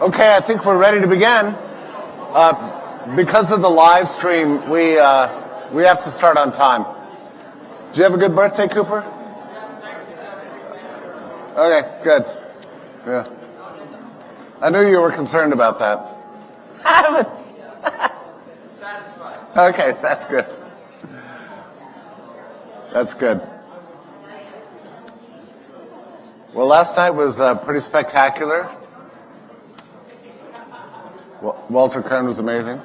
Okay, I think we're ready to begin. Because of the live stream, we have to start on time. Did you have a good birthday, Cooper? Okay, good. Yeah. I knew you were concerned about that. Satisfied. Okay, that's good. That's good. Well, last night was pretty spectacular. Walter Kern was amazing.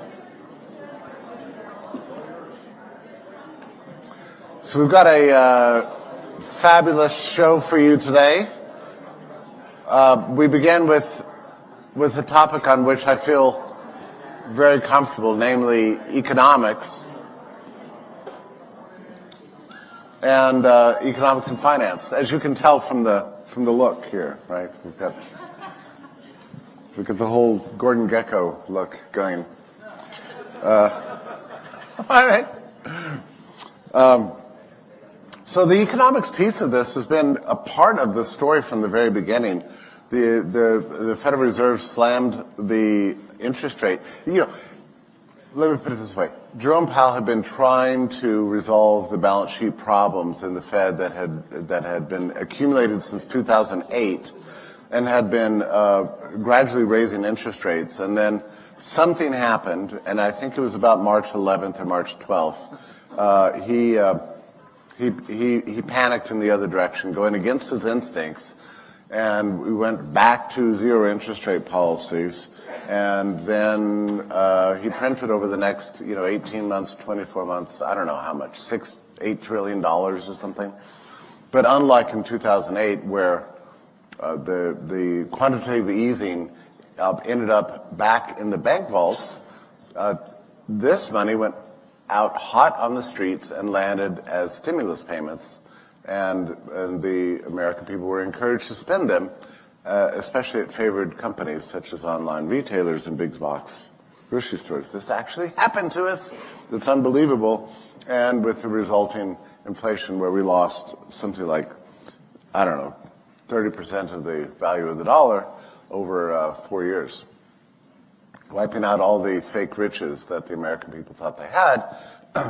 So we've got a fabulous show for you today. We begin with a topic on which I feel very comfortable, namely economics and economics and finance. As you can tell from the look here, right? We've got the whole Gordon Gekko look going. All right. So the economics piece of this has been a part of the story from the very beginning. The Federal Reserve slammed the interest rate. You know, let me put it this way. Jerome Powell had been trying to resolve the balance sheet problems in the Fed that had been accumulated since 2008 and had been gradually raising interest rates. And then something happened, and I think it was about March 11th or March 12th. He panicked in the other direction, going against his instincts, and we went back to zero interest rate policies. And then he printed over the next, 18 months, 24 months, I don't know how much, $8 trillion or something. But unlike in 2008, where the quantitative easing ended up back in the bank vaults, this money went out hot on the streets and landed as stimulus payments, and the American people were encouraged to spend them, especially at favored companies such as online retailers and big box grocery stores. This actually happened to us. It's unbelievable, and with the resulting inflation where we lost something like, 30% of the value of the dollar over 4 years, wiping out all the fake riches that the American people thought they had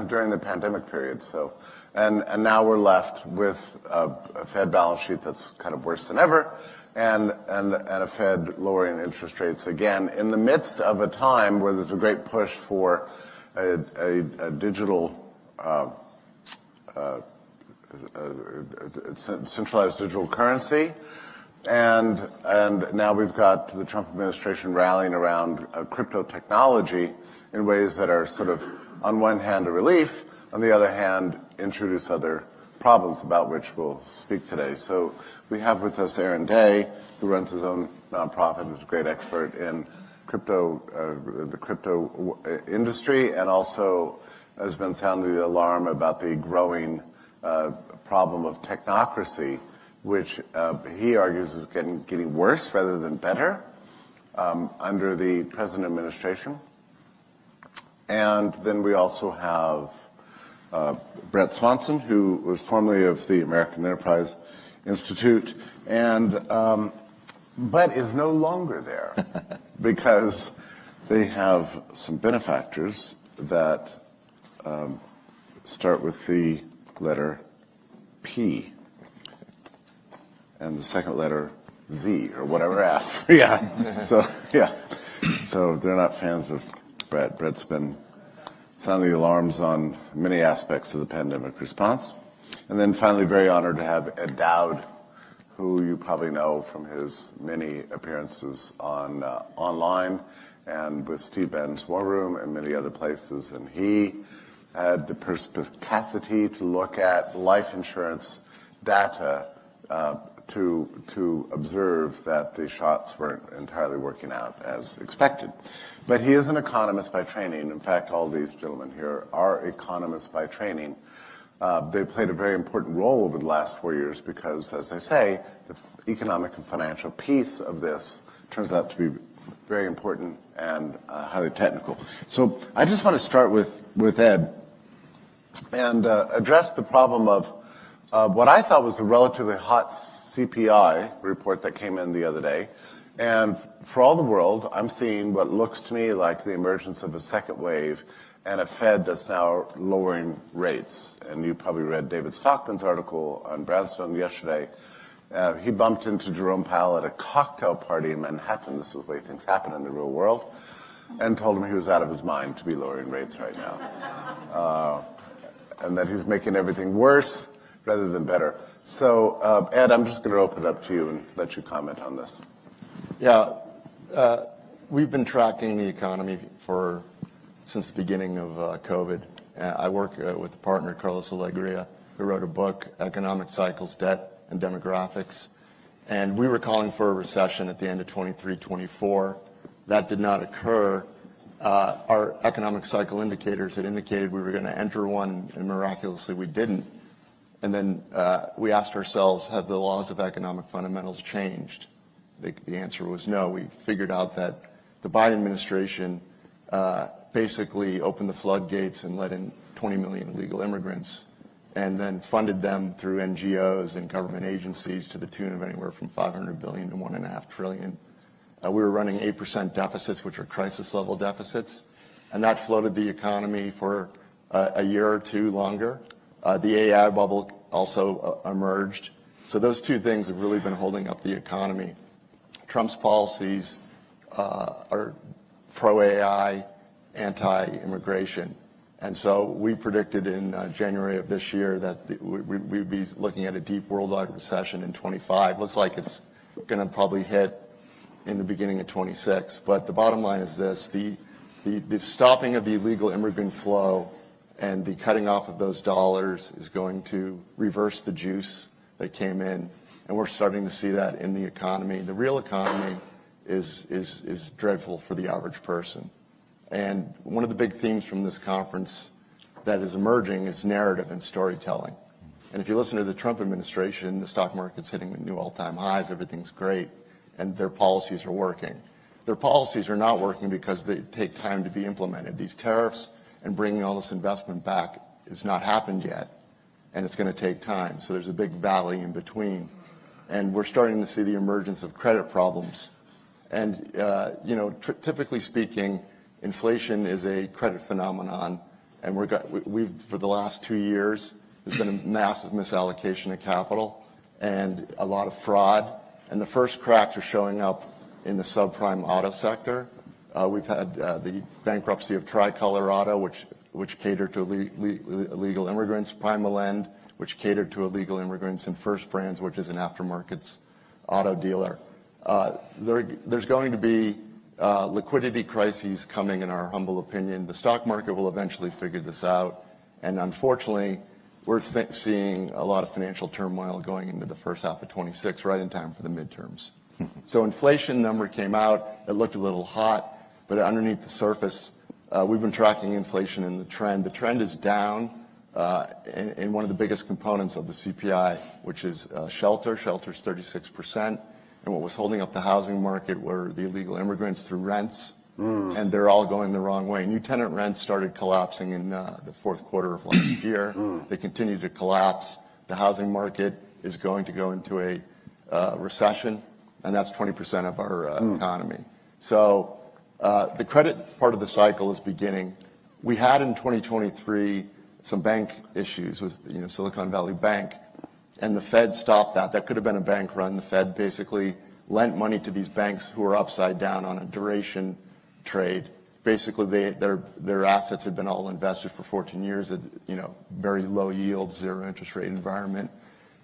during the pandemic period. So, and now we're left with a Fed balance sheet that's kind of worse than ever, and a Fed lowering interest rates again in the midst of a time where there's a great push for a digital centralized digital currency. And now we've got the Trump administration rallying around crypto technology in ways that are sort of, on one hand, a relief, on the other hand, introduce other problems about which we'll speak today. So we have with us Aaron Day, who runs his own nonprofit and is a great expert in the crypto industry, and also has been sounding the alarm about the growing problem of technocracy, which he argues is getting worse rather than better under the present administration. And then we also have Brett Swanson, who was formerly of the American Enterprise Institute, but is no longer there because they have some benefactors that start with the letter P. And the second letter, Z, or whatever, F. Yeah. So they're not fans of Brett. Brett's been sounding the alarms on many aspects of the pandemic response. And then finally, very honored to have Ed Dowd, who you probably know from his many appearances on online and with Steve Bannon's War Room and many other places. And he had the perspicacity to look at life insurance data to observe that the shots weren't entirely working out as expected. But he is an economist by training. In fact, all these gentlemen here are economists by training. They played a very important role over the last 4 years because, as I say, the economic and financial piece of this turns out to be very important and highly technical. So I just want to start with Ed and address the problem of what I thought was a relatively hot CPI report that came in the other day, And for all the world, I'm seeing what looks to me like the emergence of a second wave and a Fed that's now lowering rates. And you probably read David Stockman's article on Brownstone yesterday. He bumped into Jerome Powell at a cocktail party in Manhattan. This is the way things happen in the real world. And told him he was out of his mind to be lowering rates right now. And that he's making everything worse rather than better. So, Ed, I'm just going to open it up to you and let you comment on this. Yeah, we've been tracking the economy since the beginning of COVID. I work with a partner, Carlos Alegria, who wrote a book, Economic Cycles, Debt and Demographics. And we were calling for a recession at the end of 23-24. That did not occur. Our economic cycle indicators had indicated we were going to enter one, and miraculously we didn't. And then we asked ourselves, have the laws of economic fundamentals changed? The answer was no. We figured out that the Biden administration basically opened the floodgates and let in 20 million illegal immigrants, and then funded them through NGOs and government agencies to the tune of anywhere from $500 billion to $1.5 trillion. We were running 8% deficits, which are crisis-level deficits, and that floated the economy for a year or two longer. The AI bubble also emerged. So those two things have really been holding up the economy. Trump's policies are pro-AI, anti-immigration. And so we predicted in January of this year that we'd be looking at a deep worldwide recession in 25. Looks like it's going to probably hit in the beginning of 26. But the bottom line is this: the stopping of the illegal immigrant flow and the cutting off of those dollars is going to reverse the juice that came in. And we're starting to see that in the economy. The real economy is dreadful for the average person. And one of the big themes from this conference that is emerging is narrative and storytelling. And if you listen to the Trump administration, the stock market's hitting new all-time highs, everything's great, and their policies are working. Their policies are not working because they take time to be implemented. These tariffs and bringing all this investment back has not happened yet, and it's going to take time. So there's a big valley in between. And we're starting to see the emergence of credit problems. And, typically speaking, inflation is a credit phenomenon, and we've for the last 2 years, there's been a massive misallocation of capital and a lot of fraud. And the first cracks are showing up in the subprime auto sector. We've had the bankruptcy of Tricolor Auto, which catered to illegal immigrants, PrimaLend, which catered to illegal immigrants, and First Brands, which is an aftermarkets auto dealer. There's going to be liquidity crises coming, in our humble opinion. The stock market will eventually figure this out. And unfortunately, we're seeing a lot of financial turmoil going into the first half of 26, right in time for the midterms. So inflation number came out. It looked a little hot, but underneath the surface, we've been tracking inflation and the trend. The trend is down in one of the biggest components of the CPI, which is shelter. Shelter's 36%. And what was holding up the housing market were the illegal immigrants through rents, and they're all going the wrong way. New tenant rents started collapsing in the fourth quarter of last year. They continue to collapse. The housing market is going to go into a recession, and that's 20% of our economy. So the credit part of the cycle is beginning. We had in 2023 some bank issues with Silicon Valley Bank, and the Fed stopped that. That could have been a bank run. The Fed basically lent money to these banks who were upside down on a duration trade. Basically, their assets had been all invested for 14 years at very low yield, zero interest rate environment.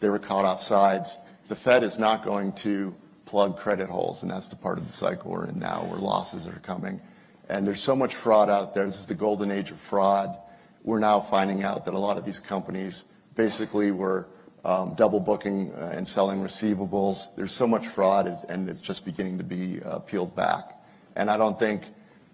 They were caught off sides. The Fed is not going to plug credit holes, and that's the part of the cycle we're in now, where losses are coming. And there's so much fraud out there. This is the golden age of fraud. We're now finding out that a lot of these companies basically were double booking and selling receivables. There's so much fraud, and it's just beginning to be peeled back. And I don't think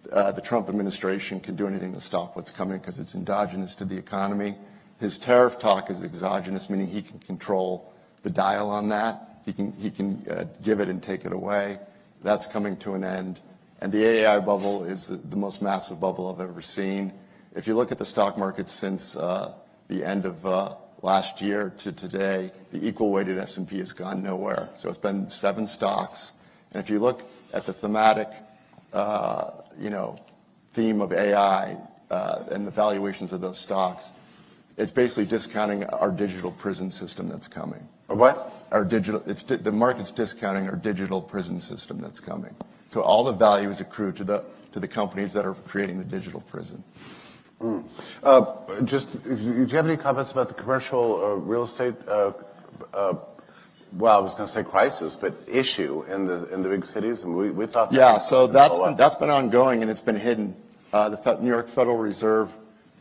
the Trump administration can do anything to stop what's coming because it's endogenous to the economy. His tariff talk is exogenous, meaning he can control the dial on that. He can give it and take it away. That's coming to an end. And the AI bubble is the most massive bubble I've ever seen. If you look at the stock market since the end of last year to today, the equal weighted S&P has gone nowhere. So it's been 7 stocks. And if you look at the thematic, theme of AI and the valuations of those stocks, it's basically discounting our digital prison system that's coming. What? The market's discounting our digital prison system that's coming. So all the value is accrued to the companies that are creating the digital prison. Do you have any comments about the commercial real estate? Well, I was going to say crisis, but issue in the big cities, and we thought. Yeah, so that's been ongoing and it's been hidden. The New York Federal Reserve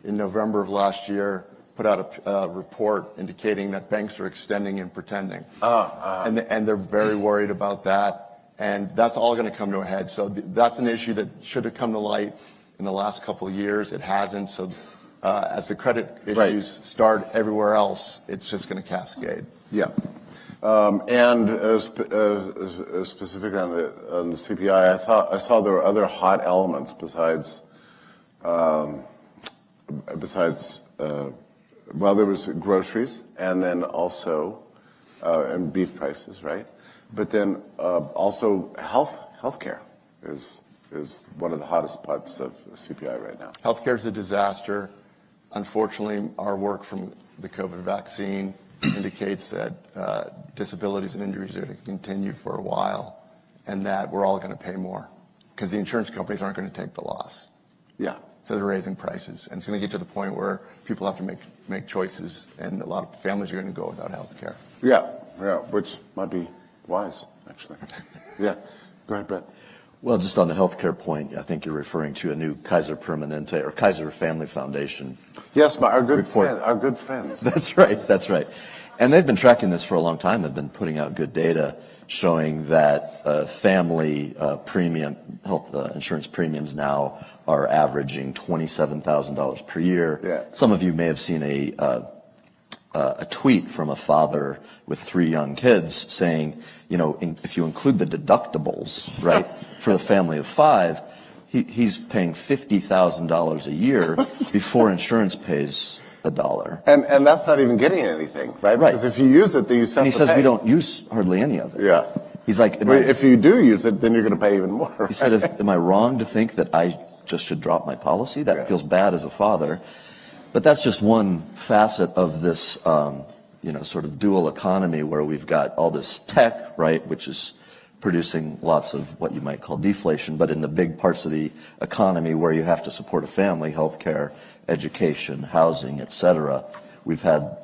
in November of last year put out a report indicating that banks are extending and pretending, and they're very worried about that, and that's all going to come to a head. So that's an issue that should have come to light in the last couple of years. It hasn't. So as the credit issues start everywhere else, it's just going to cascade. Yeah. And specific on the CPI, I saw there were other hot elements besides there was groceries, and then also and beef prices, right? But then also healthcare is one of the hottest parts of CPI right now. Healthcare is a disaster. Unfortunately, our work from the COVID vaccine indicates that disabilities and injuries are going to continue for a while, and that we're all going to pay more because the insurance companies aren't going to take the loss. Yeah. So they're raising prices, and it's going to get to the point where people have to make choices, and a lot of families are going to go without health care. Yeah, which might be wise, actually. Yeah. Go ahead, Brett. Well, just on the healthcare point, I think you're referring to a new Kaiser Permanente or Kaiser Family Foundation. Yes, our good friends. That's right. And they've been tracking this for a long time. They've been putting out good data showing that family premium health insurance premiums now are averaging $27,000 per year. Yeah. Some of you may have seen a tweet from a father with 3 young kids saying, if you include the deductibles, right, for the family of 5, he's paying $50,000 a year before insurance pays $1. And that's not even getting anything, right? Right. Because if you use it, then you still have to pay. And he says we don't use hardly any of it. Yeah. He's like, if you do use it, then you're going to pay even more. He said, am I wrong to think that I just should drop my policy? That feels bad as a father. But that's just one facet of this, sort of dual economy where we've got all this tech, right, which is producing lots of what you might call deflation, but in the big parts of the economy where you have to support a family, healthcare, education, housing, et cetera, we've had,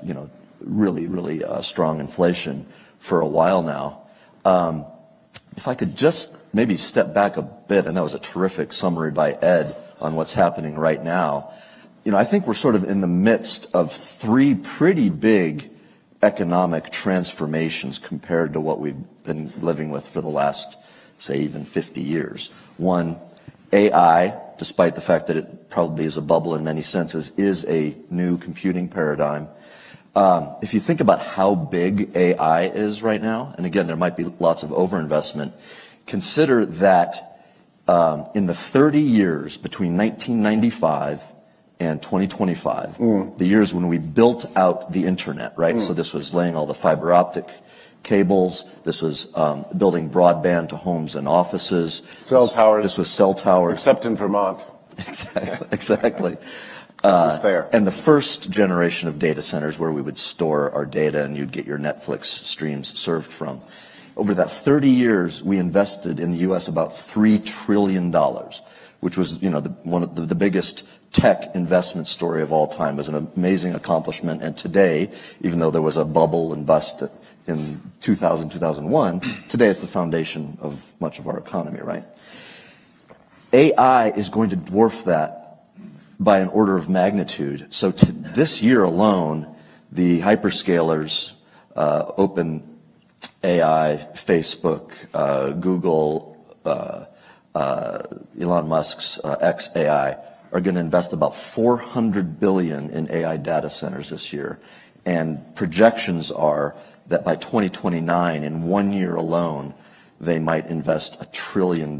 really strong inflation for a while now. If I could just maybe step back a bit, and that was a terrific summary by Ed on what's happening right now. I think we're sort of in the midst of 3 pretty big economic transformations compared to what we've been living with for the last, say, even 50 years. One, AI, despite the fact that it probably is a bubble in many senses, is a new computing paradigm. If you think about how big AI is right now, and again, there might be lots of overinvestment, consider that in the 30 years between 1995 and 2025, the years when we built out the internet, right? So this was laying all the fiber optic cables. This was building broadband to homes and offices. Cell towers. This was cell towers. Except in Vermont. Exactly. There. And the first generation of data centers where we would store our data and you'd get your Netflix streams served from. Over that 30 years, we invested in the U.S. about $3 trillion, which was, one of the biggest tech investment story of all time. It was an amazing accomplishment. And today, even though there was a bubble and bust in 2000, 2001, today it's the foundation of much of our economy, right? AI is going to dwarf that by an order of magnitude. So this year alone, the hyperscalers, OpenAI, Facebook, Google, Elon Musk's xAI, are going to invest about $400 billion in AI data centers this year. And projections are that by 2029, in 1 year alone, they might invest $1 trillion,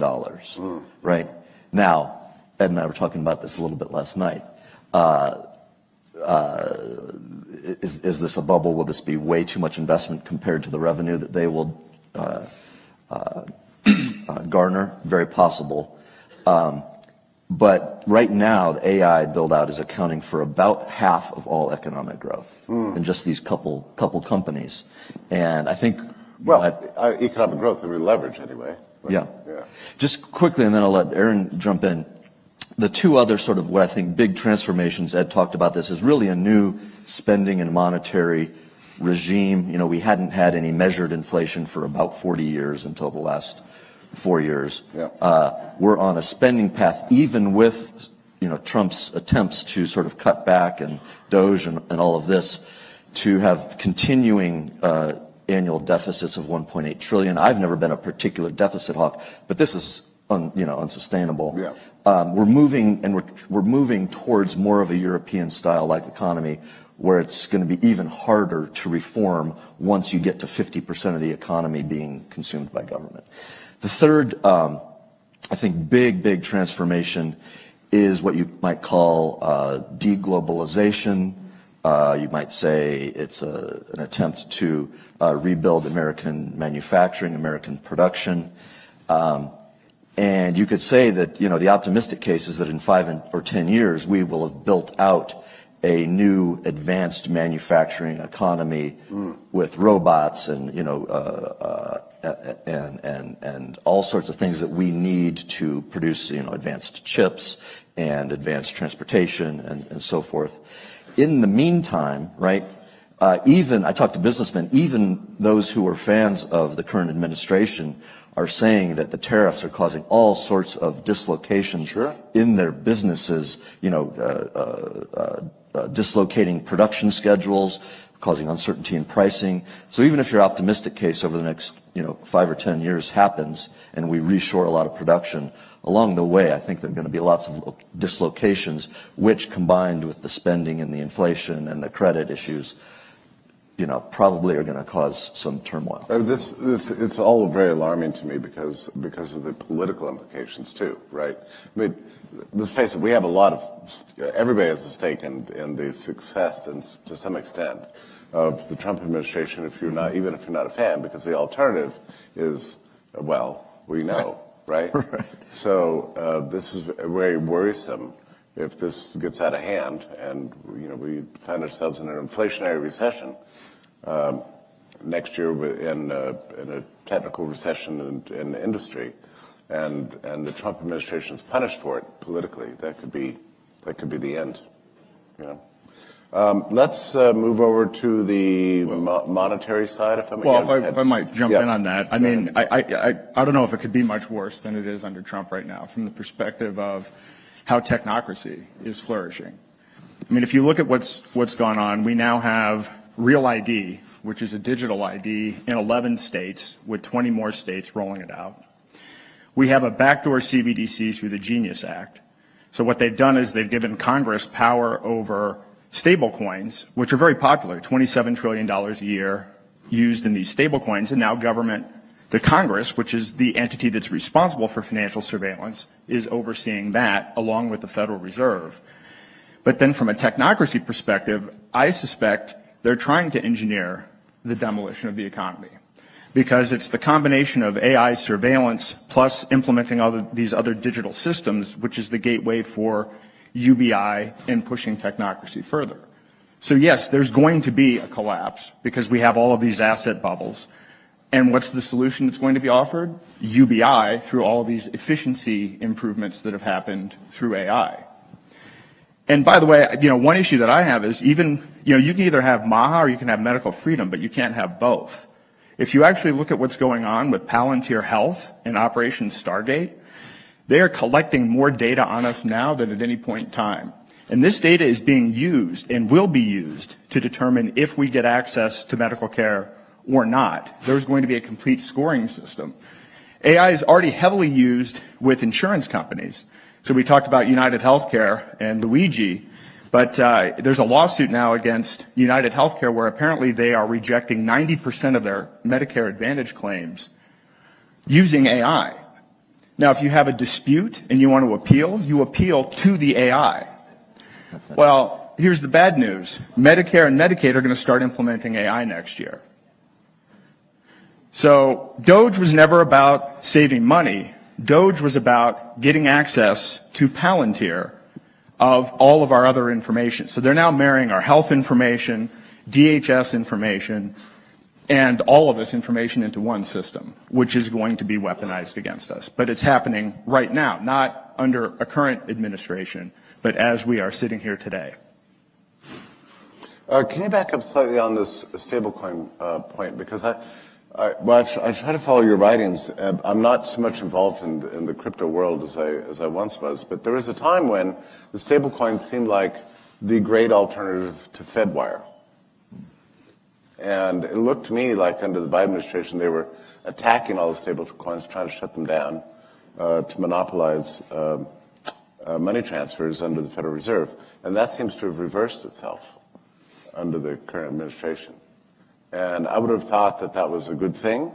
right? Now, Ed and I were talking about this a little bit last night. Is this a bubble? Will this be way too much investment compared to the revenue that they will garner, very possible. But right now, the AI build-out is accounting for about half of all economic growth in just these couple companies. And I think... economic growth that we leverage anyway. Yeah. Just quickly, and then I'll let Aaron jump in. The two other sort of what I think big transformations, Ed talked about this, is really a new spending and monetary regime. You know, we hadn't had any measured inflation for about 40 years until the last 4 years. We're on a spending path, even with, you know, Trump's attempts to sort of cut back and DOGE and all of this, to have continuing annual deficits of 1.8 trillion. I've never been a particular deficit hawk, but this is unsustainable. We're moving towards more of a European-style-like economy, where it's going to be even harder to reform once you get to 50% of the economy being consumed by government. The third, I think, big transformation is what you might call deglobalization. You might say it's an attempt to rebuild American manufacturing, American production. And you could say that, you know, the optimistic case is that in 5 or 10 years, we will have built out a new advanced manufacturing economy with robots and, you know, and all sorts of things that we need to produce, you know, advanced chips and advanced transportation and so forth. In the meantime, right, even, I talked to businessmen, even those who are fans of the current administration are saying that the tariffs are causing all sorts of dislocations in their businesses, you know, dislocating production schedules, causing uncertainty in pricing. So even if your optimistic case over the next, you know, 5 or 10 years happens and we reshore a lot of production, along the way, I think there are going to be lots of dislocations, which combined with the spending and the inflation and the credit issues, you know, probably are going to cause some turmoil. It's all very alarming to me because of the political implications too, right? I mean, let's face it, we have a lot of, everybody has a stake in the success and to some extent of the Trump administration, even if you're not a fan, because the alternative is, well, we know, right? So this is very worrisome if this gets out of hand and, you know, we find ourselves in an inflationary recession next year in a technical recession in industry. And the Trump administration is punished for it politically. That could be the end. You know. Let's move over to the monetary side, if I may. Well, if I might jump in on that. I mean, I don't know if it could be much worse than it is under Trump right now, from the perspective of how technocracy is flourishing. I mean, if you look at what's gone on, we now have Real ID, which is a digital ID in 11 states, with 20 more states rolling it out. We have a backdoor CBDC through the Genius Act. So what they've done is they've given Congress power over stablecoins, which are very popular, $27 trillion a year used in these stablecoins, and now the Congress, which is the entity that's responsible for financial surveillance, is overseeing that along with the Federal Reserve. But then from a technocracy perspective, I suspect they're trying to engineer the demolition of the economy, because it's the combination of AI surveillance plus implementing these other digital systems, which is the gateway for UBI and pushing technocracy further. So yes, there's going to be a collapse because we have all of these asset bubbles. And what's the solution that's going to be offered? UBI through all of these efficiency improvements that have happened through AI. And by the way, you know, one issue that I have is even, you know, you can either have MAHA or you can have medical freedom, but you can't have both. If you actually look at what's going on with Palantir Health and Operation Stargate, they are collecting more data on us now than at any point in time. And this data is being used and will be used to determine if we get access to medical care or not. There's going to be a complete scoring system. AI is already heavily used with insurance companies. So we talked about United Healthcare and Luigi, but there's a lawsuit now against United Healthcare where apparently they are rejecting 90% of their Medicare Advantage claims using AI. Now, if you have a dispute and you want to appeal, you appeal to the AI. Well, here's the bad news. Medicare and Medicaid are going to start implementing AI next year. So Doge was never about saving money. Doge was about getting access to Palantir of all of our other information. So they're now marrying our health information, DHS information, and all of this information into one system, which is going to be weaponized against us. But it's happening right now, not under a current administration, but as we are sitting here today. Can you back up slightly on this stablecoin point? Because I try to follow your writings. I'm not so much involved in the crypto world as I once was, but there was a time when the stablecoin seemed like the great alternative to FedWire. And it looked to me like under the Biden administration they were attacking all the stablecoins, trying to shut them down to monopolize money transfers under the Federal Reserve. And that seems to have reversed itself under the current administration. And I would have thought that that was a good thing.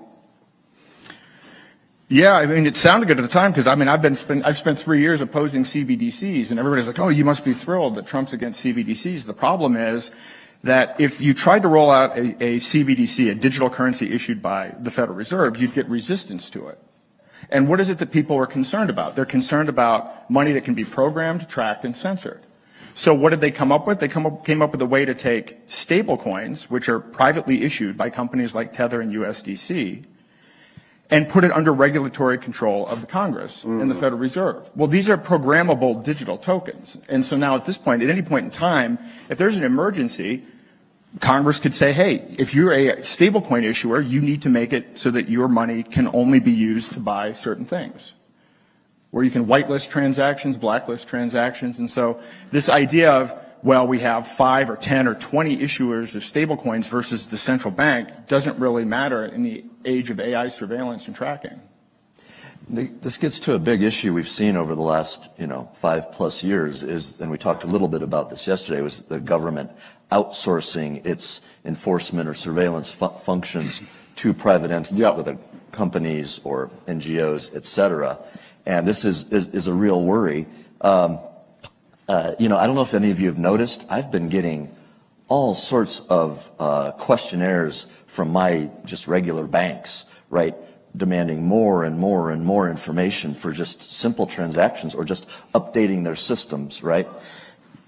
Yeah, I mean, it sounded good at the time because, I mean, I've spent 3 years opposing CBDCs, and everybody's like, oh, you must be thrilled that Trump's against CBDCs. The problem is that if you tried to roll out a CBDC, a digital currency issued by the Federal Reserve, you'd get resistance to it. And what is it that people are concerned about? They're concerned about money that can be programmed, tracked, and censored. So what did they come up with? They came up with a way to take stable coins, which are privately issued by companies like Tether and USDC, and put it under regulatory control of the Congress and the Federal Reserve. Well, these are programmable digital tokens. And so now at this point, at any point in time, if there's an emergency, Congress could say, hey, if you're a stablecoin issuer, you need to make it so that your money can only be used to buy certain things. Where you can whitelist transactions, blacklist transactions. And so this idea of, well, we have 5 or 10 or 20 issuers of stablecoins versus the central bank doesn't really matter in the age of AI surveillance and tracking. This gets to a big issue we've seen over the last, 5+ years is, and we talked a little bit about this yesterday, was the government outsourcing its enforcement or surveillance functions to private entities, whether companies or NGOs, et cetera. And this is a real worry. I don't know if any of you have noticed, I've been getting all sorts of questionnaires from my just regular banks, right, demanding more and more and more information for just simple transactions or just updating their systems, right?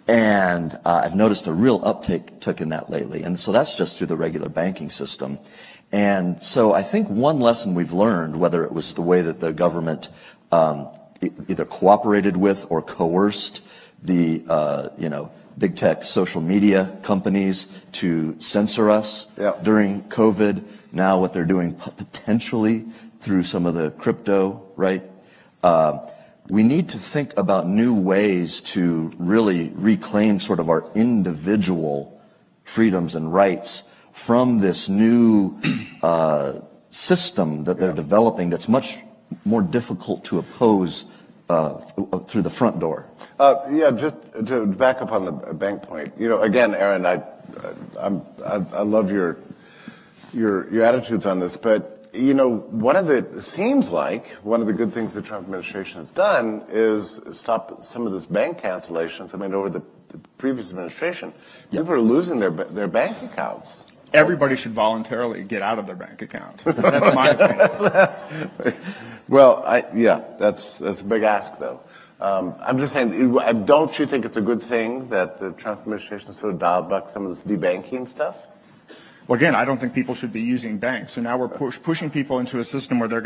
And I've noticed a real uptick in that lately. And so that's just through the regular banking system. And so I think one lesson we've learned, whether it was the way that the government either cooperated with or coerced the, big tech social media companies to censor us during COVID. Now what they're doing potentially through some of the crypto, right? We need to think about new ways to really reclaim sort of our individual freedoms and rights from this new system that they're developing that's much more difficult to oppose through the front door. Just to back up on the bank point. Again, Aaron, I love your attitudes on this, but seems like one of the good things the Trump administration has done is stop some of this bank cancellations. I mean, over the previous administration, people are losing their bank accounts. Everybody should voluntarily get out of their bank account. That's my opinion. Well, that's a big ask, though. I'm just saying, don't you think it's a good thing that the Trump administration sort of dialed back some of this debanking stuff? Well, again, I don't think people should be using banks. So now we're pushing people into a system where they're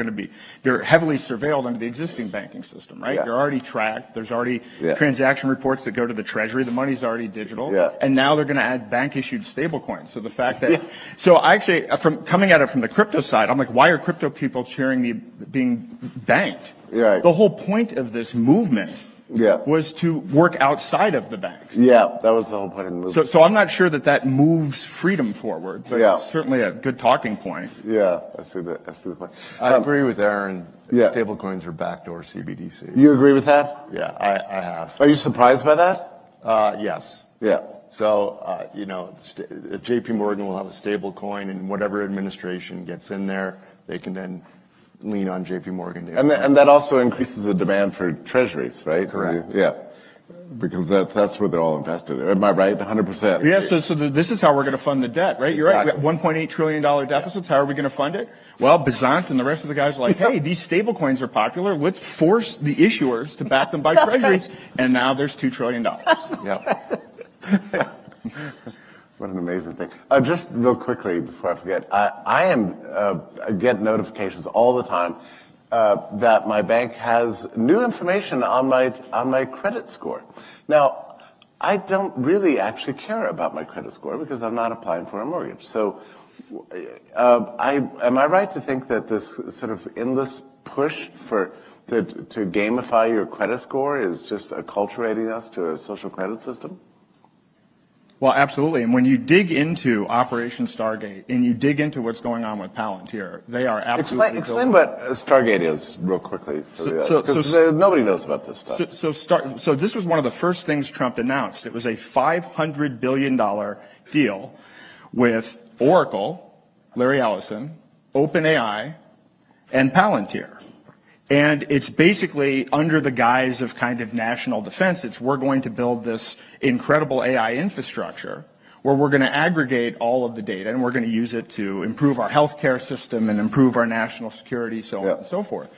heavily surveilled under the existing banking system, right? You're already tracked. There's already transaction reports that go to the Treasury. The money's already digital. And now they're going to add bank-issued stablecoins. So the fact that, so I actually, coming at it from the crypto side, I'm like, why are crypto people cheering being banked? Right. The whole point of this movement was to work outside of the banks. Yeah, that was the whole point of the movement. So I'm not sure that moves freedom forward, but it's certainly a good talking point. Yeah, I see the point. I agree with Aaron. Stablecoins are backdoor CBDC. You agree with that? Yeah, I have. Are you surprised by that? Yes. Yeah. So, JP Morgan will have a stable coin, and whatever administration gets in there, they can then lean on JP Morgan. And that also increases the demand for treasuries, right? Correct. Yeah. Because that's where they're all invested. Am I right? 100%. Yeah, so this is how we're going to fund the debt, right? You're Exactly. right. $1.8 trillion deficits. How are we going to fund it? Well, Bazant and the rest of the guys are like, hey, these stable coins are popular. Let's force the issuers to back them by treasuries. And now there's $2 trillion. Yeah. What an amazing thing. Just real quickly before I forget, I get notifications all the time that my bank has new information on my credit score. Now, I don't really actually care about my credit score because I'm not applying for a mortgage. So, am I right to think that this sort of endless push to gamify your credit score is just acculturating us to a social credit system? Well, absolutely. And when you dig into Operation Stargate and you dig into what's going on with Palantir, they are absolutely... Explain what Stargate is real quickly. Because nobody knows about this stuff. So this was one of the first things Trump announced. It was a $500 billion deal with Oracle, Larry Ellison, OpenAI, and Palantir. And it's basically under the guise of kind of national defense. We're going to build this incredible AI infrastructure where we're going to aggregate all of the data and we're going to use it to improve our healthcare system and improve our national security, so on and so forth.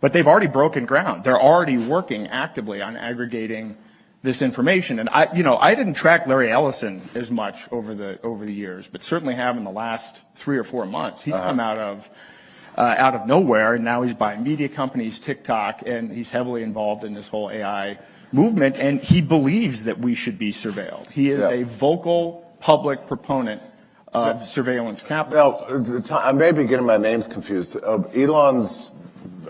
But they've already broken ground. They're already working actively on aggregating this information. And I didn't track Larry Ellison as much over the years, but certainly have in the last 3 or 4 months. He's come out of nowhere, and now he's buying media companies, TikTok, and he's heavily involved in this whole AI movement, and he believes that we should be surveilled. He is a vocal public proponent of surveillance capitalism. Now, I may be getting my names confused. Elon's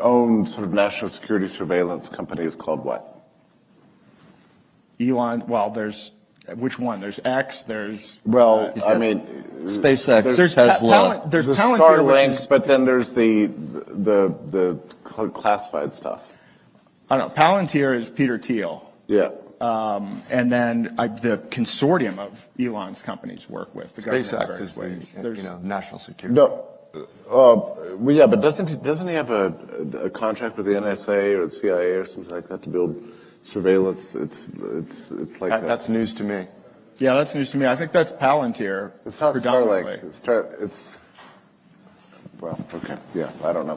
own sort of national security surveillance company is called what? Elon, well, there's... Which one? There's X, there's... Well, I mean... SpaceX, there's Tesla. There's the Palantir, Starlink, but then there's the classified stuff. I don't know. Palantir is Peter Thiel. Yeah. And then the consortium of Elon's companies work with the government. SpaceX is the national security. No. Well, yeah, but doesn't he have a contract with the NSA or the CIA or something like that to build surveillance? It's like That's news to me. Yeah, that's news to me. I think that's Palantir. It's not predominantly. Starlink. Well, okay, yeah, I don't know.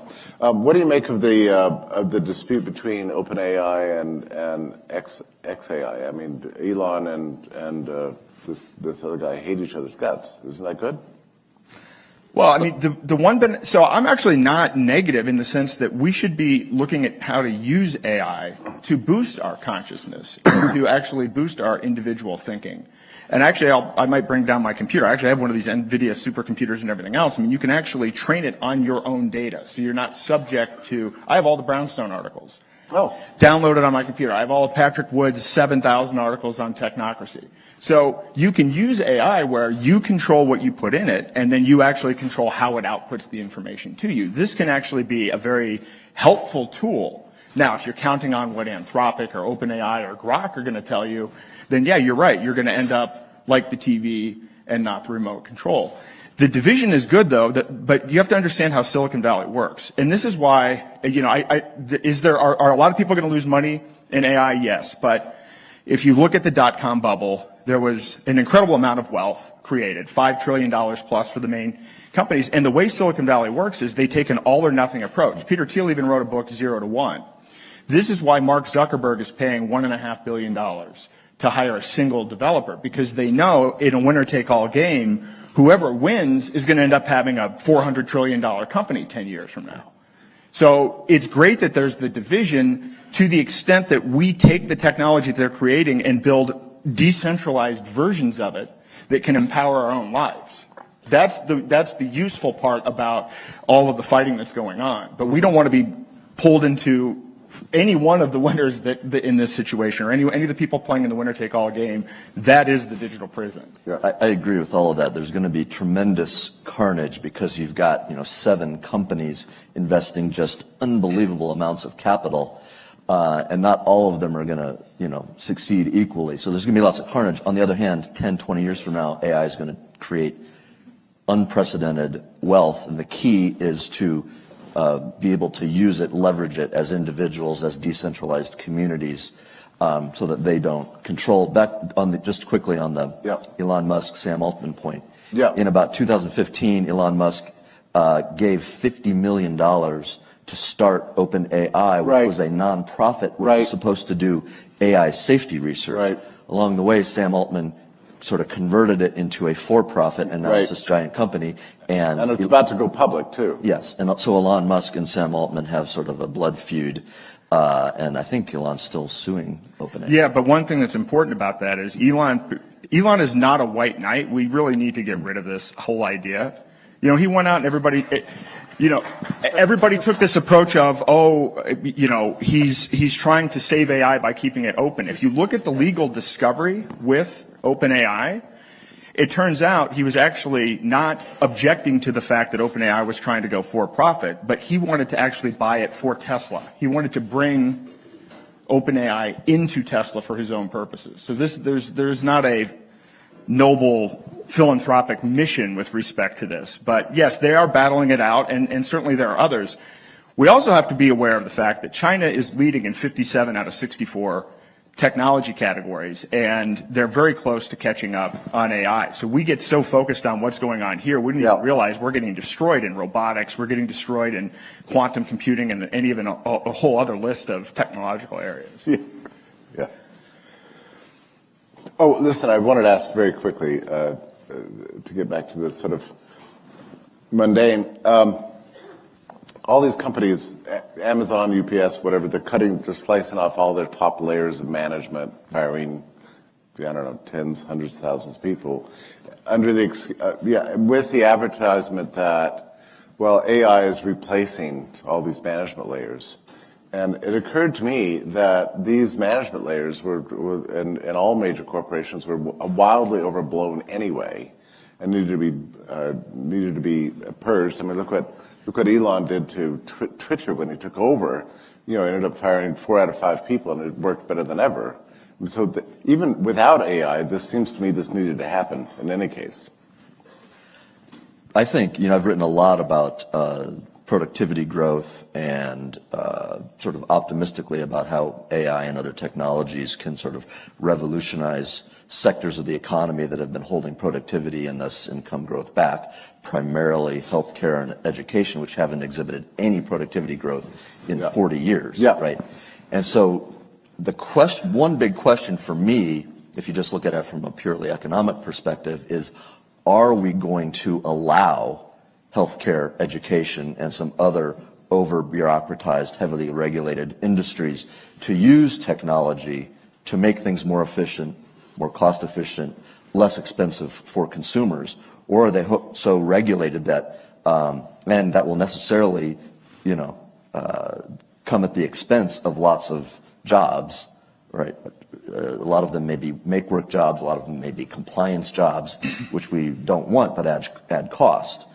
What do you make of the dispute between OpenAI and XAI? I mean, Elon and this other guy hate each other's guts. Isn't that good? Well, I mean, so I'm actually not negative in the sense that we should be looking at how to use AI to boost our consciousness, to actually boost our individual thinking. And actually, I might bring down my computer. I actually have one of these NVIDIA supercomputers and everything else. I mean, you can actually train it on your own data. So you're not subject to, I have all the Brownstone articles. Downloaded on my computer. I have all of Patrick Wood's 7,000 articles on technocracy. So you can use AI where you control what you put in it, and then you actually control how it outputs the information to you. This can actually be a very helpful tool. Now, if you're counting on what Anthropic or OpenAI or Grok are going to tell you, then yeah, you're right. You're going to end up like the TV and not the remote control. The division is good, though, but you have to understand how Silicon Valley works. And this is why, are a lot of people going to lose money in AI? Yes. But if you look at the dot-com bubble, there was an incredible amount of wealth created, $5 trillion plus for the main companies. And the way Silicon Valley works is they take an all-or-nothing approach. Peter Thiel even wrote a book, 0 to 1. This is why Mark Zuckerberg is paying $1.5 billion to hire a single developer, because they know in a winner-take-all game, whoever wins is going to end up having a $400 trillion company 10 years from now. So it's great that there's the division to the extent that we take the technology that they're creating and build decentralized versions of it that can empower our own lives. That's the useful part about all of the fighting that's going on. But we don't want to be pulled into any one of the winners that in this situation, or any of the people playing in the winner-take-all game. That is the digital prison. Yeah. I agree with all of that. There's going to be tremendous carnage because you've got 7 companies investing just unbelievable amounts of capital, and not all of them are going to succeed equally. So there's going to be lots of carnage. On the other hand, 10, 20 years from now, AI is going to create unprecedented wealth, and the key is to be able to use it, leverage it as individuals, as decentralized communities. so that they don't control. Back on just quickly on the Elon Musk, Sam Altman point. In about 2015, Elon Musk gave $50 million to start OpenAI, which was a nonprofit which was supposed to do AI safety research. Along the way, Sam Altman sort of converted it into a for-profit, and now it's this giant company. And it's about to go public, too. Yes, and so Elon Musk and Sam Altman have sort of a blood feud. And I think Elon's still suing OpenAI. Yeah, but one thing that's important about that is Elon is not a white knight. We really need to get rid of this whole idea. You know, he went out and everybody took this approach of, he's trying to save AI by keeping it open. If you look at the legal discovery with OpenAI, it turns out he was actually not objecting to the fact that OpenAI was trying to go for profit, but he wanted to actually buy it for Tesla. He wanted to bring OpenAI into Tesla for his own purposes. So there's not a noble philanthropic mission with respect to this. But yes, they are battling it out, and certainly there are others. We also have to be aware of the fact that China is leading in 57 out of 64 technology categories, and they're very close to catching up on AI. So we get so focused on what's going on here, we don't even realize we're getting destroyed in robotics, we're getting destroyed in quantum computing, and even a whole other list of technological areas. Yeah. Oh, listen, I wanted to ask very quickly, to get back to this sort of mundane. All these companies, Amazon, UPS, whatever, they're slicing off all their top layers of management, firing, I don't know, tens, hundreds of thousands of people, under with the advertisement that, well, AI is replacing all these management layers. And it occurred to me that these management layers were in all major corporations were wildly overblown anyway, and needed to be purged. I mean, look what Elon did to Twitter when he took over. You know, ended up firing 4 out of 5 people, and it worked better than ever. And so even without AI, this seems to me this needed to happen in any case. I think, I've written a lot about productivity growth and sort of optimistically about how AI and other technologies can sort of revolutionize sectors of the economy that have been holding productivity and thus income growth back, primarily healthcare and education, which haven't exhibited any productivity growth in 40 years, right? And so one big question for me, if you just look at it from a purely economic perspective, is are we going to allow healthcare, education, and some other over-bureaucratized, heavily regulated industries to use technology to make things more efficient, more cost-efficient, less expensive for consumers? Or are they so regulated that, and that will necessarily, come at the expense of lots of jobs, right? A lot of them may be make-work jobs, a lot of them may be compliance jobs, which we don't want, but add cost.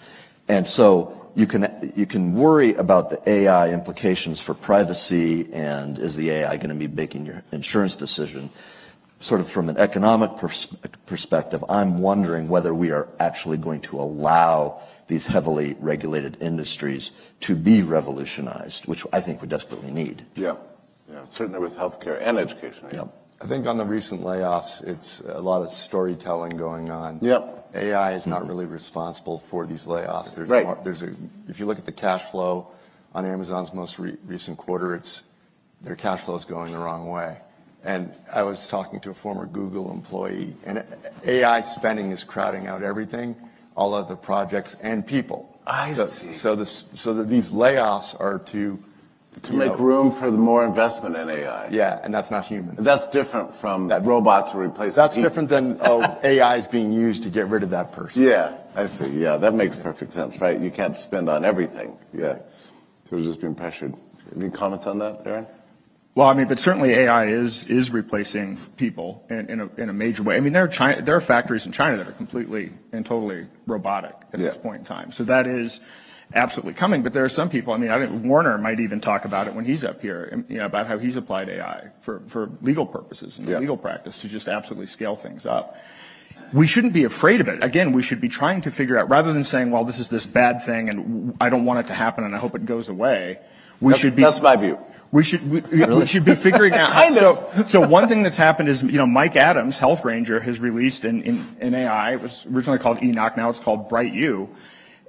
And so you can worry about the AI implications for privacy, and is the AI going to be making your insurance decision? Sort of from an economic perspective, I'm wondering whether we are actually going to allow these heavily regulated industries to be revolutionized, which I think we desperately need. Yeah, certainly with healthcare and education. Right? I think on the recent layoffs, it's a lot of storytelling going on. AI is not really responsible for these layoffs. If you look at the cash flow on Amazon's most recent quarter, their cash flow is going the wrong way. And I was talking to a former Google employee, and AI spending is crowding out everything, all other projects and people. I see. So that these layoffs are to make room for the more investment in AI. Yeah, and that's not human. That's different from robots are replacing That's people. different than, AI is being used to get rid of that person. Yeah, I see. Yeah, that makes perfect sense, right? You can't spend on everything. Yeah. So we're just being pressured. Any comments on that, Aaron? Well, but certainly AI is replacing people in a major way. There are factories in China that are completely and totally robotic at this point in time. So that is absolutely coming. But there are some people. Warner might even talk about it when he's up here. About how he's applied AI for legal purposes and legal practice to just absolutely scale things up. We shouldn't be afraid of it. Again, we should be trying to figure out, rather than saying, well, this is this bad thing and I don't want it to happen and I hope it goes away. That's my view. We should be figuring out. So one thing that's happened is, Mike Adams, Health Ranger, has released an AI. It was originally called Enoch. Now it's called BrightU.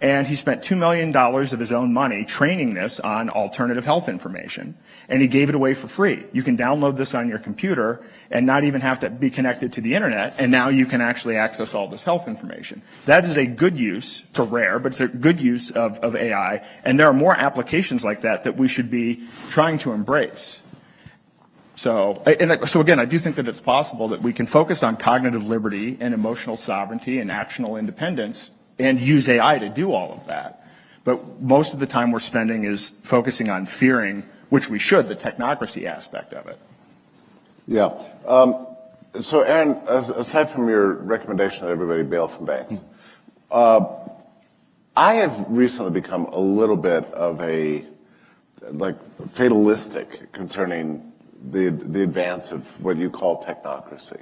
And he spent $2 million of his own money training this on alternative health information. And he gave it away for free. You can download this on your computer and not even have to be connected to the internet. And now you can actually access all this health information. That is a good use. It's rare, but it's a good use of AI. And there are more applications like that we should be trying to embrace. So again, I do think that it's possible that we can focus on cognitive liberty and emotional sovereignty and actional independence and use AI to do all of that. But most of the time we're spending is focusing on fearing, which we should, the technocracy aspect of it. Yeah. So Aaron, aside from your recommendation that everybody bail from banks, I have recently become a little bit of a, fatalistic concerning the advance of what you call technocracy.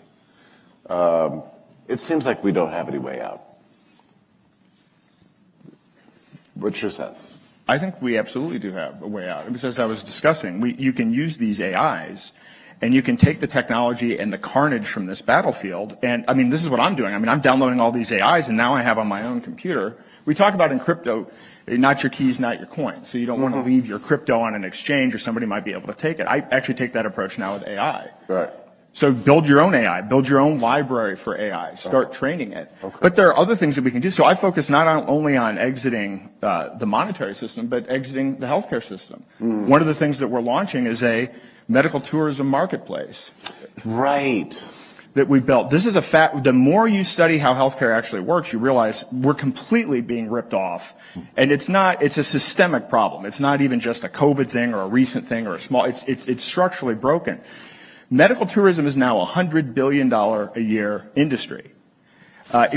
It seems like we don't have any way out. What's your sense? I think we absolutely do have a way out. Because as I was discussing, you can use these AIs and you can take the technology and the carnage from this battlefield. And this is what I'm doing. I'm downloading all these AIs and now I have on my own computer. We talk about in crypto, not your keys, not your coins. So you don't want to leave your crypto on an exchange or somebody might be able to take it. I actually take that approach now with AI. Right. So build your own AI, build your own library for AI, start training it. Okay. But there are other things that we can do. So I focus not only on exiting the monetary system, but exiting the healthcare system. One of the things that we're launching is a medical tourism marketplace. Right. That we built. This is a fact. The more you study how healthcare actually works, you realize we're completely being ripped off. And it's a systemic problem. It's not even just a COVID thing or a recent thing or it's structurally broken. Medical tourism is now a $100 billion a year industry,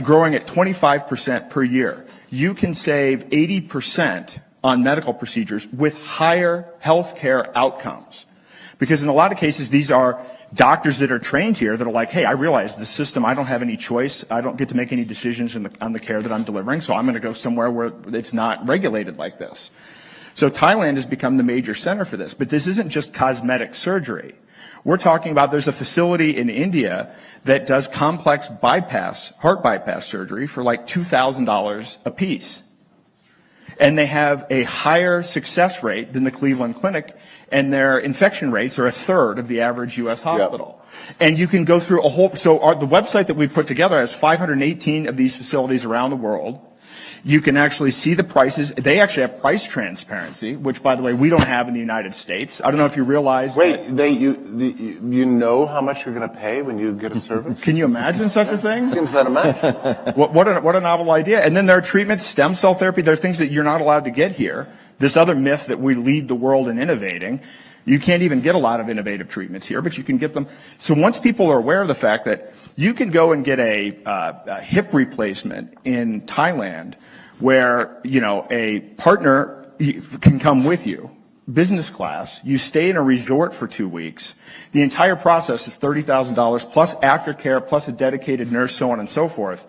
growing at 25% per year. You can save 80% on medical procedures with higher healthcare outcomes. Because in a lot of cases, these are doctors that are trained here that are like, hey, I realize the system, I don't have any choice. I don't get to make any decisions on the care that I'm delivering, so I'm going to go somewhere where it's not regulated like this. So Thailand has become the major center for this. But this isn't just cosmetic surgery. We're talking about there's a facility in India that does complex heart bypass surgery for like $2,000 a piece. And they have a higher success rate than the Cleveland Clinic, and their infection rates are a third of the average U.S. hospital. Yep. And you can go through the website that we've put together has 518 of these facilities around the world. You can actually see the prices. They actually have price transparency, which, by the way, we don't have in the United States. I don't know if you realize. Wait, you know how much you're going to pay when you get a service? Can you imagine such a thing? Seems unimaginable. What a novel idea. And then there are treatments, stem cell therapy. There are things that you're not allowed to get here. This other myth that we lead the world in innovating. You can't even get a lot of innovative treatments here, but you can get them. So once people are aware of the fact that you can go and get a hip replacement in Thailand where, a partner can come with you, business class, you stay in a resort for 2 weeks, the entire process is $30,000 plus aftercare, plus a dedicated nurse, so on and so forth.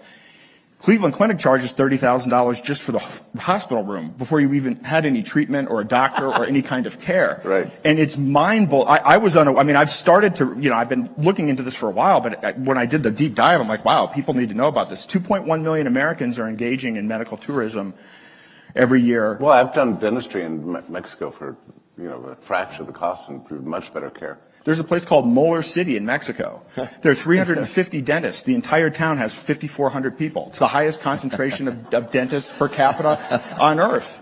Cleveland Clinic charges $30,000 just for the hospital room before you even had any treatment or a doctor or any kind of care. Right. And it's mind-blowing. I've started to, I've been looking into this for a while, but when I did the deep dive, I'm like, wow, people need to know about this. 2.1 million Americans are engaging in medical tourism every year. Well, I've done dentistry in Mexico for, a fraction of the cost and much better care. There's a place called Molar City in Mexico. There are 350 dentists. The entire town has 5,400 people. It's the highest concentration of dentists per capita on Earth.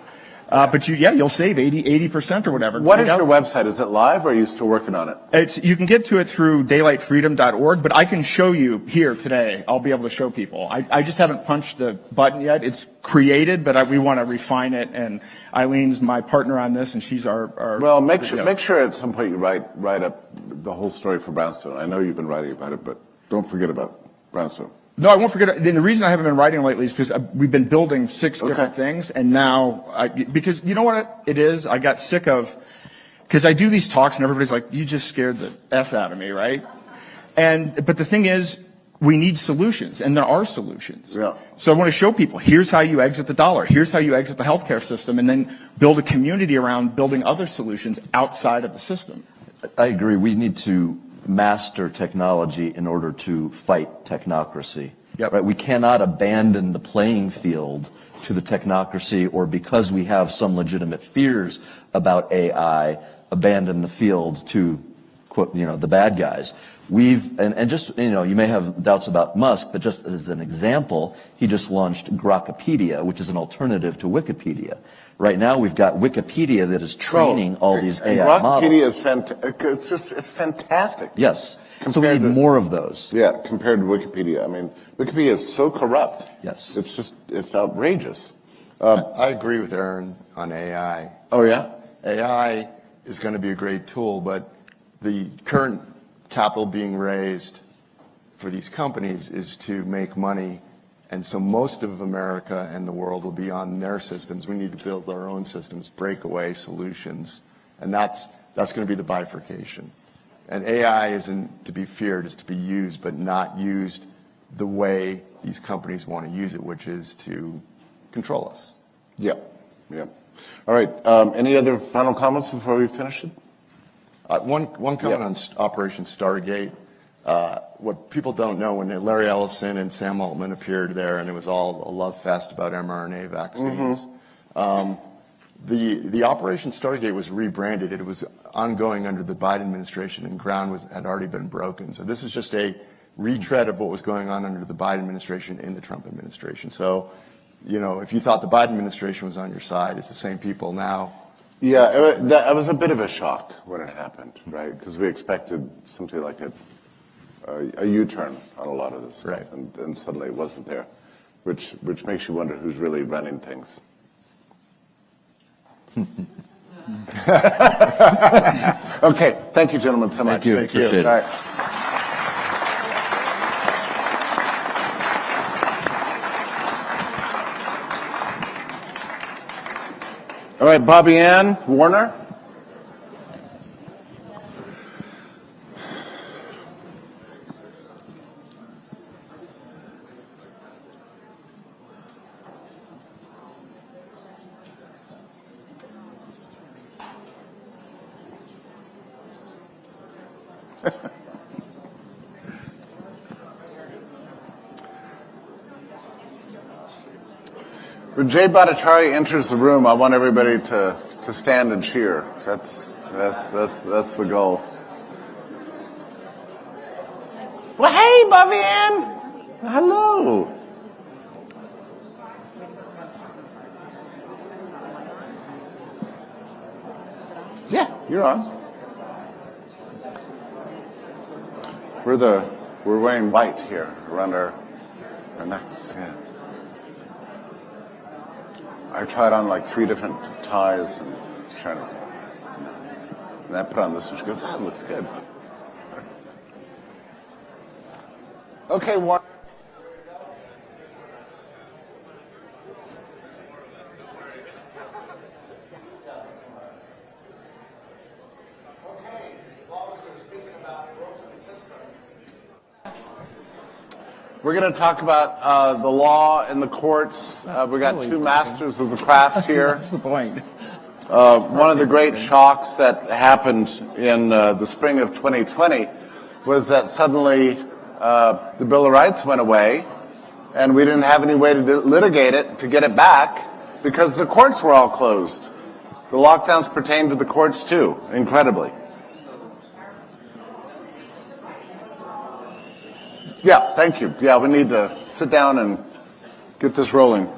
But you'll save 80% or whatever. What is your website? Is it live or are you still working on it? You can get to it through daylightfreedom.org, but I can show you here today. I'll be able to show people. I just haven't punched the button yet. It's created, but we want to refine it. And Eileen's my partner on this, and she's our Well, make sure at some point you write up the whole story for Brownstone. I know you've been writing about it, but don't forget about Brownstone. No, I won't forget. And the reason I haven't been writing lately is because we've been building 6 different things, and now because you know what it is, I got sick of because I do these talks and everybody's like, "You just scared the S out of me," right? But the thing is, we need solutions, and there are solutions. Yeah. So I want to show people, here's how you exit the dollar, here's how you exit the healthcare system, and then build a community around building other solutions outside of the system. I agree. We need to master technology in order to fight technocracy. Yep. Right? We cannot abandon the playing field to the technocracy, or because we have some legitimate fears about AI, abandon the field to, quote, the bad guys. And just, you may have doubts about Musk, but just as an example, he just launched Grokpedia, which is an alternative to Wikipedia. Right now, we've got Wikipedia that is training all these AI models. Grokpedia is it's fantastic. Yes. So we need more of those. Yeah, compared to Wikipedia. I mean, Wikipedia is so corrupt. Yes. It's outrageous. I agree with Aaron on AI. Oh, yeah? AI is going to be a great tool, but the current capital being raised for these companies is to make money, and so most of America and the world will be on their systems. We need to build our own systems, breakaway solutions, and that's going to be the bifurcation. And AI isn't to be feared, it's to be used, but not used the way these companies want to use it, which is to control us. Yeah. All right. Any other final comments before we finish it? One comment on Operation Stargate. What people don't know, when Larry Ellison and Sam Altman appeared there, and it was all a love fest about mRNA vaccines, the Operation Stargate was rebranded. It was ongoing under the Biden administration, and ground had already been broken. So this is just a retread of what was going on under the Biden administration in the Trump administration. So, if you thought the Biden administration was on your side, it's the same people now. Yeah, that was a bit of a shock when it happened, right? Because we expected something like a U-turn on a lot of this stuff, right. and suddenly it wasn't there, which makes you wonder who's really running things. Okay, thank you, gentlemen, so much. Thank you. Appreciate it. All right. All right, Bobby Ann Warner. When Jay Bhattacharya enters the room, I want everybody to stand and cheer. That's the goal. Well, hey, Bobby Ann. Hello. Yeah, you're on. We're wearing white here around our necks. Yeah. I tried on like 3 different ties and trying to. And I put on this one. She goes, "That looks good." Okay, Warren. We're going to talk about the law and the courts. We got 2 masters of the craft here. That's the point. One of the great shocks that happened in the spring of 2020 was that suddenly the Bill of Rights went away, and we didn't have any way to litigate it, to get it back, because the courts were all closed. The lockdowns pertained to the courts too, incredibly. Yeah, thank you. Yeah, we need to sit down and get this rolling.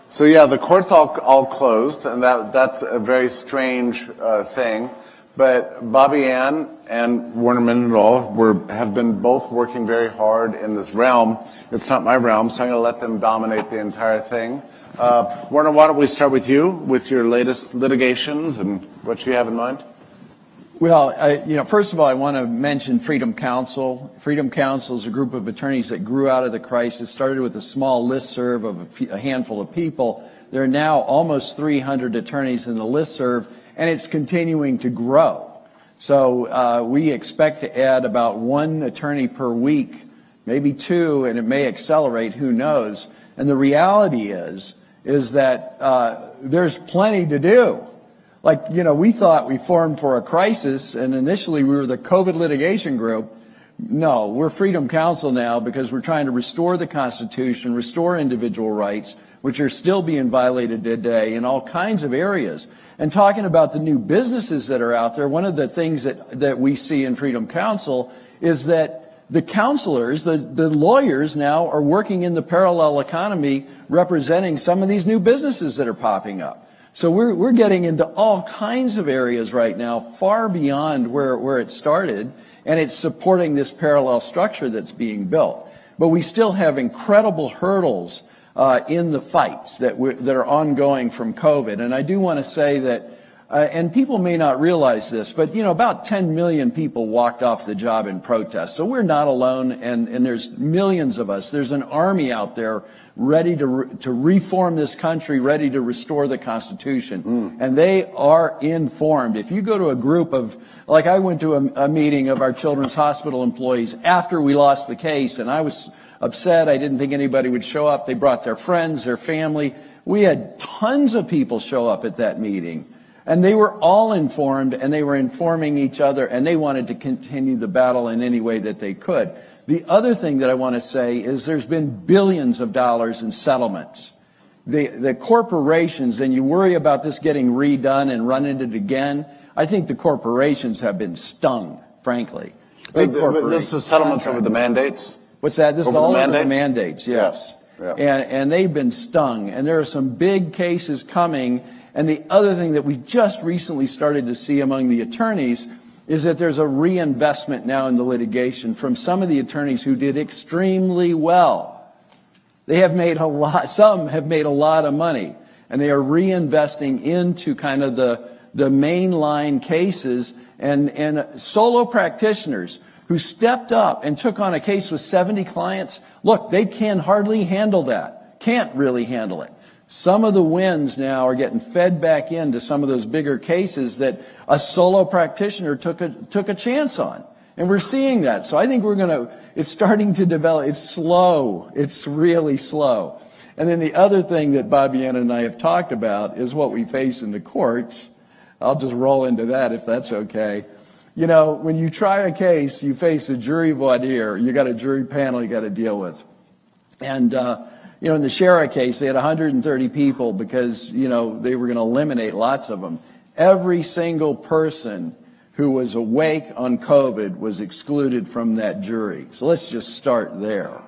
So yeah, the courts all closed, and that's a very strange thing. But Bobby Ann and Warner Mendenhall have been both working very hard in this realm. It's not my realm, so I'm going to let them dominate the entire thing. Warner, why don't we start with you, with your latest litigations and what you have in mind? Well, first of all, I want to mention Freedom Council. Freedom Council is a group of attorneys that grew out of the crisis, started with a small listserv of a handful of people. There are now almost 300 attorneys in the listserv, and it's continuing to grow. So we expect to add about 1 attorney per week maybe 2, and it may accelerate, who knows. And the reality is that there's plenty to do. Like, you know, we thought we formed for a crisis, and initially we were the COVID litigation group. No, we're Freedom Council now because we're trying to restore the Constitution, restore individual rights, which are still being violated today in all kinds of areas. And talking about the new businesses that are out there, one of the things that we see in Freedom Council is that the counselors, the lawyers now are working in the parallel economy representing some of these new businesses that are popping up. So we're getting into all kinds of areas right now, far beyond where it started, and it's supporting this parallel structure that's being built. But we still have incredible hurdles in the fights that are ongoing from COVID. And I do want to say that, and people may not realize this, but, you know, about 10 million people walked off the job in protest. So we're not alone, and there's millions of us. There's an army out there ready to reform this country, ready to restore the Constitution. And they are informed. If you go to a group of, like I went to a meeting of our Children's Hospital employees after we lost the case, and I was upset. I didn't think anybody would show up. They brought their friends, their family. We had tons of people show up at that meeting. And they were all informed, and they were informing each other, and they wanted to continue the battle in any way that they could. The other thing that I want to say is there's been billions of dollars in settlements. The corporations, and you worry about this getting redone and running it again, I think the corporations have been stung, frankly. But this is settlements over the mandates? What's that? This is all over the mandates, yes. Yeah. And they've been stung, and there are some big cases coming. And the other thing that we just recently started to see among the attorneys is that there's a reinvestment now in the litigation from some of the attorneys who did extremely well. They have made a lot, some have made a lot of money, and they are reinvesting into kind of the mainline cases, and solo practitioners who stepped up and took on a case with 70 clients. Look, they can hardly handle that, can't really handle it. Some of the wins now are getting fed back into some of those bigger cases that a solo practitioner took a chance on. And we're seeing that. So I think it's starting to develop. It's slow. It's really slow. And then the other thing that Bobbiana and I have talked about is what we face in the courts. I'll just roll into that if that's okay. You know, when you try a case, you face a jury voir dire. You got a jury panel you got to deal with. And, you know, in the Shara case, they had 130 people because, you know, they were going to eliminate lots of them. Every single person who was awake on COVID was excluded from that jury. So let's just start there.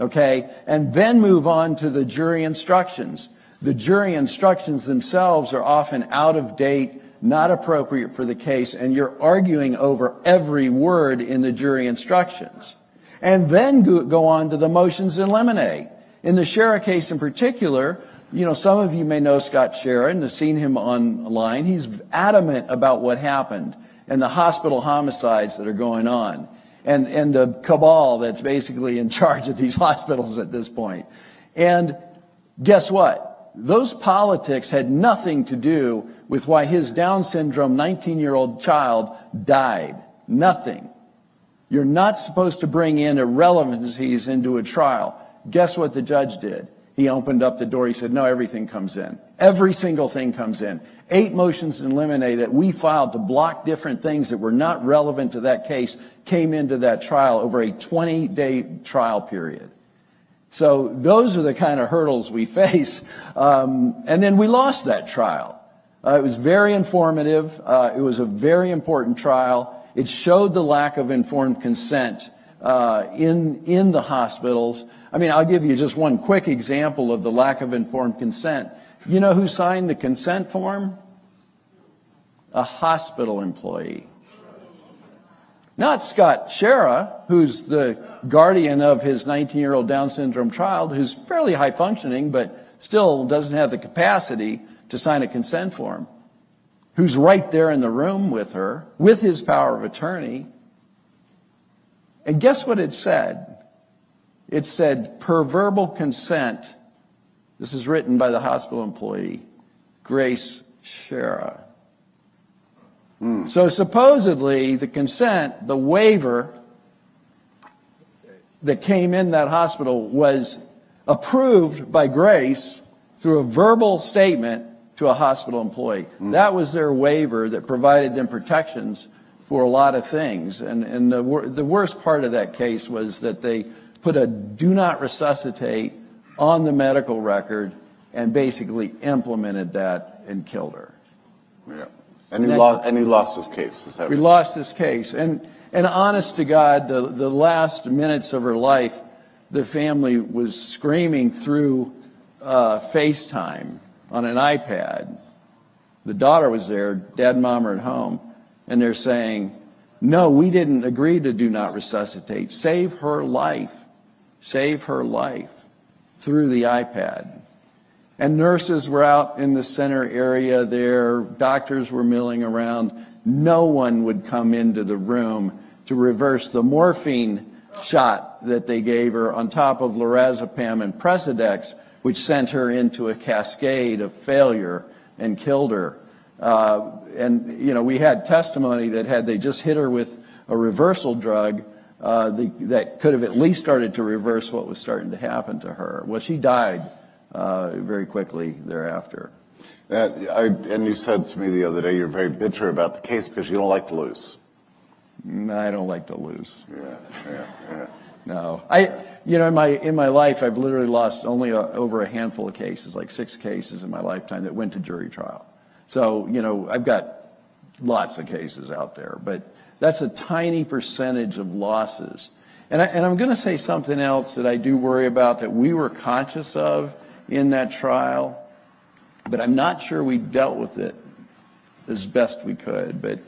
Okay? And then move on to the jury instructions. The jury instructions themselves are often out of date, not appropriate for the case, and you're arguing over every word in the jury instructions. And then go on to the motions in limine. In the Shara case in particular, you know, some of you may know Scott Shara and have seen him online. He's adamant about what happened and the hospital homicides that are going on and the cabal that's basically in charge of these hospitals at this point. And guess what? Those politics had nothing to do with why his Down syndrome 19-year-old child died. Nothing. You're not supposed to bring in irrelevancies into a trial. Guess what the judge did? He opened up the door. He said, no, everything comes in. Every single thing comes in. 8 motions in limine that we filed to block different things that were not relevant to that case came into that trial over a 20-day trial period. So those are the kind of hurdles we face. And then we lost that trial. It was very informative. It was a very important trial. It showed the lack of informed consent in the hospitals. I mean, I'll give you just one quick example of the lack of informed consent. You know who signed the consent form? A hospital employee. Not Scott Shara, who's the guardian of his 19-year-old Down syndrome child, who's fairly high functioning, but still doesn't have the capacity to sign a consent form, who's right there in the room with her, with his power of attorney. And guess what it said? It said, per verbal consent, this is written by the hospital employee, Grace Shara. So supposedly the consent, the waiver, that came in that hospital was approved by Grace through a verbal statement to a hospital employee. That was their waiver that provided them protections for a lot of things. And the worst part of that case was that they put a do not resuscitate on the medical record and basically implemented that and killed her. Yeah. And you lost this case, is that We right? lost this case. And honest to God, the last minutes of her life, the family was screaming through FaceTime on an iPad. The daughter was there, dad and mom are at home, and they're saying, no, we didn't agree to do not resuscitate. Save her life. Save her life through the iPad. And nurses were out in the center area there. Doctors were milling around. No one would come into the room to reverse the morphine shot that they gave her on top of lorazepam and Presidex, which sent her into a cascade of failure and killed her. And, you know, we had testimony that had they just hit her with a reversal drug, that could have at least started to reverse what was starting to happen to her. Well, she died very quickly thereafter. And you said to me the other day you're very bitter about the case because you don't like to lose. I don't like to lose. Yeah. No, you know, in my life, I've literally lost only over a handful of cases, like 6 cases in my lifetime that went to jury trial. So, you know, I've got lots of cases out there, but that's a tiny percentage of losses. And I'm going to say something else that I do worry about that we were conscious of in that trial, but I'm not sure we dealt with it as best we could, but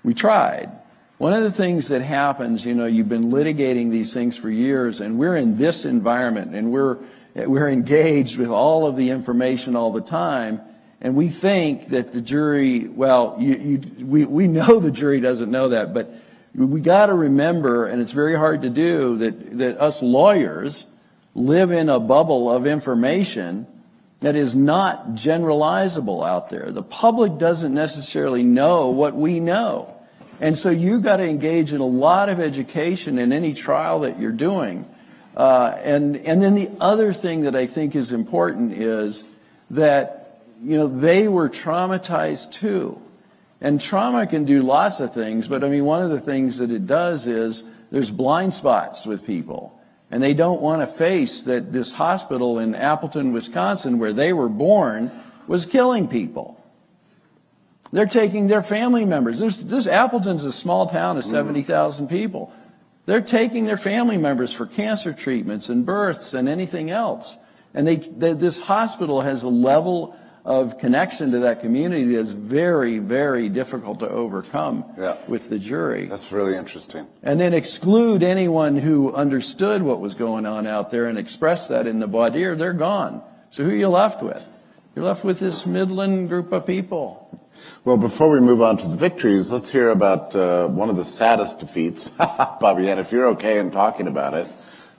we tried. One of the things that happens, you know, you've been litigating these things for years, and we're in this environment, and we're engaged with all of the information all the time, and we think that the jury, well, we know the jury doesn't know that, but we got to remember, and it's very hard to do, that us lawyers live in a bubble of information that is not generalizable out there. The public doesn't necessarily know what we know. And so you've got to engage in a lot of education in any trial that you're doing. And then the other thing that I think is important is that, you know, they were traumatized too. And trauma can do lots of things, but I mean, one of the things that it does is there's blind spots with people. And they don't want to face that this hospital in Appleton, Wisconsin, where they were born, was killing people. They're taking their family members. This Appleton's a small town of 70,000 people. They're taking their family members for cancer treatments and births and anything else. And this hospital has a level of connection to that community that's very, very difficult to overcome with the jury. That's really interesting. And then exclude anyone who understood what was going on out there and express that in the voir dire, they're gone. So who are you left with? You're left with this Midland group of people. Well, before we move on to the victories, let's hear about one of the saddest defeats. Bobby, and if you're okay in talking about it,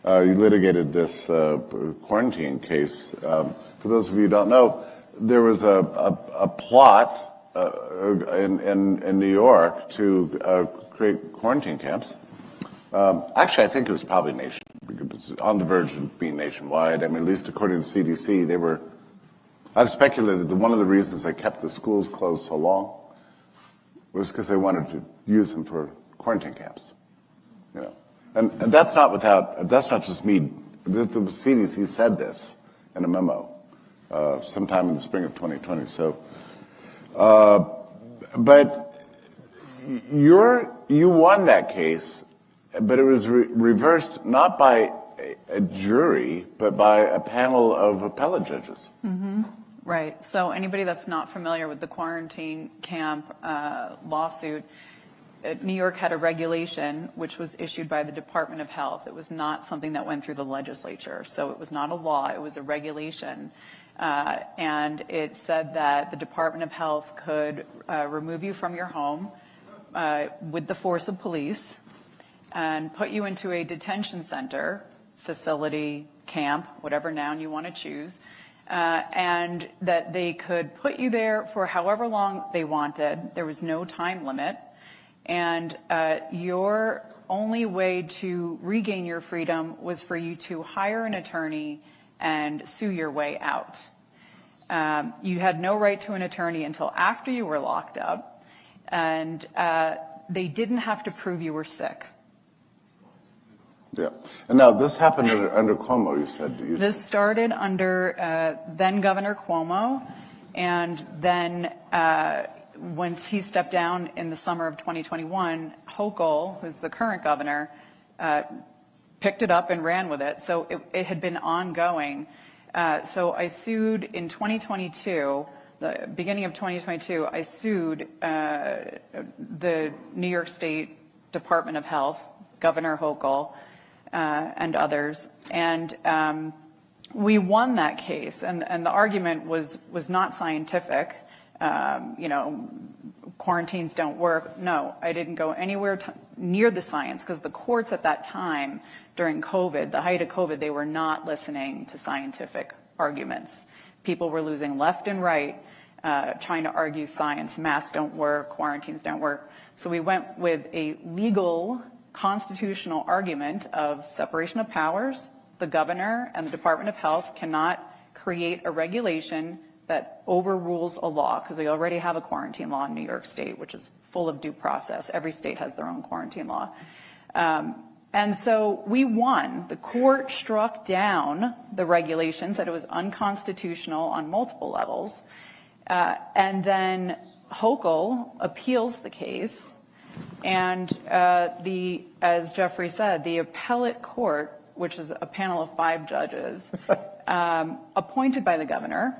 you litigated this quarantine case. For those of you who don't know, there was a plot in New York to create quarantine camps. Actually, I think it was probably it was on the verge of being nationwide. I mean, at least according to the CDC, they were. I've speculated that one of the reasons they kept the schools closed so long was because they wanted to use them for quarantine camps. You know, and that's not just me. The CDC said this in a memo sometime in the spring of 2020. So, but you won that case, but it was reversed not by a jury, but by a panel of appellate judges. Mm-hmm. Right. So anybody that's not familiar with the quarantine camp lawsuit, New York had a regulation which was issued by the Department of Health. It was not something that went through the legislature. So it was not a law. It was a regulation. And it said that the Department of Health could remove you from your home with the force of police and put you into a detention center, facility, camp, whatever noun you want to choose, and that they could put you there for however long they wanted. There was no time limit. And your only way to regain your freedom was for you to hire an attorney and sue your way out. You had no right to an attorney until after you were locked up, and they didn't have to prove you were sick. Yeah. And now this happened under Cuomo, you said. This started under then Governor Cuomo, and then once he stepped down in the summer of 2021, Hochul, who's the current governor, picked it up and ran with it. So it had been ongoing. So I sued in 2022, the beginning of 2022, I sued the New York State Department of Health, Governor Hochul, and others. And we won that case. And the argument was not scientific. Quarantines don't work. No, I didn't go anywhere near the science, because the courts at that time during COVID, the height of COVID, they were not listening to scientific arguments. People were losing left and right, trying to argue science. Masks don't work, quarantines don't work. So we went with a legal constitutional argument of separation of powers. The governor and the Department of Health cannot create a regulation that overrules a law, because we already have a quarantine law in New York State, which is full of due process. Every state has their own quarantine law. And so we won. The court struck down the regulations, that it was unconstitutional on multiple levels. And then Hochul appeals the case. And as Jeffrey said, the appellate court, which is a panel of 5 judges, appointed by the governor,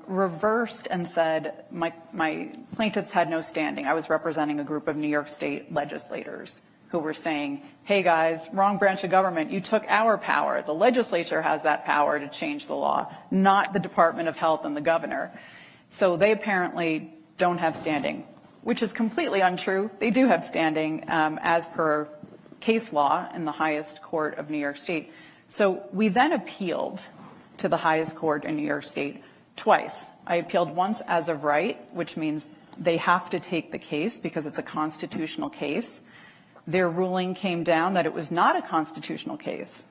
reversed and said my plaintiffs had no standing. I was representing a group of New York State legislators who were saying, hey guys, wrong branch of government, you took our power. The legislature has that power to change the law, not the Department of Health and the governor. So they apparently don't have standing, which is completely untrue. They do have standing as per case law in the highest court of New York State. So we then appealed to the highest court in New York State twice. I appealed once as of right, which means they have to take the case because it's a constitutional case. Their ruling came down that it was not a constitutional case,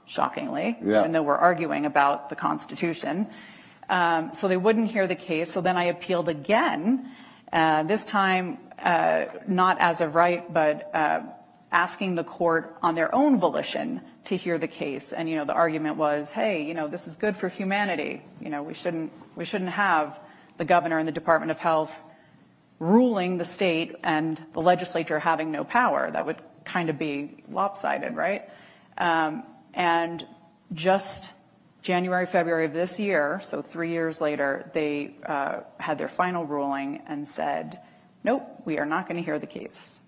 shockingly, even though we're arguing about the Constitution. So they wouldn't hear the case. So then I appealed again, this time not as of right, but asking the court on their own volition to hear the case. And, the argument was, hey, this is good for humanity. We shouldn't have the governor and the Department of Health ruling the state and the legislature having no power. That would kind of be lopsided, right? And just January, February of this year, so 3 years later, they had their final ruling and said, nope, we are not going to hear the case.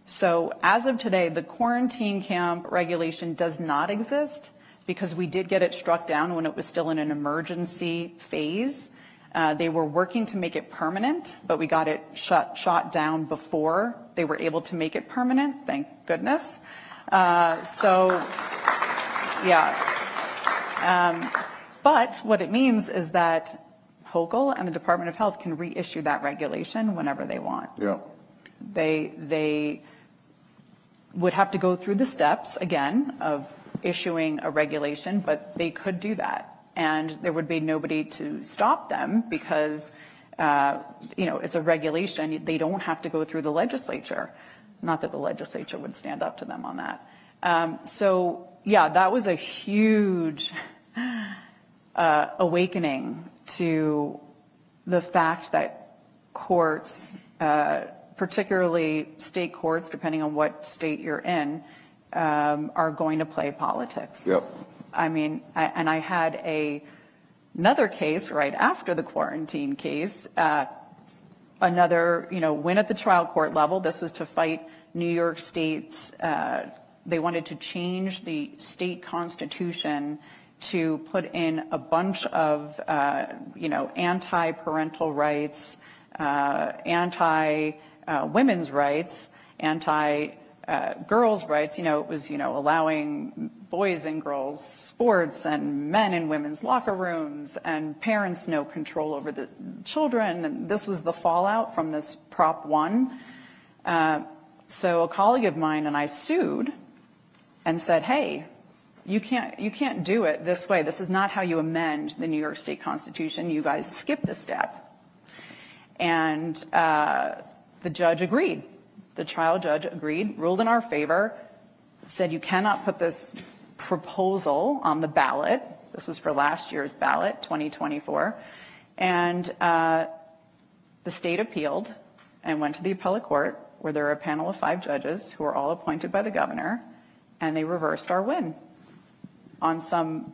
So as of today, the quarantine camp regulation does not exist because we did get it struck down when it was still in an emergency phase. They were working to make it permanent, but we got it shot down before they were able to make it permanent, thank goodness. But what it means is that Hochul and the Department of Health can reissue that regulation whenever they want. Yeah. They would have to go through the steps, again, of issuing a regulation, but they could do that. And there would be nobody to stop them because, it's a regulation. They don't have to go through the legislature. Not that the legislature would stand up to them on that. That was a huge awakening to the fact that courts, particularly state courts, depending on what state you're in, are going to play politics. Yep. I mean, I had another case right after the quarantine case, another, win at the trial court level. This was to fight New York State's, they wanted to change the state constitution to put in a bunch of, anti-parental rights, anti-women's rights, anti-girls' rights. It was, allowing boys and girls sports and men and women's locker rooms, and parents no control over the children. And this was the fallout from this Prop 1. So a colleague of mine and I sued and said, hey, you can't do it this way. This is not how you amend the New York State Constitution. You guys skipped a step. And the judge agreed. The trial judge agreed, ruled in our favor, said you cannot put this proposal on the ballot. This was for last year's ballot, 2024. And the state appealed and went to the appellate court, where there are a panel of 5 judges who are all appointed by the governor, and they reversed our win on some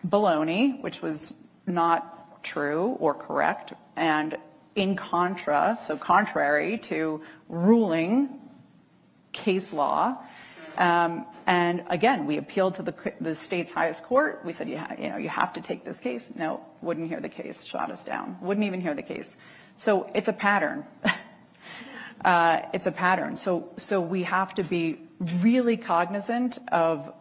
baloney, which was not true or correct, and in contra, so contrary to ruling case law. And again, we appealed to the state's highest court. We said, you have to take this case. No, wouldn't hear the case, shot us down. Wouldn't even hear the case. So it's a pattern. It's a pattern. So we have to be really cognizant of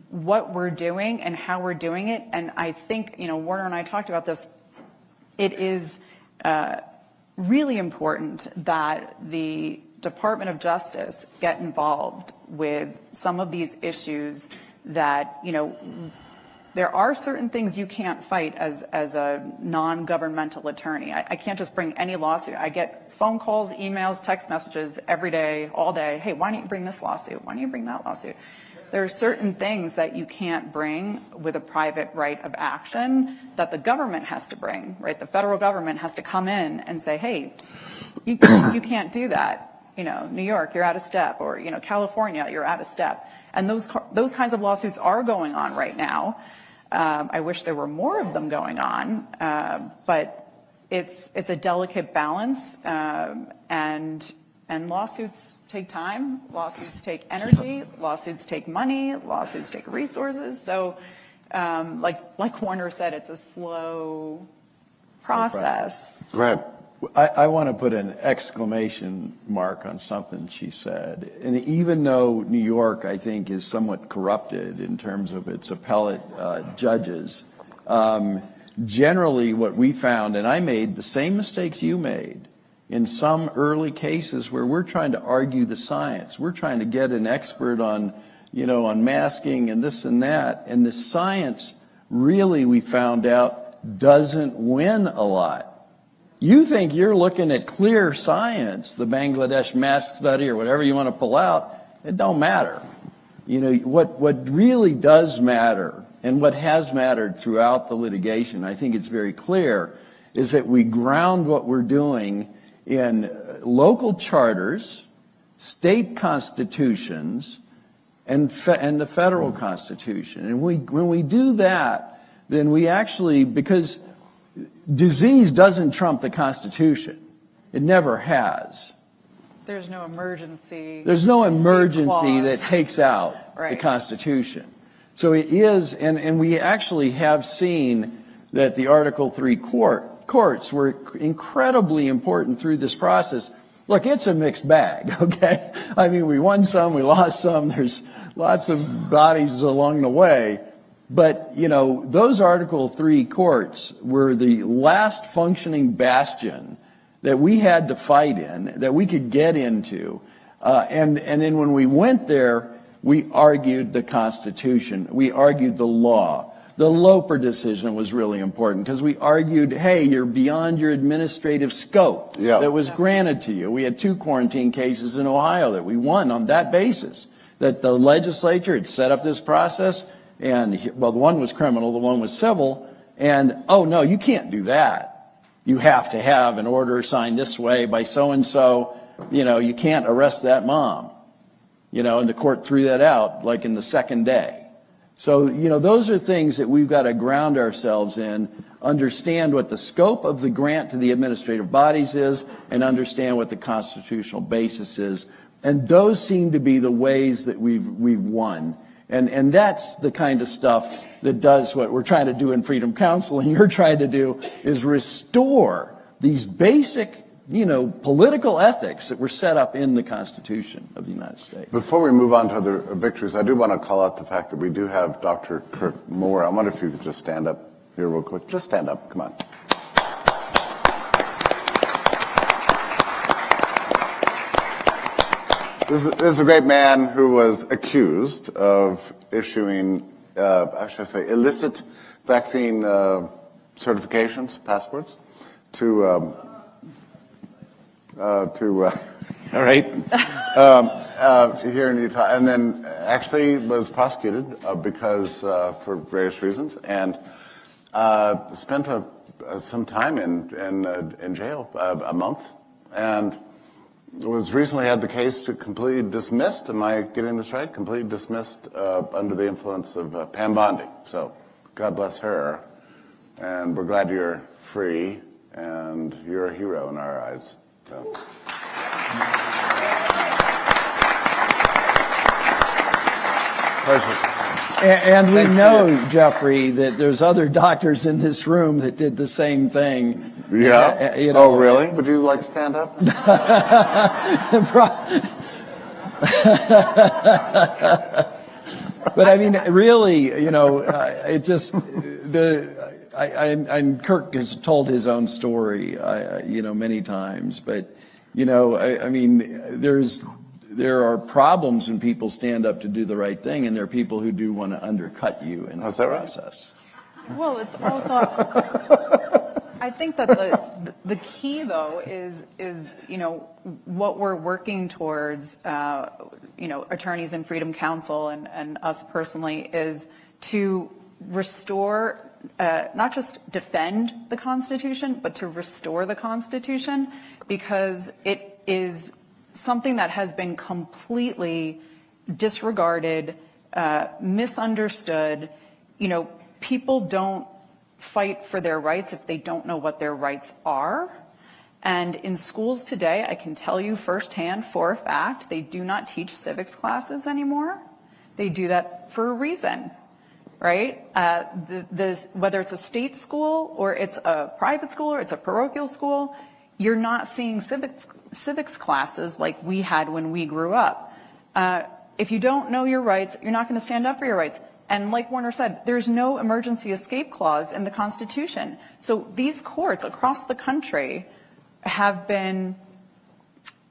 what we're doing and how we're doing it. And I think, Warner and I talked about this. It is really important that the Department of Justice get involved with some of these issues that, there are certain things you can't fight as a non-governmental attorney. I can't just bring any lawsuit. I get phone calls, emails, text messages every day, all day. Hey, why don't you bring this lawsuit? Why don't you bring that lawsuit? There are certain things that you can't bring with a private right of action that the government has to bring, right? The federal government has to come in and say, hey, you can't do that. New York, you're out of step, or, California, you're out of step. And those kinds of lawsuits are going on right now. I wish there were more of them going on, but it's a delicate balance, and lawsuits take time, lawsuits take energy, lawsuits take money, lawsuits take resources. So, like Warner said, it's a slow process. Go ahead. I want to put an exclamation mark on something she said. And even though New York, I think, is somewhat corrupted in terms of its appellate judges, generally what we found, and I made the same mistakes you made, in some early cases where we're trying to argue the science. We're trying to get an expert on, on masking and this and that. And the science really, we found out, doesn't win a lot. You think you're looking at clear science, the Bangladesh mask study or whatever you want to pull out, it don't matter. What really does matter, and what has mattered throughout the litigation, I think it's very clear, is that we ground what we're doing in local charters, state constitutions, and the federal constitution. And when we do that, then we actually, because disease doesn't trump the Constitution. It never has. There's no emergency. There's no emergency that takes out the Constitution. So it is, and we actually have seen that the Article III courts were incredibly important through this process. Look, it's a mixed bag, okay? I mean, we won some, we lost some. There's lots of bodies along the way. But, those Article III courts were the last functioning bastion that we had to fight in, that we could get into. And then when we went there, we argued the Constitution. We argued the law. The Loper decision was really important because we argued, hey, you're beyond your administrative scope that was granted to you. We had 2 quarantine cases in Ohio that we won on that basis, that the legislature had set up this process. And, well, the one was criminal, the one was civil, and, oh, no, you can't do that. You have to have an order signed this way by so-and-so. You can't arrest that mom. And the court threw that out, like, in the second day. So, those are things that we've got to ground ourselves in, understand what the scope of the grant to the administrative bodies is, and understand what the constitutional basis is. And those seem to be the ways that we've won. And that's the kind of stuff that does what we're trying to do in Freedom Council and you're trying to do, is restore these basic political ethics that were set up in the Constitution of the United States. Before we move on to other victories, I do want to call out the fact that we do have Dr. Kirk Moore. I wonder if you could just stand up here real quick. Just stand up. Come on. This is a great man who was accused of issuing, how should I say, illicit vaccine certifications, passports, to all right, here in Utah, and then actually was prosecuted because for various reasons, and spent some time in jail, a month, and was recently had the case completely dismissed. Am I getting this right? Completely dismissed under the influence of Pam Bondi. So God bless her, and we're glad you're free, and you're a hero in our eyes. So. Pleasure. And we know, Jeffrey, that there's other doctors in this room that did the same thing. Yeah? Oh, really? Would you like to stand up? But I mean, really, it just, and Kirk has told his own story, many times, but, I mean, there are problems when people stand up to do the right thing, and there are people who do want to undercut you in the process. Well, it's also, I think that the key, though, is what we're working towards, attorneys in Freedom Council and us personally, is to restore, not just defend the Constitution, but to restore the Constitution, because it is something that has been completely disregarded, misunderstood. People don't fight for their rights if they don't know what their rights are. And in schools today, I can tell you firsthand, for a fact, they do not teach civics classes anymore. They do that for a reason, right? Whether it's a state school or it's a private school or it's a parochial school, you're not seeing civics classes like we had when we grew up. If you don't know your rights, you're not going to stand up for your rights. And like Warner said, there's no emergency escape clause in the Constitution. So these courts across the country have been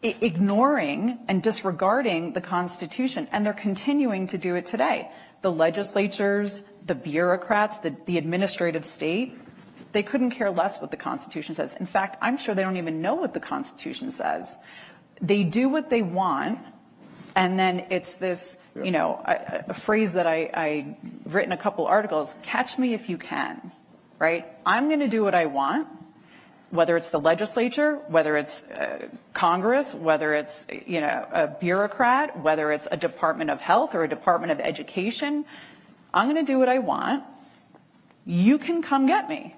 ignoring and disregarding the Constitution, and they're continuing to do it today. The legislatures, the bureaucrats, the administrative state, they couldn't care less what the Constitution says. In fact, I'm sure they don't even know what the Constitution says. They do what they want, and then it's this, a phrase that I've written a couple articles, catch me if you can, right? I'm going to do what I want, whether it's the legislature, whether it's Congress, whether it's, a bureaucrat, whether it's a Department of Health or a Department of Education. I'm going to do what I want. You can come get me.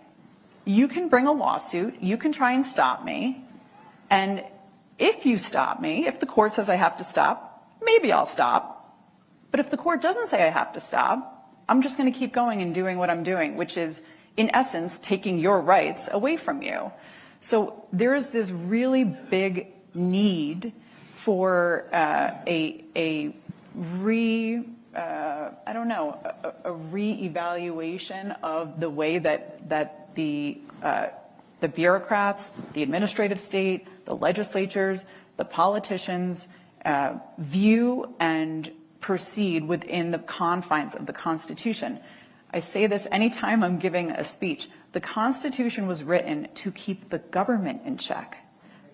You can bring a lawsuit. You can try and stop me. And if you stop me, if the court says I have to stop, maybe I'll stop. But if the court doesn't say I have to stop, I'm just going to keep going and doing what I'm doing, which is, in essence, taking your rights away from you. So there is this really big need for a re-evaluation of the way that the bureaucrats, the administrative state, the legislatures, the politicians view and proceed within the confines of the Constitution. I say this anytime I'm giving a speech. The Constitution was written to keep the government in check.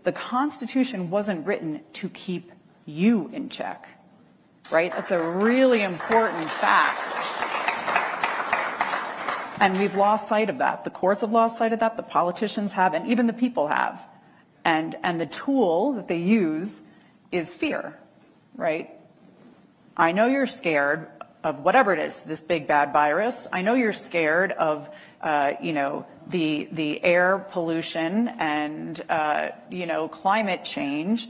The Constitution wasn't written to keep you in check, right? That's a really important fact. And we've lost sight of that. The courts have lost sight of that. The politicians have, and even the people have. And the tool that they use is fear, right? I know you're scared of whatever it is, this big bad virus. I know you're scared of, the air pollution and, climate change.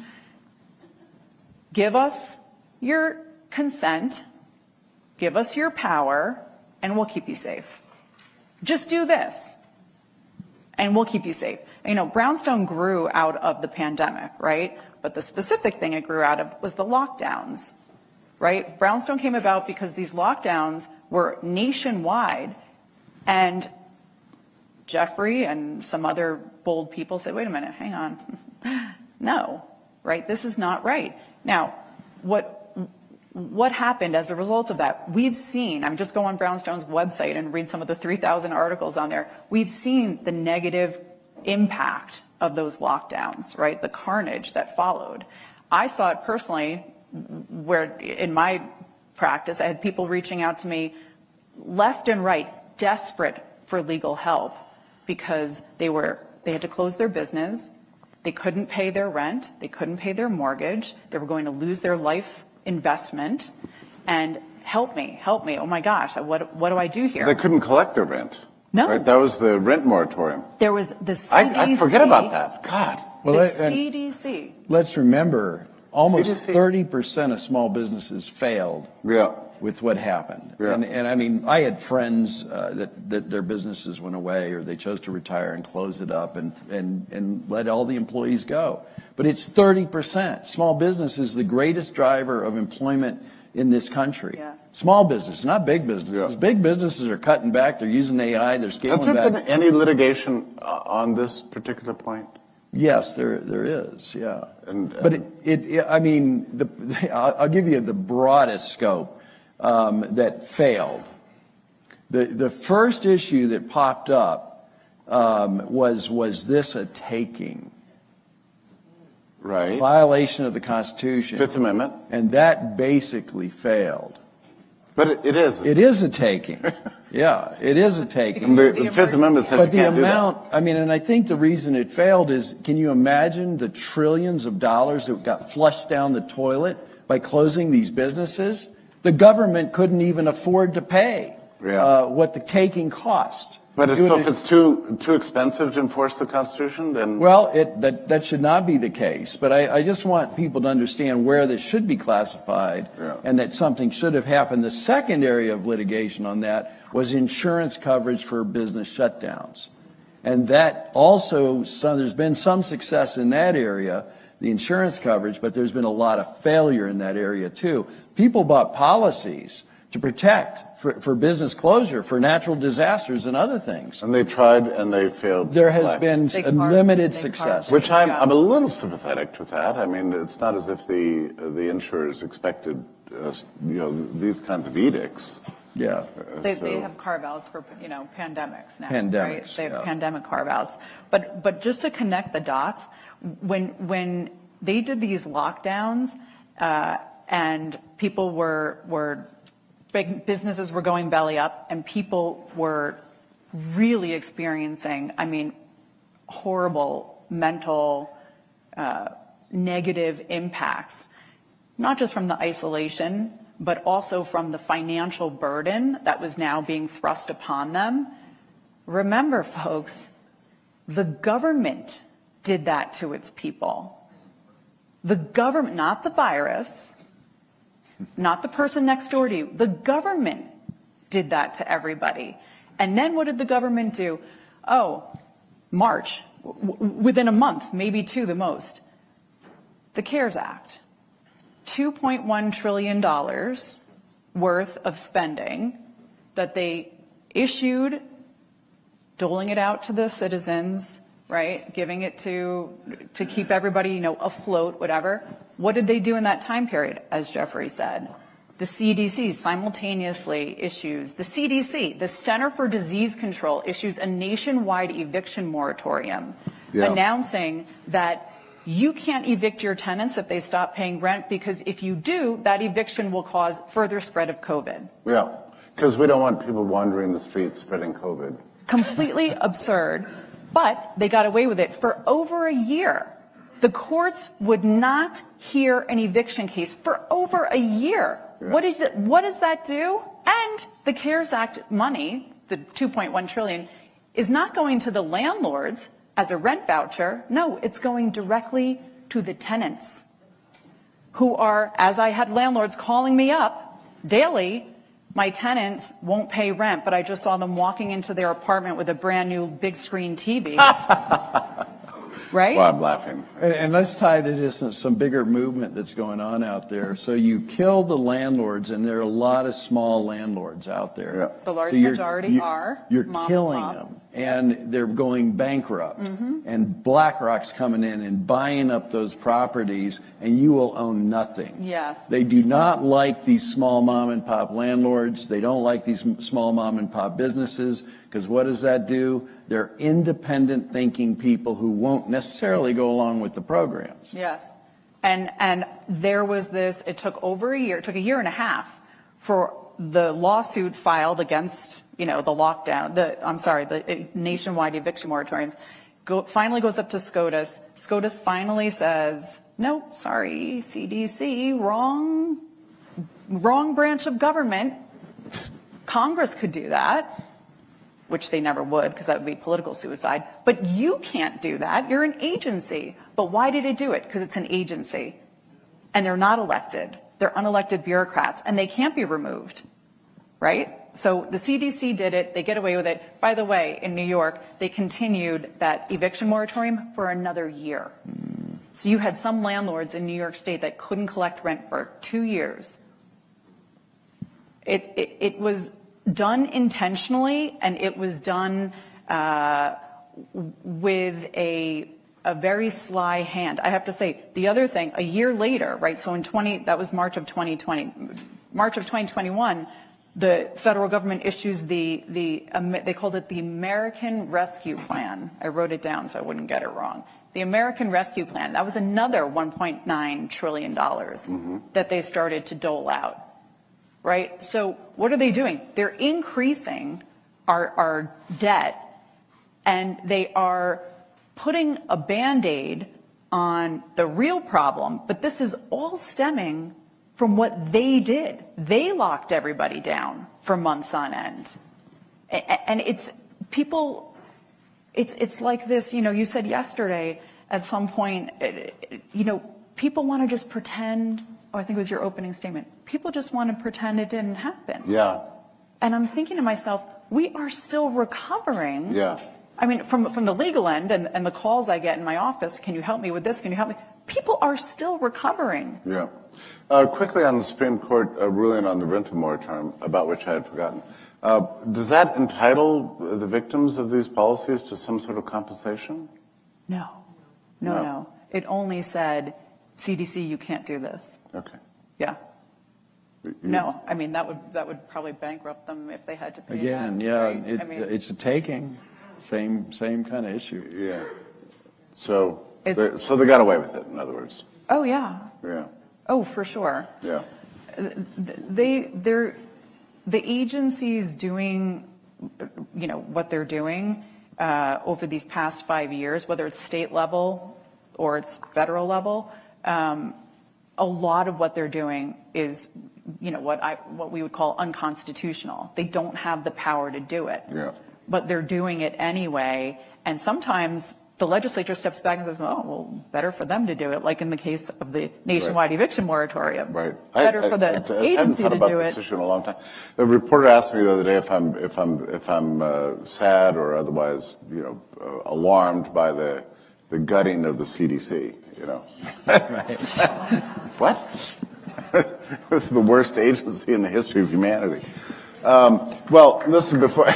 Give us your consent, give us your power, and we'll keep you safe. Just do this. and we'll keep you safe. You know, Brownstone grew out of the pandemic, right? But the specific thing it grew out of was the lockdowns, right? Brownstone came about because these lockdowns were nationwide, and Jeffrey and some other bold people said, wait a minute, hang on. No, right? This is not right. Now, what happened as a result of that? We've seen, I'm just go on Brownstone's website and read some of the 3,000 articles on there. We've seen the negative impact of those lockdowns, right? The carnage that followed. I saw it personally where in my practice, I had people reaching out to me left and right, desperate for legal help because they had to close their business. They couldn't pay their rent. They couldn't pay their mortgage. They were going to lose their life investment. And help me. Oh my gosh, what do I do here? They couldn't collect their rent. No. Right? That was the rent moratorium. There was the CDC. I forget about that. God. Well, The CDC. Let's remember, almost CDC. 30% of small businesses failed Yeah. with what happened. Yeah. And I mean, I had friends that their businesses went away or they chose to retire and close it up and let all the employees go. But it's 30%. Small business is the greatest driver of employment in this country. Yeah. Small business, not big businesses. Yeah. Big businesses are cutting back. They're using AI. They're scaling Has there back. been any litigation on this particular point? Yes, there is, yeah. And- I mean, I'll give you the broadest scope that failed. The first issue that popped up was this a taking? Right. Violation of the Constitution. Fifth Amendment. And that basically failed. But it is. It is a taking. Yeah, it is a taking. And the Fifth Amendment said But you the can't do that. amount, I mean, and I think the reason it failed is, can you imagine the trillions of dollars that got flushed down the toilet by closing these businesses? The government couldn't even afford to pay what the taking cost. But if it's too expensive to enforce the Constitution, then... Well, that should not be the case. But I just want people to understand where this should be classified and that something should have happened. The second area of litigation on that was insurance coverage for business shutdowns. And that also, there's been some success in that area, the insurance coverage, but there's been a lot of failure in that area too. People bought policies to protect for business closure, for natural disasters and other things. And they tried and they failed. There has been a limited Big success. Which I'm a little sympathetic to that. I mean, it's not as if the insurers expected, these kinds of edicts. Yeah. They have carve-outs for, pandemics now. Pandemics, right? They have pandemic carve-outs. But just to connect the dots, when they did these lockdowns and people were big businesses were going belly up and people were really experiencing, horrible mental negative impacts, not just from the isolation, but also from the financial burden that was now being thrust upon them. Remember, folks, the government did that to its people. The government, not the virus, not the person next door to you. The government did that to everybody. And then what did the government do? March, within a month, maybe two the most, the CARES Act. $2.1 trillion worth of spending that they issued, doling it out to the citizens, right? Giving it to keep everybody, afloat, whatever. What did they do in that time period, as Jeffrey said? The CDC simultaneously issues, the CDC, the Center for Disease Control, issues a nationwide eviction moratorium, announcing that you can't evict your tenants if they stop paying rent, because if you do, that eviction will cause further spread of COVID. Yeah, because we don't want people wandering the streets spreading COVID. Completely absurd, but they got away with it for over a year. The courts would not hear an eviction case for over a year. Yeah. What does that do? And the CARES Act money, the $2.1 trillion, is not going to the landlords as a rent voucher. No, it's going directly to the tenants who are, as I had landlords calling me up daily, my tenants won't pay rent, but I just saw them walking into their apartment with a brand new big screen TV. Right? Well, I'm laughing. And let's tie this to some bigger movement that's going on out there. So you kill the landlords, and there are a lot of small landlords out there. Yeah. The large So majority are You're mom killing and pop. them, and they're going bankrupt. And BlackRock's coming in and buying up those properties, and you will own nothing. Yes. They do not like these small mom and pop landlords. They don't like these small mom and pop businesses, because what does that do? They're independent thinking people who won't necessarily go along with the programs. Yes. And there was this, it took over a year, it took a year and a half for the lawsuit filed against, the lockdown, the nationwide eviction moratoriums, finally goes up to SCOTUS. SCOTUS finally says, no, sorry, CDC, wrong branch of government. Congress could do that, which they never would, because that would be political suicide. But you can't do that. You're an agency. But why did it do it? Because it's an agency. And they're not elected. They're unelected bureaucrats, and they can't be removed, right? So the CDC did it. They get away with it. By the way, in New York, they continued that eviction moratorium for another year. So you had some landlords in New York State that couldn't collect rent for 2 years. It was done intentionally, and it was done with a very sly hand. I have to say, the other thing, a year later, right, so that was March of 2020. March of 2021, the federal government issues they called it the American Rescue Plan. I wrote it down so I wouldn't get it wrong. The American Rescue Plan, that was another $1.9 trillion that they started to dole out. Right? So what are they doing? They're increasing our debt, and they are putting a Band-Aid on the real problem, but this is all stemming from what they did. They locked everybody down for months on end. And it's like this, you said yesterday at some point, people want to just pretend. I think it was your opening statement. People just want to pretend it didn't happen. Yeah. And I'm thinking to myself, we are still recovering. Yeah. I mean, from the legal end and the calls I get in my office, can you help me with this? Can you help me? People are still recovering. Yeah. Quickly on the Supreme Court ruling on the rental moratorium, about which I had forgotten. Does that entitle the victims of these policies to some sort of compensation? No. It only said, CDC, you can't do this. Okay. Yeah. No, I mean, that would probably bankrupt them if they had to pay. Again, that, yeah, right? it's a taking. Same kind of issue. Yeah. So they got away with it, in other words. Oh, yeah. Yeah. Oh, for sure. Yeah. The agencies doing, what they're doing over these past 5 years, whether it's state level or it's federal level, a lot of what they're doing is, what we would call unconstitutional. They don't have the power to do it. Yeah. But they're doing it anyway. And sometimes the legislature steps back and says, oh, well, better for them to do it, like in the case of the nationwide eviction moratorium. Right. Better for the agency to do it. I haven't thought about this issue in a long time. A reporter asked me the other day if I'm sad or otherwise, alarmed by the gutting of the CDC. Right. What? This is the worst agency in the history of humanity. Well, listen, before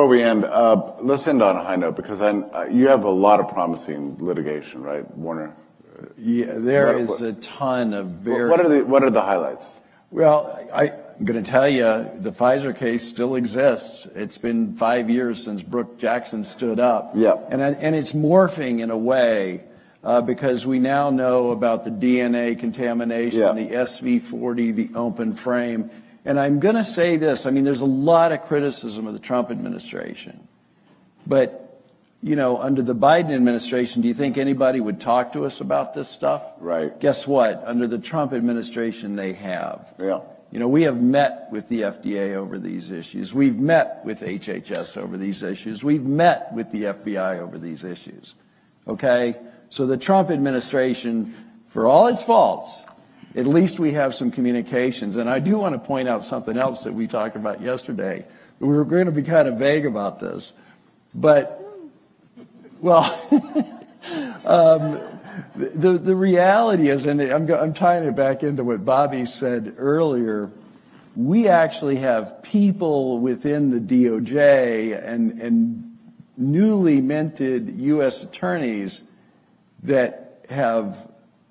we end, let's end on a high note, because you have a lot of promising litigation, right, Warner? Yeah, there is a ton of very. What are the highlights? Well, I'm going to tell you, the Pfizer case still exists. It's been 5 years since Brooke Jackson stood up. Yeah. And it's morphing in a way because we now know about the DNA contamination, the SV40, the open frame. And I'm going to say this. I mean, there's a lot of criticism of the Trump administration. But, under the Biden administration, do you think anybody would talk to us about this stuff? Right. Guess what? Under the Trump administration, they have. Yeah. We have met with the FDA over these issues. We've met with HHS over these issues. We've met with the FBI over these issues. Okay? So the Trump administration, for all its faults, at least we have some communications. And I do want to point out something else that we talked about yesterday. We were going to be kind of vague about this, but, well, the reality is, and I'm tying it back into what Bobby said earlier, we actually have people within the DOJ and newly minted U.S. attorneys that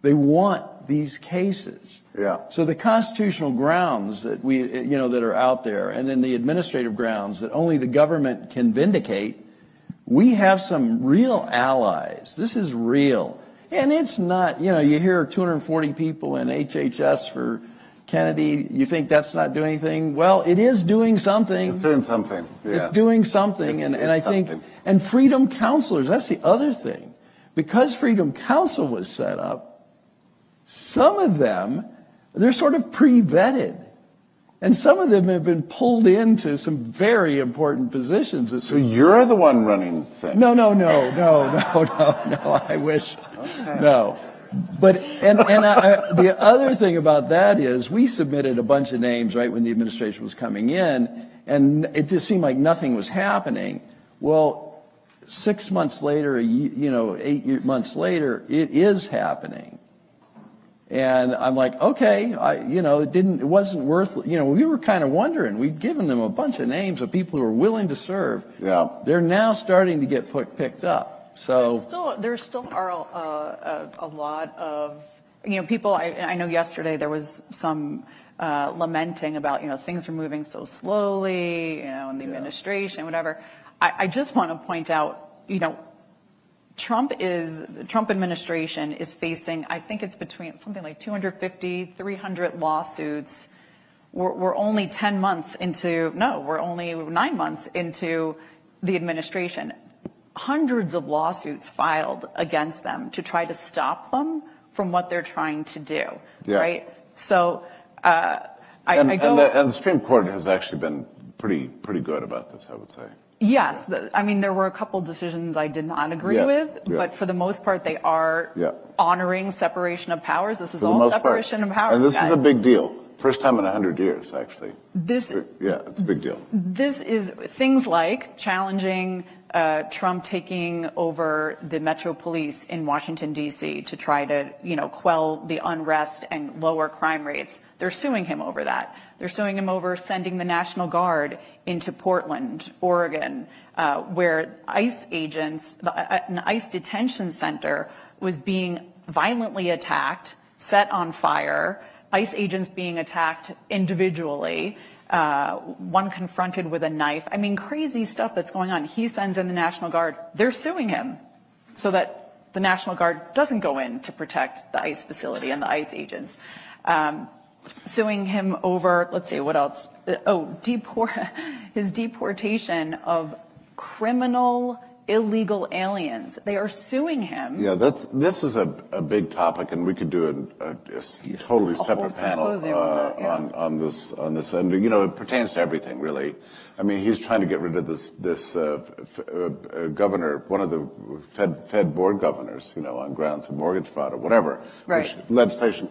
they want these cases. Yeah. So the constitutional grounds that that are out there, and then the administrative grounds that only the government can vindicate, we have some real allies. This is real. And it's not, you hear 240 people in HHS for Kennedy. You think that's not doing anything? Well, it is doing something. It's doing something. Yeah. It's doing something. And I think, and freedom counselors, that's the other thing. Because Freedom Council was set up, some of them, they're sort of pre-vetted. And some of them have been pulled into some very important positions. So you're the one running things? No, I wish. Okay. No. But, the other thing about that is we submitted a bunch of names right when the administration was coming in, and it just seemed like nothing was happening. Well, 6 months later, 8 months later, it is happening. And I'm like, okay, it wasn't worth, we were kind of wondering. We'd given them a bunch of names of people who were willing to serve. Yeah. They're now starting to get picked up. So there still are a lot of, people, I know yesterday there was some lamenting about, things are moving so slowly, in the administration, whatever. I just want to point out, Trump administration is facing, I think it's between something like 250, 300 lawsuits. We're only 10 months into, we're only 9 months into the administration. Hundreds of lawsuits filed against them to try to stop them from what they're trying to do, right? So and the Supreme Court has actually been pretty good about this, I would say. Yes, there were a couple decisions I did not agree with, but for the most part, they are honoring separation of powers. This is all separation of powers. And this is a big deal. First time in 100 years, actually. It's a big deal. This is things like challenging Trump taking over the Metro Police in Washington, D.C. to try to, quell the unrest and lower crime rates. They're suing him over that. They're suing him over sending the National Guard into Portland, Oregon, where ICE agents, an ICE detention center was being violently attacked, set on fire, ICE agents being attacked individually, one confronted with a knife. Crazy stuff that's going on. He sends in the National Guard. They're suing him so that the National Guard doesn't go in to protect the ICE facility and the ICE agents. Suing him over, let's see, what else? His deportation of criminal illegal aliens. They are suing him. Yeah, this is a big topic, and we could do a totally separate panel on this. And it pertains to everything, really. He's trying to get rid of this governor, one of the Fed board governors, on grounds of mortgage fraud or whatever. Right. Legislation.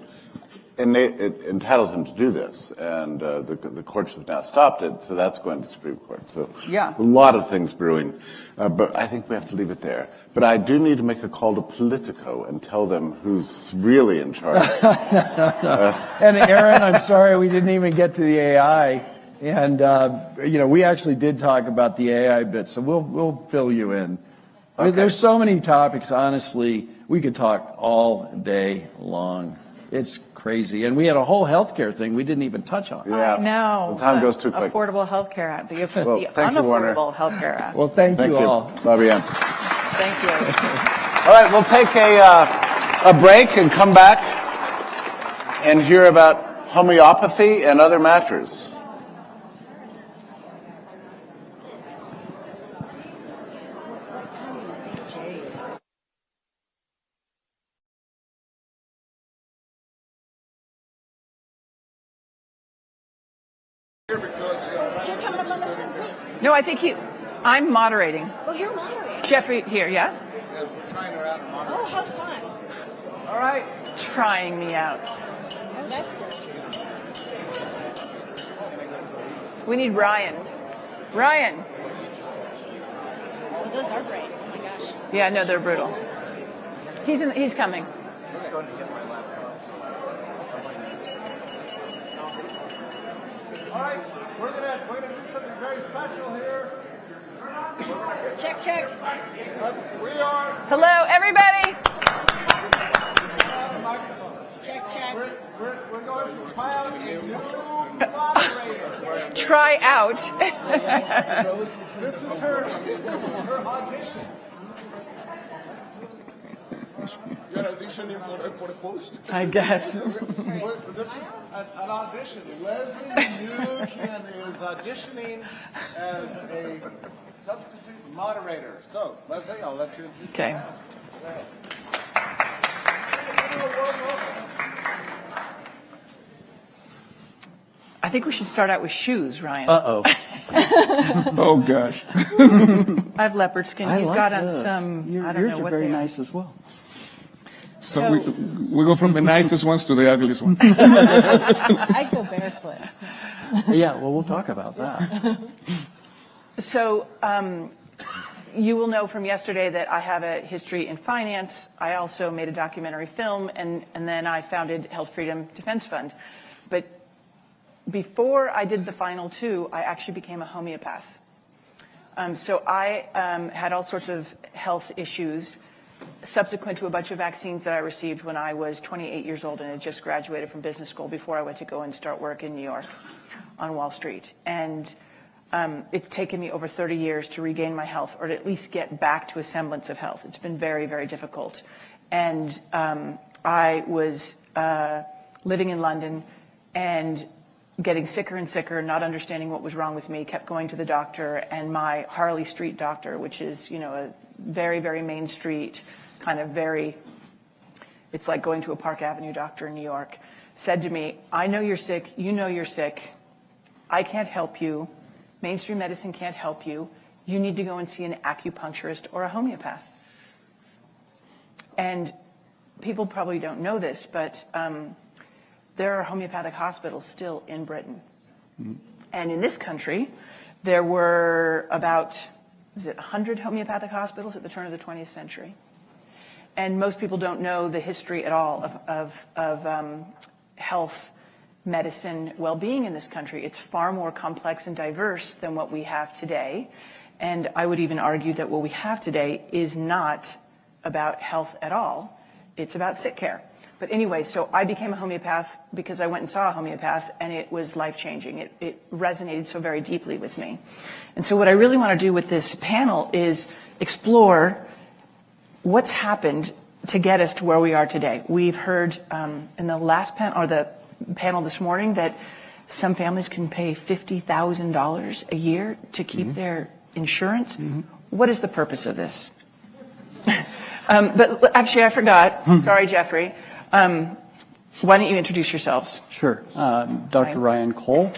And it entitles him to do this, and the courts have now stopped it, so that's going to the Supreme Court. So a lot of things brewing, but I think we have to leave it there. But I do need to make a call to Politico and tell them who's really in charge. And Aaron, I'm sorry we didn't even get to the AI, and we actually did talk about the AI bit, so we'll fill you in. Okay. There's so many topics. Honestly, we could talk all day long. It's crazy. And we had a whole healthcare thing we didn't even touch on. Yeah. No. The time goes too quick. Affordable Healthcare Act. The Unaffordable Healthcare Act. Well, thank you all. Bobby Ann. Thank you. All right, we'll take a break and come back and hear about homeopathy and other matters. No, I think I'm moderating. Oh, you're moderating. Jeffrey, here, yeah? Oh, how fun. All right. Trying me out. Oh, That's good. We need Ryan. Ryan. Oh, those are great. Oh my gosh. Yeah, no, they're brutal. He's coming. All right, we're gonna do something very special here. Check, check. We are. Hello, everybody. Check, check. We're going to try out a new moderator. Try out. This is her audition. You're auditioning for a post? I guess. This is an audition. Leslie Newcan is auditioning as a substitute moderator. So, Leslie, I'll let you introduce Okay. yourself. I think we should start out with shoes, Ryan. Uh-oh. Oh, gosh. I have leopard skin. He's got on some, I don't know what they are. nice as well. So we go from the nicest ones to the ugliest ones. I'd go barefoot. Yeah, well, we'll talk about that. So you will know from yesterday that I have a history in finance. I also made a documentary film, and then I founded Health Freedom Defense Fund. But before I did the final two, I actually became a homeopath. So I had all sorts of health issues subsequent to a bunch of vaccines that I received when I was 28 years old and had just graduated from business school before I went to go and start work in New York on Wall Street. And it's taken me over 30 years to regain my health, or to at least get back to a semblance of health. It's been very, very difficult. And I was living in London and getting sicker and sicker, not understanding what was wrong with me, kept going to the doctor, and my Harley Street doctor, which is, you know, a very, very main street, kind of very, it's like going to a Park Avenue doctor in New York, said to me, I know you're sick, you know you're sick, I can't help you, mainstream medicine can't help you, you need to go and see an acupuncturist or a homeopath. And people probably don't know this, but there are homeopathic hospitals still in Britain. Mm-hmm. And in this country, there were about, 100 homeopathic hospitals at the turn of the 20th century. And most people don't know the history at all of health, medicine, well-being in this country. It's far more complex and diverse than what we have today. And I would even argue that what we have today is not about health at all. It's about sick care. But anyway, so I became a homeopath because I went and saw a homeopath, and it was life-changing. It resonated so very deeply with me. And so what I really want to do with this panel is explore what's happened to get us to where we are today. We've heard in the last panel, or the panel this morning, that some families can pay $50,000 a year to keep their insurance. What is the purpose of this? But actually, I forgot. Sorry, Jeffrey. Why don't you introduce yourselves? Sure. Dr. Ryan Cole.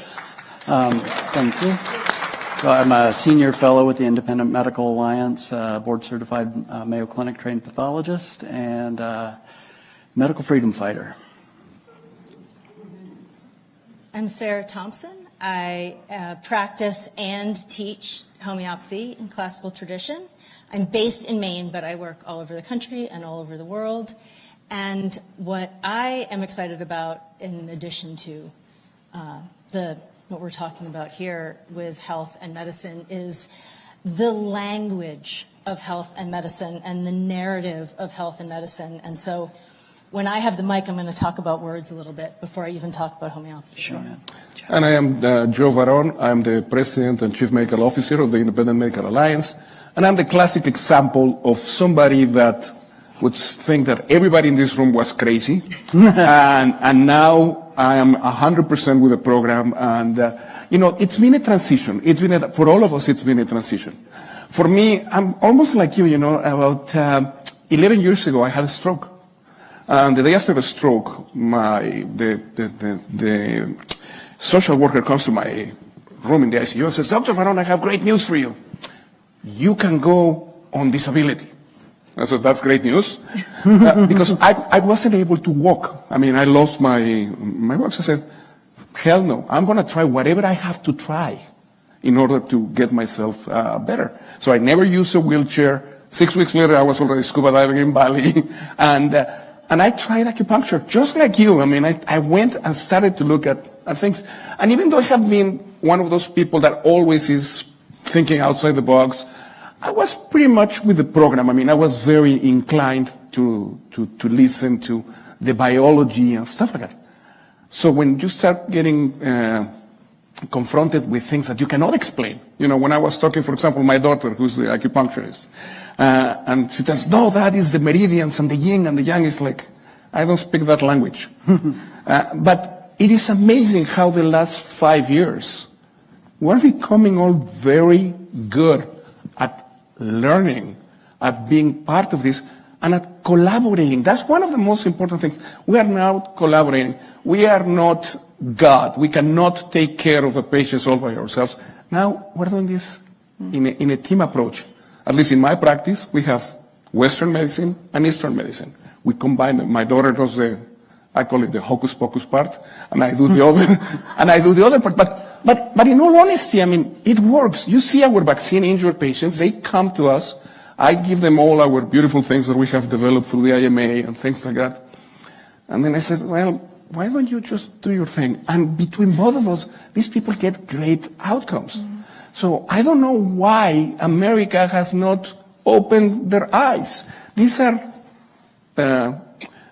Thank you. So I'm a senior fellow with the Independent Medical Alliance, board-certified Mayo Clinic-trained pathologist, and medical freedom fighter. I'm Sarah Thompson. I practice and teach homeopathy in classical tradition. I'm based in Maine, but I work all over the country and all over the world. And what I am excited about, in addition to what we're talking about here with health and medicine, is the language of health and medicine and the narrative of health and medicine. And so when I have the mic, I'm going to talk about words a little bit before I even talk about homeopathy. Sure. And I am Joe Varon. I'm the President and Chief Medical Officer of the Independent Medical Alliance. And I'm the classic example of somebody that would think that everybody in this room was crazy. and now I am 100% with the program. And, it's been a transition. For all of us, it's been a transition. For me, I'm almost like you, about 11 years ago, I had a stroke. And the day after the stroke, the social worker comes to my room in the ICU and says, Dr. Varon, I have great news for you. You can go on disability. I said, that's great news. Because I wasn't able to walk. I mean, I lost my walk. So I said, hell no, I'm going to try whatever I have to try in order to get myself better. So I never used a wheelchair. 6 weeks later, I was already scuba diving in Bali. And I tried acupuncture, just like you. I mean, I went and started to look at things. And even though I have been one of those people that always is thinking outside the box, I was pretty much with the program. I mean, I was very inclined to listen to the biology and stuff like that. So when you start getting confronted with things that you cannot explain, when I was talking, for example, my daughter, who's the acupuncturist, and she says, no, that is the meridians and the yin and the yang. Is like, I don't speak that language. But it is amazing how the last 5 years, we're becoming all very good at learning, at being part of this, and at collaborating. That's one of the most important things. We are now collaborating. We are not God. We cannot take care of a patient all by ourselves. Now we're doing this in a team approach. At least in my practice, we have Western medicine and Eastern medicine. We combine them. My daughter does I call it the hocus pocus part, and I do the other, part. But in all honesty, I mean, it works. You see our vaccine injured patients, they come to us. I give them all our beautiful things that we have developed through the IMA and things like that. And then I said, well, why don't you just do your thing? And between both of us, these people get great outcomes. So I don't know why America has not opened their eyes. These are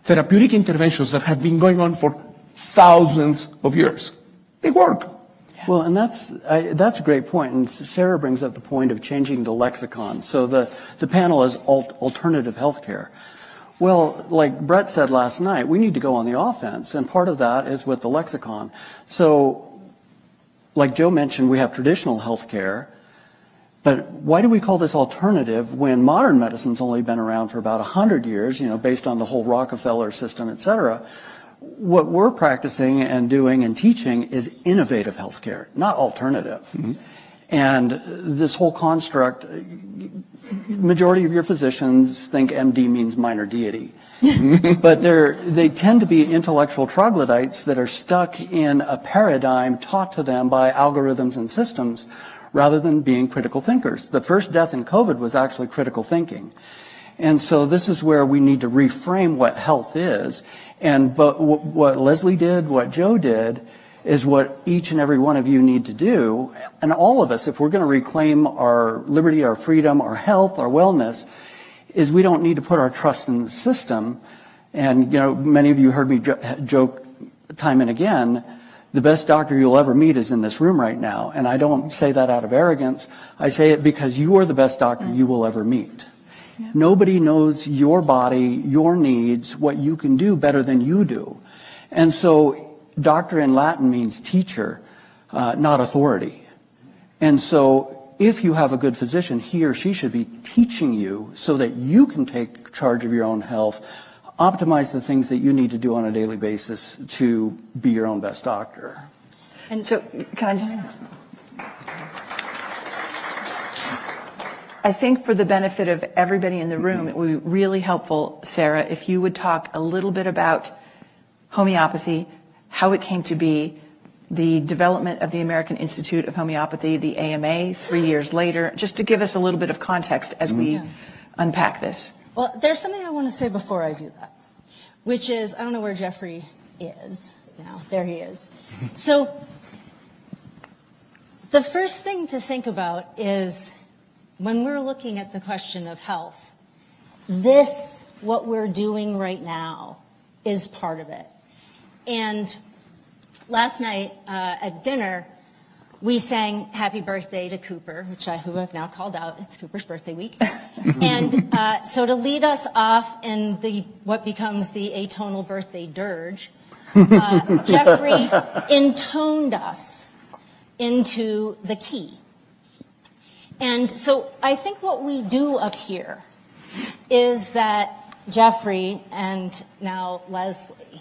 therapeutic interventions that have been going on for thousands of years. They work. Well, and that's a great point. And Sarah brings up the point of changing the lexicon. So the panel is alternative healthcare. Well, like Brett said last night, we need to go on the offense, and part of that is with the lexicon. So, like Joe mentioned, we have traditional healthcare, but why do we call this alternative when modern medicine's only been around for about 100 years, based on the whole Rockefeller system, et cetera? What we're practicing and doing and teaching is innovative healthcare, not alternative. Mm-hmm. And this whole construct, majority of your physicians think MD means minor deity. But they tend to be intellectual troglodytes that are stuck in a paradigm taught to them by algorithms and systems rather than being critical thinkers. The first death in COVID was actually critical thinking. And so this is where we need to reframe what health is. But what Leslie did, what Joe did, is what each and every one of you need to do. And all of us, if we're going to reclaim our liberty, our freedom, our health, our wellness, is we don't need to put our trust in the system. And, many of you heard me joke time and again, the best doctor you'll ever meet is in this room right now. And I don't say that out of arrogance. I say it because you are the best doctor you will ever meet. Yeah. Nobody knows your body, your needs, what you can do better than you do. And so doctor in Latin means teacher, not authority. And so if you have a good physician, he or she should be teaching you so that you can take charge of your own health, optimize the things that you need to do on a daily basis to be your own best doctor. And so can I just... I think for the benefit of everybody in the room, it would be really helpful, Sarah, if you would talk a little bit about homeopathy, how it came to be, the development of the American Institute of Homeopathy, the AMA, 3 years later, just to give us a little bit of context as we unpack this. Well, there's something I want to say before I do that, which is, I don't know where Jeffrey is now. There he is. So the first thing to think about is, when we're looking at the question of health, what we're doing right now, is part of it. And last night at dinner, we sang Happy Birthday to Cooper, who I've now called out. It's Cooper's birthday week. And so to lead us off in what becomes the atonal birthday dirge, Jeffrey intoned us into the key. And so I think what we do up here is that Jeffrey and now Leslie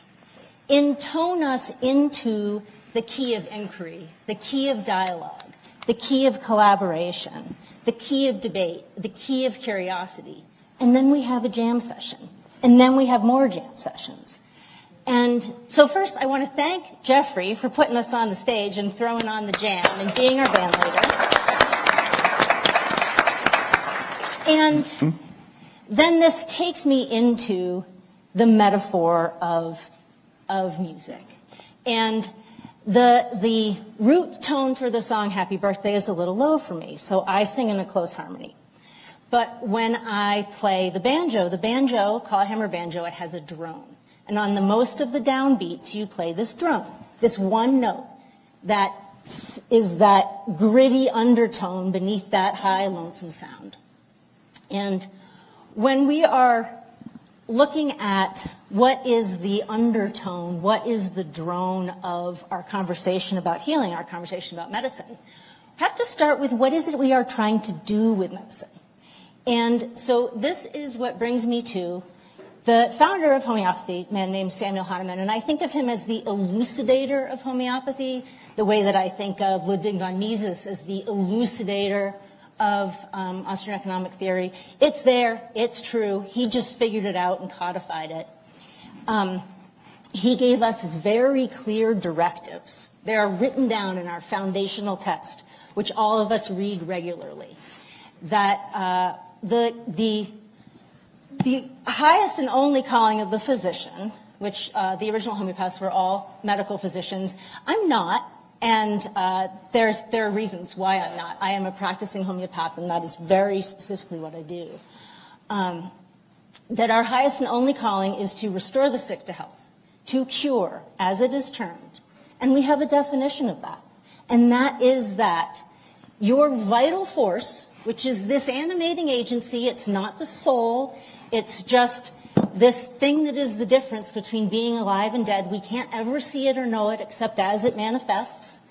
intone us into the key of inquiry, the key of dialogue, the key of collaboration, the key of debate, the key of curiosity. And then we have a jam session. And then we have more jam sessions. And so first, I want to thank Jeffrey for putting us on the stage and throwing on the jam and being our band leader. And then this takes me into the metaphor of music. And the root tone for the song Happy Birthday is a little low for me, so I sing in a close harmony. But when I play the banjo, clawhammer banjo, it has a drone. And on the most of the downbeats, you play this drone, this one note that is that gritty undertone beneath that high, lonesome sound. And when we are looking at what is the undertone, what is the drone of our conversation about healing, our conversation about medicine, we have to start with what is it we are trying to do with medicine. And so this is what brings me to the founder of homeopathy, a man named Samuel Hahnemann, and I think of him as the elucidator of homeopathy, the way that I think of Ludwig von Mises as the elucidator of Austrian economic theory. It's there, it's true, he just figured it out and codified it. He gave us very clear directives. They are written down in our foundational text, which all of us read regularly, that the highest and only calling of the physician, which the original homeopaths were all medical physicians. I'm not, and there are reasons why I'm not. I am a practicing homeopath, and that is very specifically what I do. That our highest and only calling is to restore the sick to health, to cure, as it is termed. And we have a definition of that. And that is that your vital force, which is this animating agency, it's not the soul, it's just this thing that is the difference between being alive and dead. We can't ever see it or know it except as it manifests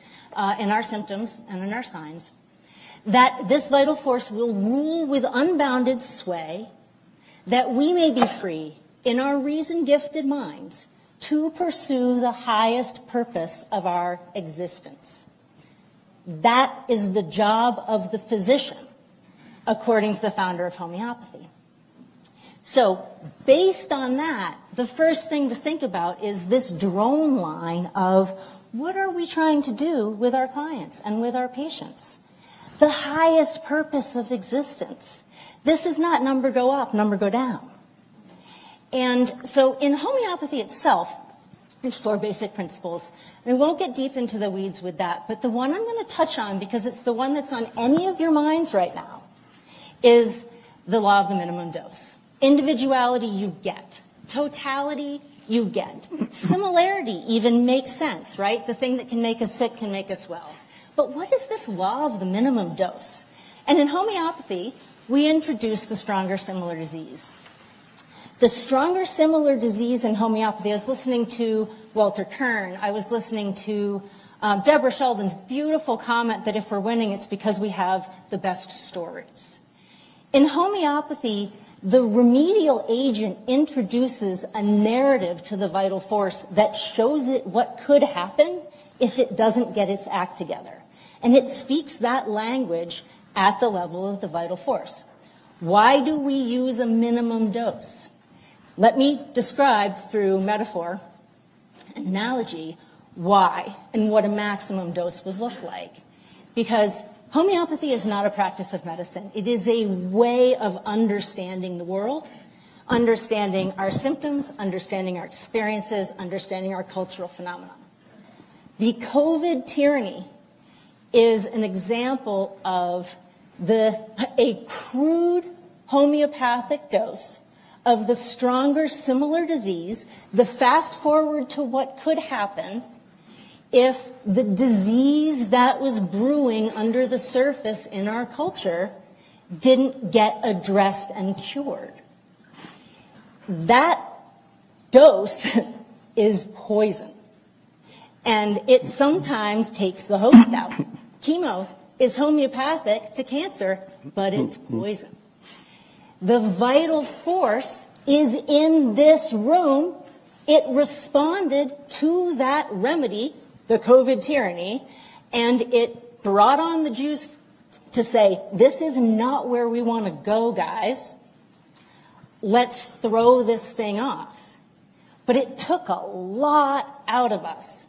in our symptoms and in our signs. That this vital force will rule with unbounded sway, that we may be free in our reason-gifted minds to pursue the highest purpose of our existence. That is the job of the physician, according to the founder of homeopathy. So based on that, the first thing to think about is this drone line of what are we trying to do with our clients and with our patients? The highest purpose of existence. This is not number go up, number go down. And so in homeopathy itself, there's 4 basic principles. We won't get deep into the weeds with that, but the one I'm going to touch on, because it's the one that's on any of your minds right now, is the law of the minimum dose. Individuality, you get. Totality, you get. Similarity even makes sense, right? The thing that can make us sick can make us well. But what is this law of the minimum dose? And in homeopathy, we introduce the stronger similar disease. The stronger similar disease in homeopathy, I was listening to Walter Kern, I was listening to Deborah Sheldon's beautiful comment that if we're winning, it's because we have the best stories. In homeopathy, the remedial agent introduces a narrative to the vital force that shows it what could happen if it doesn't get its act together. And it speaks that language at the level of the vital force. Why do we use a minimum dose? Let me describe through metaphor and analogy why and what a maximum dose would look like. Because homeopathy is not a practice of medicine. It is a way of understanding the world, understanding our symptoms, understanding our experiences, understanding our cultural phenomena. The COVID tyranny is an example of a crude homeopathic dose of the stronger similar disease, the fast forward to what could happen if the disease that was brewing under the surface in our culture didn't get addressed and cured. That dose is poison. And it sometimes takes the host out. Chemo is homeopathic to cancer, but it's poison. The vital force is in this room. It responded to that remedy, the COVID tyranny, and it brought on the juice to say, this is not where we want to go, guys. let's throw this thing off. But it took a lot out of us.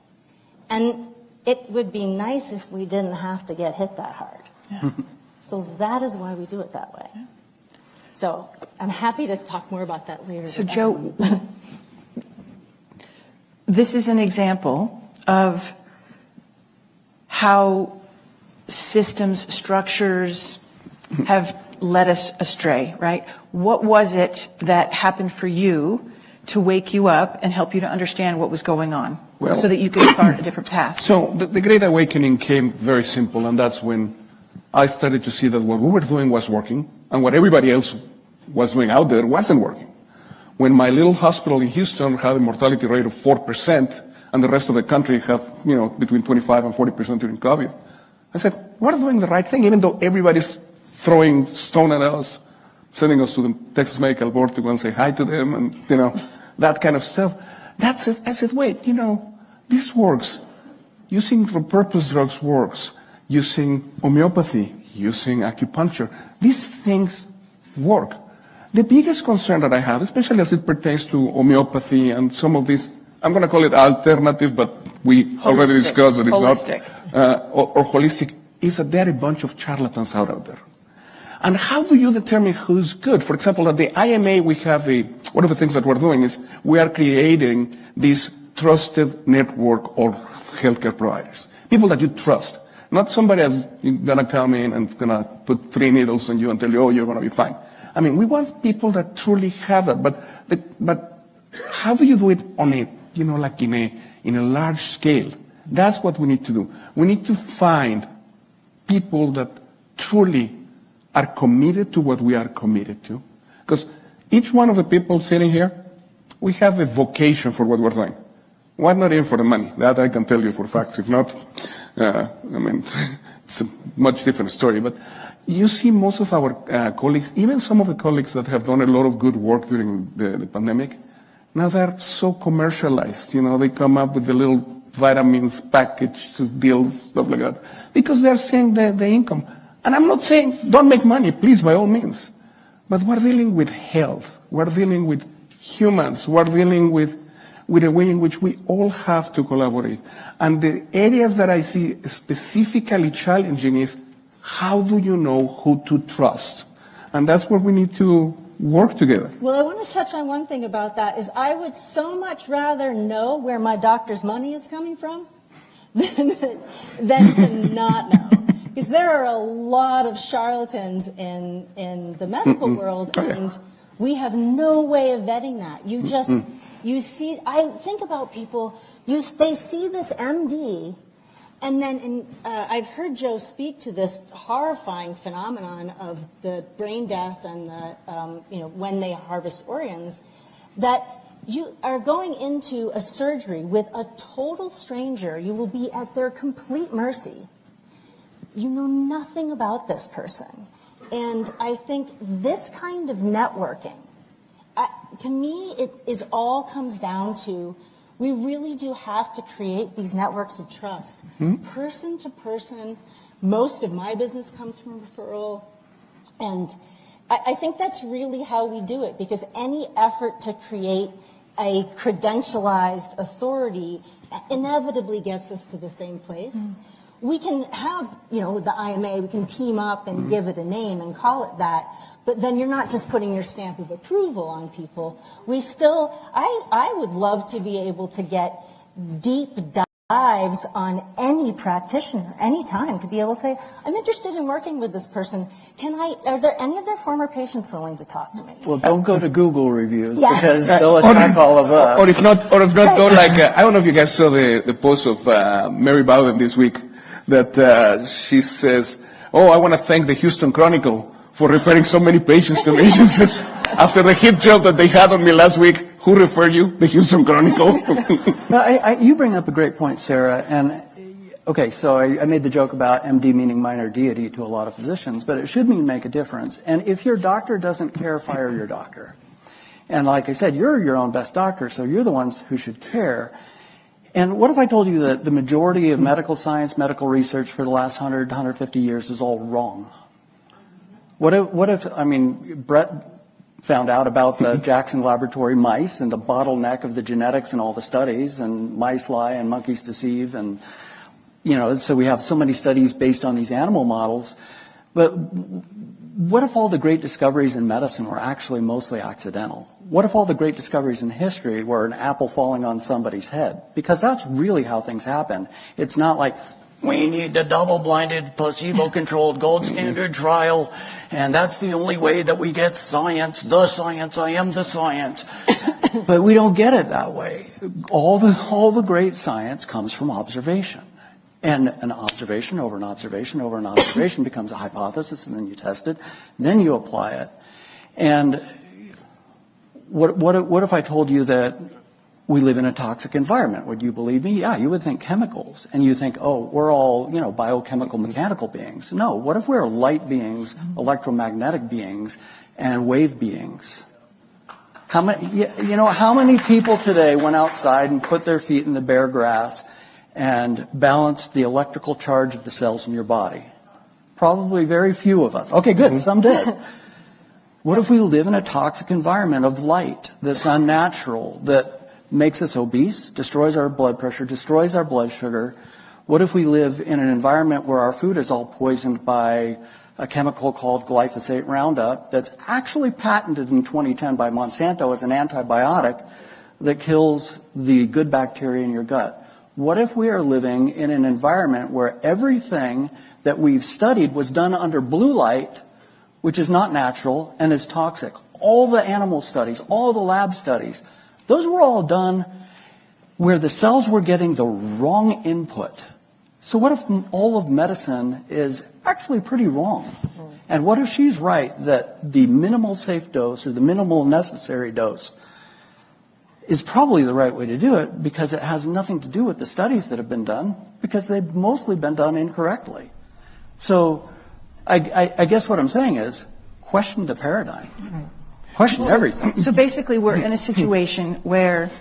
And it would be nice if we didn't have to get hit that hard. Yeah. So that is why we do it that way. So I'm happy to talk more about that later. So Joe, this is an example of how systems, structures have led us astray, right? What was it that happened for you to wake you up and help you to understand what was going on so that you could start a different path? So the Great Awakening came very simple, and that's when I started to see that what we were doing was working, and what everybody else was doing out there wasn't working. When my little hospital in Houston had a mortality rate of 4%, and the rest of the country had, between 25 and 40% during COVID, I said, we're doing the right thing, even though everybody's throwing stone at us, sending us to the Texas Medical Board to go and say hi to them, and, that kind of stuff. That's it. I said, wait, this works. Using repurposed drugs works. Using homeopathy, using acupuncture. These things work. The biggest concern that I have, especially as it pertains to homeopathy and some of these, I'm going to call it alternative, but we already discussed that it's not, or holistic, is that there are a bunch of charlatans out there. And how do you determine who's good? For example, at the IMA, we have one of the things that we're doing is we are creating this trusted network of healthcare providers. People that you trust. Not somebody that's going to come in and going to put 3 needles on you and tell you, oh, you're going to be fine. I mean, we want people that truly have that. But how do you do it on a, like in a large scale? That's what we need to do. We need to find people that truly are committed to what we are committed to. Because each one of the people sitting here, we have a vocation for what we're doing. We're not in for the money. That I can tell you for facts. If not, it's a much different story. But you see most of our colleagues, even some of the colleagues that have done a lot of good work during the pandemic, now they're so commercialized. They come up with the little vitamins package deals, stuff like that, because they're seeing the income. And I'm not saying don't make money, please, by all means. But we're dealing with health. We're dealing with humans. We're dealing with a way in which we all have to collaborate. And the areas that I see specifically challenging is how do you know who to trust? And that's where we need to work together. Well, I want to touch on one thing about that is I would so much rather know where my doctor's money is coming from than to not know. Because there are a lot of charlatans in the medical world, and we have no way of vetting that. You see, I think about people, they see this MD, and then I've heard Joe speak to this horrifying phenomenon of the brain death and when they harvest organs, that you are going into a surgery with a total stranger. You will be at their complete mercy. You know nothing about this person. And I think this kind of networking, to me, it all comes down to we really do have to create these networks of trust. Person to person, most of my business comes from referral. And I think that's really how we do it, because any effort to create a credentialized authority inevitably gets us to the same place. We can have, the IMA, we can team up and give it a name and call it that, but then you're not just putting your stamp of approval on people. We still, I would love to be able to get deep dives on any practitioner, anytime, to be able to say, I'm interested in working with this person. Are there any of their former patients willing to talk to me? Well, don't go to Google reviews because they'll attack all of us. Or if not, go like, I don't know if you guys saw the post of Mary Bowden this week, that she says, oh, I want to thank the Houston Chronicle for referring so many patients to me. She says, after the hit job that they had on me last week, who referred you? The Houston Chronicle. You bring up a great point, Sarah. And okay, so I made the joke about MD meaning minor deity to a lot of physicians, but it should mean make a difference. And if your doctor doesn't care, fire your doctor. And like I said, you're your own best doctor, so you're the ones who should care. And what if I told you that the majority of medical science, medical research for the last 100, 150 years is all wrong? What if Brett found out about the Jackson Laboratory mice and the bottleneck of the genetics and all the studies, and mice lie and monkeys deceive, and so we have so many studies based on these animal models. But what if all the great discoveries in medicine were actually mostly accidental? What if all the great discoveries in history were an apple falling on somebody's head? Because that's really how things happen. It's not like, we need the double-blinded, placebo-controlled gold standard trial, and that's the only way that we get science, the science, I am the science. But we don't get it that way. All the great science comes from observation. And an observation over an observation over an observation becomes a hypothesis, and then you test it, and then you apply it. And what if I told you that we live in a toxic environment? Would you believe me? Yeah, you would think chemicals. And you think, oh, we're all, biochemical, mechanical beings. No, what if we're light beings, electromagnetic beings, and wave beings? How many people today went outside and put their feet in the bare grass and balanced the electrical charge of the cells in your body? Probably very few of us. Okay, good, some did. What if we live in a toxic environment of light that's unnatural, that makes us obese, destroys our blood pressure, destroys our blood sugar? What if we live in an environment where our food is all poisoned by a chemical called glyphosate Roundup that's actually patented in 2010 by Monsanto as an antibiotic that kills the good bacteria in your gut? What if we are living in an environment where everything that we've studied was done under blue light, which is not natural and is toxic? All the animal studies, all the lab studies, those were all done where the cells were getting the wrong input. So what if all of medicine is actually pretty wrong? And what if she's right that the minimal safe dose or the minimal necessary dose is probably the right way to do it, because it has nothing to do with the studies that have been done, because they've mostly been done incorrectly. So I guess what I'm saying is question the paradigm. Question everything. So basically we're in a situation where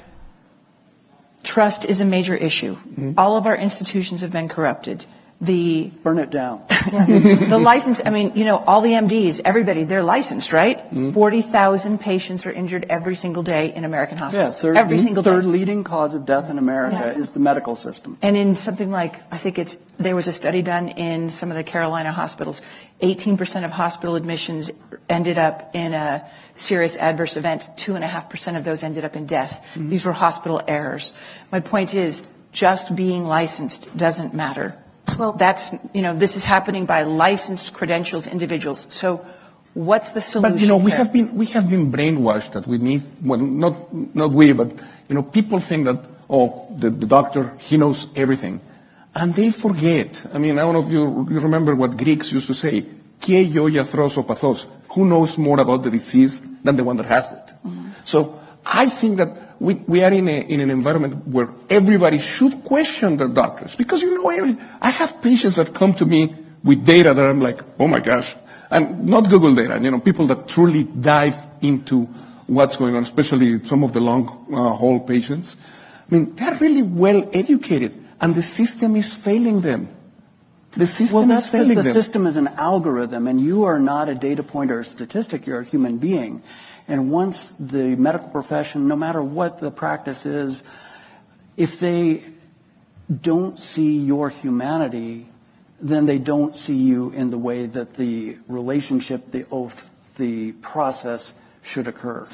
trust is a major issue. All of our institutions have been corrupted. Burn it down. The license, all the MDs, everybody, they're licensed, right? 40,000 patients are injured every single day in American hospitals. Yeah, every single day. Third leading cause of death in America is the medical system. And in something like, there was a study done in some of the Carolina hospitals, 18% of hospital admissions ended up in a serious adverse event. 2.5% of those ended up in death. These were hospital errors. My point is, just being licensed doesn't matter. Well, this is happening by licensed credentials individuals. So what's the solution? But, we have been brainwashed that we need, well, not we, but, people think that, the doctor, he knows everything. And they forget. I don't know if you remember what Greeks used to say, "Kie iatros o pathos," who knows more about the disease than the one that has it. So I think that we are in an environment where everybody should question their doctors, because I have patients that come to me with data that I'm like, oh my gosh, and not Google data, people that truly dive into what's going on, especially some of the long haul patients. They're really well educated, and the system is failing them. The system is failing them. The system is an algorithm, and you are not a data point or a statistic. You're a human being. And once the medical profession, no matter what the practice is, if they don't see your humanity, then they don't see you in the way that the relationship, the oath, the process should occur.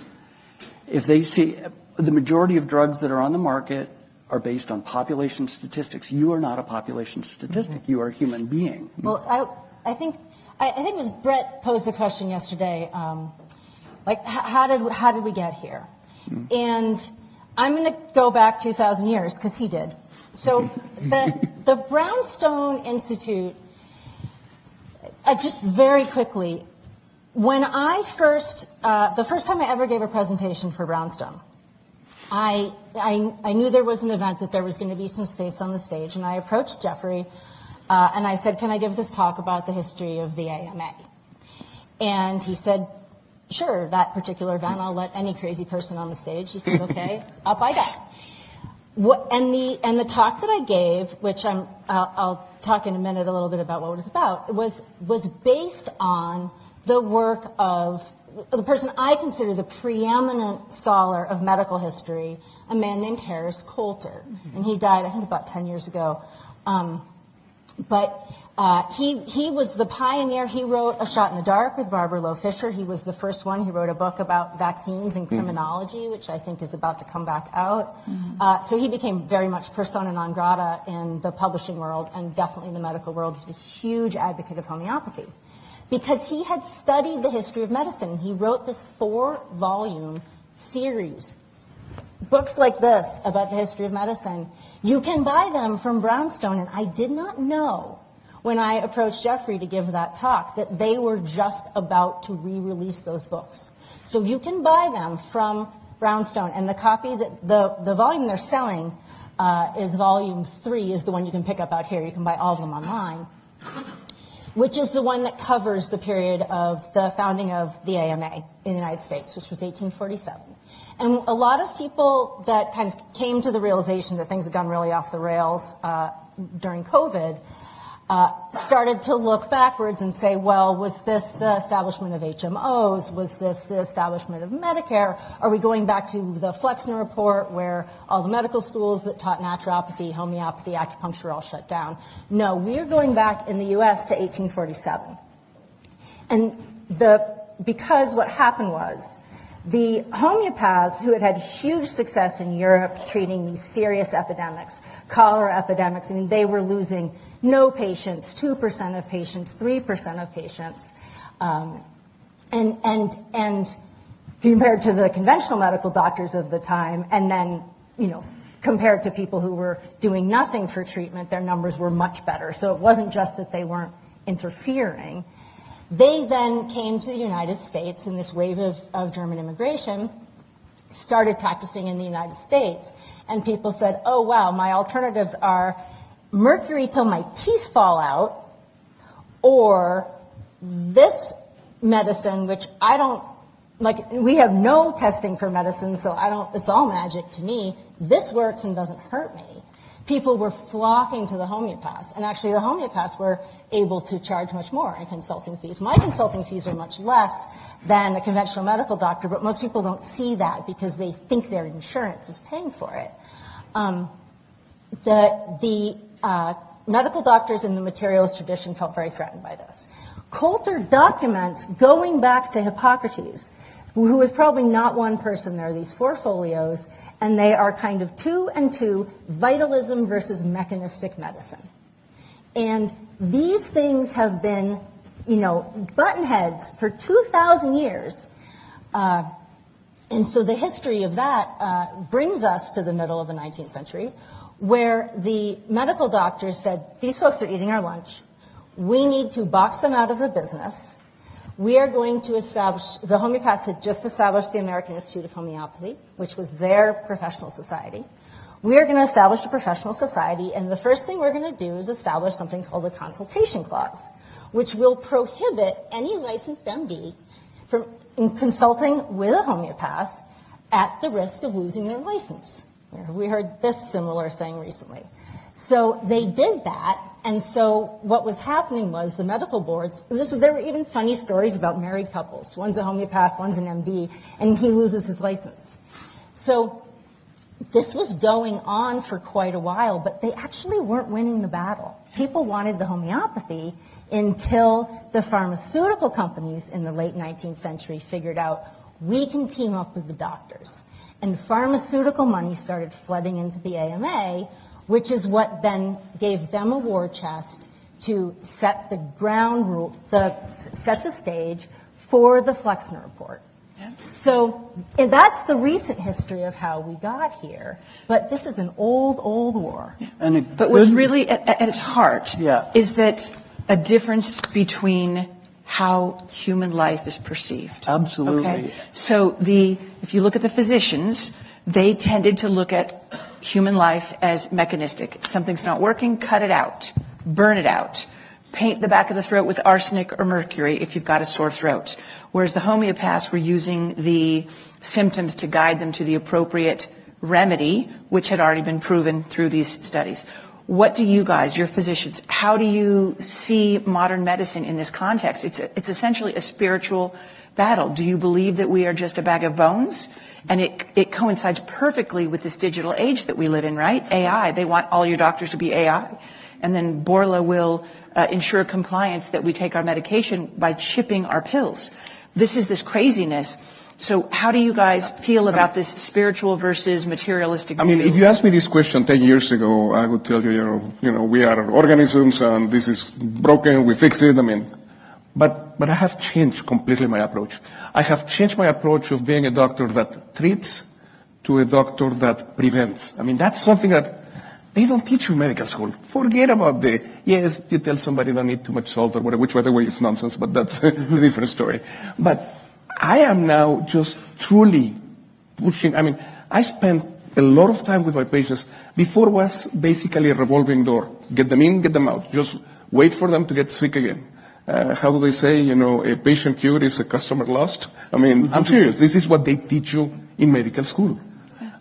If they see the majority of drugs that are on the market are based on population statistics, you are not a population statistic. You are a human being. Well, I think it was Brett posed the question yesterday. How did we get here? And I'm going to go back 2,000 years because he did. So the Brownstone Institute, just very quickly, when I the first time I ever gave a presentation for Brownstone, I knew there was an event, that there was going to be some space on the stage, and I approached Jeffrey and I said, can I give this talk about the history of the AMA? And he said, sure, that particular event, I'll let any crazy person on the stage. He said, okay, up I got. And the talk that I gave, which I'll talk in a minute a little bit about what it was about, was based on the work of the person I consider the preeminent scholar of medical history, a man named Harris Coulter. And he died, I think, about 10 years ago. He was the pioneer. He wrote A Shot in the Dark with Barbara Loe Fisher. He was the first one. He wrote a book about vaccines and criminology, which I think is about to come back out. So he became very much persona non grata in the publishing world and definitely in the medical world. He was a huge advocate of homeopathy because he had studied the history of medicine. He wrote this 4-volume series. Books like this about the history of medicine, you can buy them from Brownstone, and I did not know when I approached Jeffrey to give that talk that they were just about to re-release those books. So you can buy them from Brownstone, and the copy that the volume they're selling is volume 3, is the one you can pick up out here. You can buy all of them online, which is the one that covers the period of the founding of the AMA in the United States, which was 1847. And a lot of people that kind of came to the realization that things had gone really off the rails during COVID started to look backwards and say, well, was this the establishment of HMOs? Was this the establishment of Medicare? Are we going back to the Flexner Report where all the medical schools that taught naturopathy, homeopathy, acupuncture were all shut down? No, we're going back in the U.S. to 1847. And because what happened was, the homeopaths who had had huge success in Europe treating these serious epidemics, cholera epidemics, I mean, they were losing no patients, 2% of patients, 3% of patients, and compared to the conventional medical doctors of the time, and then, compared to people who were doing nothing for treatment, their numbers were much better. So it wasn't just that they weren't interfering. They then came to the United States in this wave of German immigration, started practicing in the United States, and people said, oh, wow, my alternatives are mercury till my teeth fall out, or this medicine, which I don't, we have no testing for medicine, so it's all magic to me. This works and doesn't hurt me. People were flocking to the homeopaths, and actually the homeopaths were able to charge much more in consulting fees. My consulting fees are much less than a conventional medical doctor, but most people don't see that because they think their insurance is paying for it. The medical doctors in the materialist tradition felt very threatened by this. Coulter documents going back to Hippocrates, who was probably not one person. There are these 4 folios, and they are kind of 2 and 2, vitalism versus mechanistic medicine. And these things have been, button heads for 2,000 years. And so the history of that brings us to the middle of the 19th century, where the medical doctors said, these folks are eating our lunch. We need to box them out of the business. We are going to establish, the homeopaths had just established the American Institute of Homeopathy, which was their professional society. We are going to establish a professional society, and the first thing we're going to do is establish something called the Consultation Clause, which will prohibit any licensed MD from consulting with a homeopath at the risk of losing their license. We heard this similar thing recently. So they did that, and so what was happening was the medical boards, there were even funny stories about married couples. One's a homeopath, one's an MD, and he loses his license. So this was going on for quite a while, but they actually weren't winning the battle. People wanted the homeopathy until the pharmaceutical companies in the late 19th century figured out, we can team up with the doctors. And pharmaceutical money started flooding into the AMA, which is what then gave them a war chest to set the ground rule, set the stage for the Flexner Report. Yeah. So and that's the recent history of how we got here. But this is an old, old war. Yeah. But what's really at its heart is that a difference between how human life is perceived. Absolutely. Okay? So if you look at the physicians, they tended to look at human life as mechanistic. Something's not working, cut it out, burn it out, paint the back of the throat with arsenic or mercury if you've got a sore throat. Whereas the homeopaths were using the symptoms to guide them to the appropriate remedy, which had already been proven through these studies. What do you guys, your physicians, how do you see modern medicine in this context? It's essentially a spiritual battle? Do you believe that we are just a bag of bones? And it coincides perfectly with this digital age that we live in, right? AI. They want all your doctors to be AI. And then Borla will ensure compliance that we take our medication by chipping our pills. This is this craziness. So how do you guys feel about this spiritual versus materialistic view? I mean, if you asked me this question 10 years ago, I would tell you, we are organisms and this is broken, we fix it. I mean, but I have changed completely my approach. I have changed my approach of being a doctor that treats to a doctor that prevents. I mean, that's something that they don't teach you in medical school. Forget about yes, you tell somebody don't eat too much salt or whatever, which by the way is nonsense, but that's a different story. But I am now just truly pushing. I mean, I spend a lot of time with my patients. Before was basically a revolving door. Get them in, get them out. Just wait for them to get sick again. How do they say, a patient cured is a customer lost? I mean, I'm serious. This is what they teach you in medical school.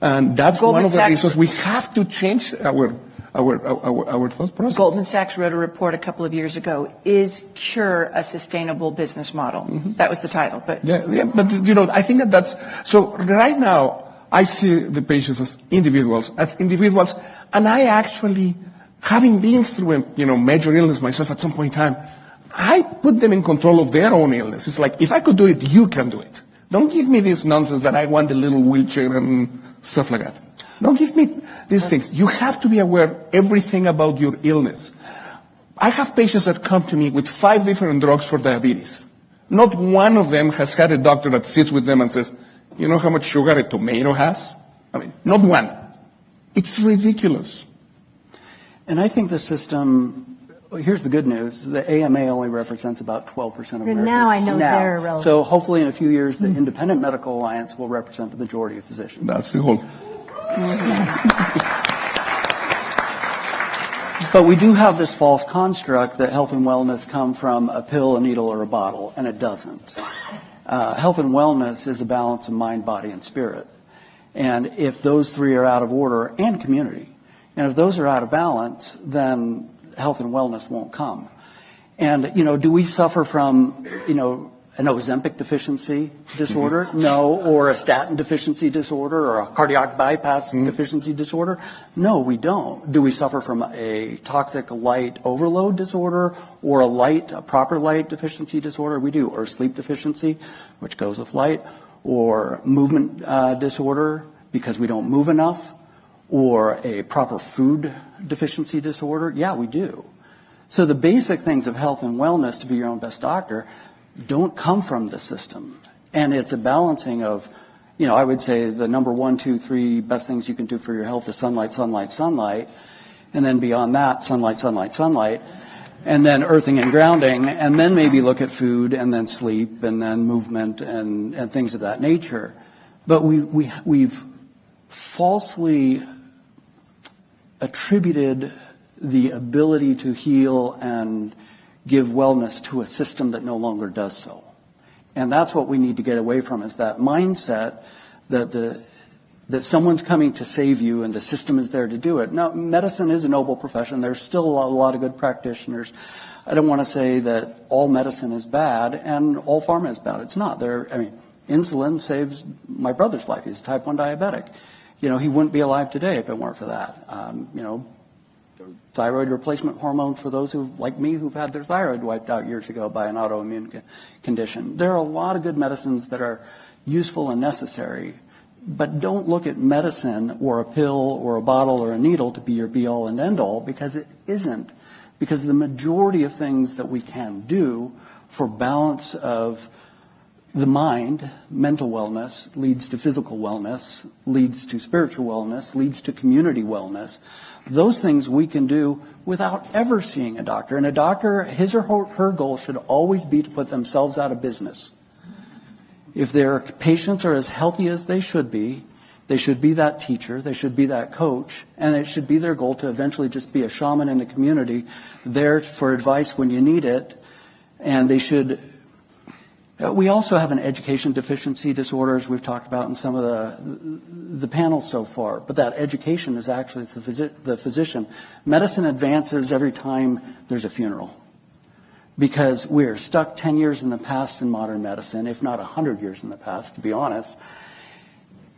And that's one of the reasons we have to change our thought process. Goldman Sachs wrote a report a couple of years ago, Is Cure a Sustainable Business Model? Mm-hmm. That was the title. But but I think that's, so right now, I see the patients as individuals, and I actually, having been through a major illness myself at some point in time, I put them in control of their own illness. It's like, if I could do it, you can do it. Don't give me this nonsense that I want a little wheelchair and stuff like that. Don't give me these things. You have to be aware everything about your illness. I have patients that come to me with 5 different drugs for diabetes. Not one of them has had a doctor that sits with them and says, you know how much sugar a tomato has? I mean, not one. It's ridiculous. And I think the system, here's the good news, the AMA only represents about 12% of Americans. Now I know they're irrelevant. So hopefully in a few years, the Independent Medical Alliance will represent the majority of physicians. That's the whole. But we do have this false construct that health and wellness come from a pill, a needle, or a bottle, and it doesn't. Health and wellness is a balance of mind, body, and spirit. And if those three are out of order, and community, and if those are out of balance, then health and wellness won't come. And, do we suffer from, an Ozempic deficiency disorder? No. Or a statin deficiency disorder or a cardiac bypass deficiency disorder? No, we don't. Do we suffer from a toxic light overload disorder or a proper light deficiency disorder? We do. Or sleep deficiency, which goes with light, or movement disorder because we don't move enough, or a proper food deficiency disorder? Yeah, we do. So the basic things of health and wellness to be your own best doctor don't come from the system. And it's a balancing of, I would say the number 1, 2, 3 best things you can do for your health is sunlight, sunlight, sunlight. And then beyond that, sunlight, sunlight, sunlight. And then earthing and grounding. And then maybe look at food and then sleep and then movement and things of that nature. But we've falsely attributed the ability to heal and give wellness to a system that no longer does so. And that's what we need to get away from, is that mindset that someone's coming to save you and the system is there to do it. Now, medicine is a noble profession. There's still a lot of good practitioners. I don't want to say that all medicine is bad and all pharma is bad. It's not. Insulin saves my brother's life. He's type 1 diabetic. He wouldn't be alive today if it weren't for that. Thyroid replacement hormone for those like me, who've had their thyroid wiped out years ago by an autoimmune condition. There are a lot of good medicines that are useful and necessary, but don't look at medicine or a pill or a bottle or a needle to be your be-all and end-all, because it isn't. Because the majority of things that we can do for balance of the mind, mental wellness, leads to physical wellness, leads to spiritual wellness, leads to community wellness. Those things we can do without ever seeing a doctor. And a doctor, his or her goal should always be to put themselves out of business. If their patients are as healthy as they should be that teacher, they should be that coach, and it should be their goal to eventually just be a shaman in the community, there for advice when you need it. And they should. We also have an education deficiency disorder, as we've talked about in some of the panels so far. But that education is actually the physician. Medicine advances every time there's a funeral. because we're stuck 10 years in the past in modern medicine, if not 100 years in the past, to be honest.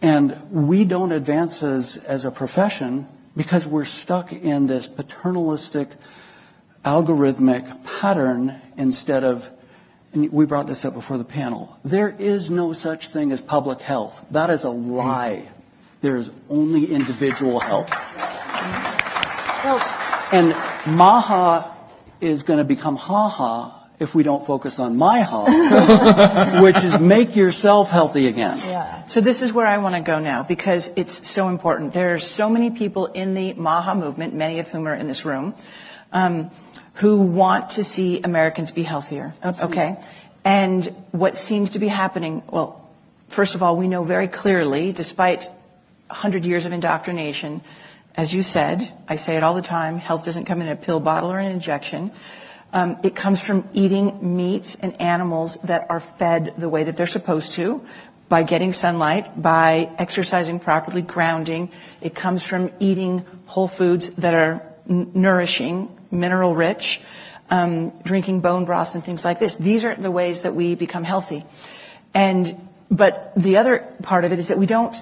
And we don't advance as a profession because we're stuck in this paternalistic, algorithmic pattern instead of, and we brought this up before the panel, there is no such thing as public health. That is a lie. There is only individual health. And Maha is going to become ha-ha if we don't focus on my ha, which is make yourself healthy again. Yeah. So this is where I want to go now because it's so important. There are so many people in the MAHA movement, many of whom are in this room, who want to see Americans be healthier. Absolutely. Okay? And what seems to be happening, well, first of all, we know very clearly, despite 100 years of indoctrination, as you said, I say it all the time, health doesn't come in a pill bottle or an injection. It comes from eating meat and animals that are fed the way that they're supposed to, by getting sunlight, by exercising properly, grounding. It comes from eating whole foods that are nourishing, mineral rich, drinking bone broths and things like this. These are the ways that we become healthy. But the other part of it is that we don't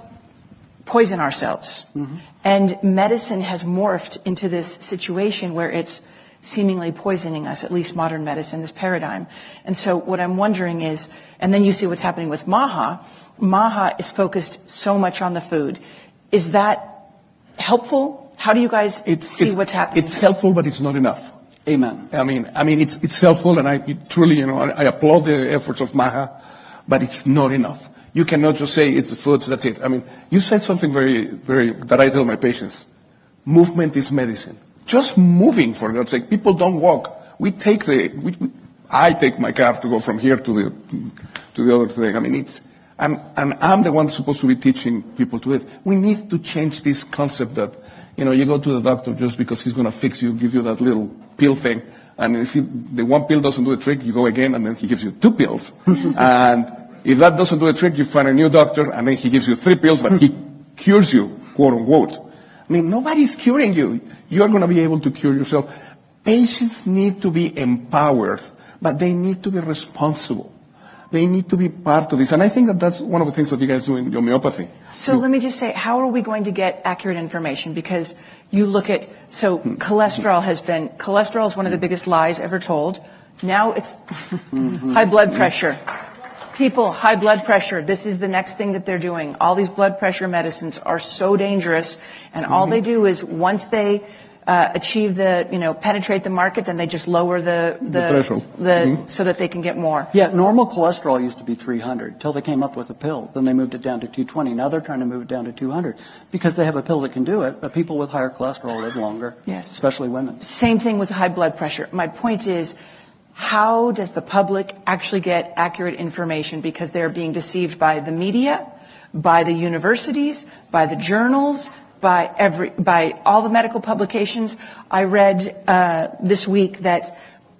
poison ourselves. Mm-hmm. And medicine has morphed into this situation where it's seemingly poisoning us, at least modern medicine, this paradigm. And so what I'm wondering is, and then you see what's happening with MAHA. MAHA is focused so much on the food. Is that helpful? How do you guys see what's happening? It's helpful, but it's not enough. Amen. I mean, it's helpful, and I truly, I applaud the efforts of MAHA, but it's not enough. You cannot just say it's the foods, that's it. I mean, you said something very, very, that I tell my patients. Movement is medicine. Just moving, for God's sake. People don't walk. I take my car to go from here to the other thing. I mean, I'm the one supposed to be teaching people to it. We need to change this concept that, you go to the doctor just because he's going to fix you, give you that little pill thing. And if the one pill doesn't do the trick, you go again, and then he gives you 2 pills. And if that doesn't do the trick, you find a new doctor, and then he gives you 3 pills, but he cures you, quote unquote. I mean, nobody's curing you. You're going to be able to cure yourself. Patients need to be empowered, but they need to be responsible. They need to be part of this. And I think that's one of the things that you guys do in homeopathy. So let me just say, how are we going to get accurate information? Because you look at, cholesterol is one of the biggest lies ever told. Now it's high blood pressure. People, high blood pressure, this is the next thing that they're doing. All these blood pressure medicines are so dangerous, and all they do is once they achieve penetrate the market, then they just lower the threshold. So that they can get more. Yeah, normal cholesterol used to be 300 till they came up with a pill. Then they moved it down to 220. Now they're trying to move it down to 200 because they have a pill that can do it, but people with higher cholesterol live longer. Yes. Especially women. Same thing with high blood pressure. My point is, how does the public actually get accurate information? Because they're being deceived by the media, by the universities, by the journals, by all the medical publications. I read this week that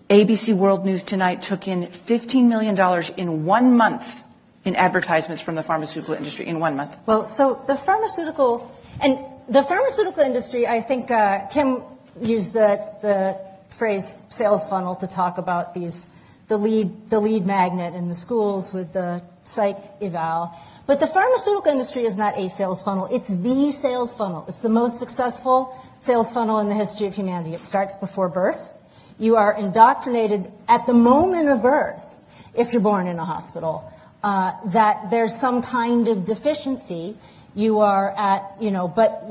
ABC World News Tonight took in $15 million in 1 month in advertisements from the pharmaceutical industry in 1 month. Well, so the pharmaceutical industry, I think Kim used the phrase sales funnel to talk about the lead magnet in the schools with the psych eval. But the pharmaceutical industry is not a sales funnel. It's the sales funnel. It's the most successful sales funnel in the history of humanity. It starts before birth. You are indoctrinated at the moment of birth, if you're born in a hospital, that there's some kind of deficiency. You are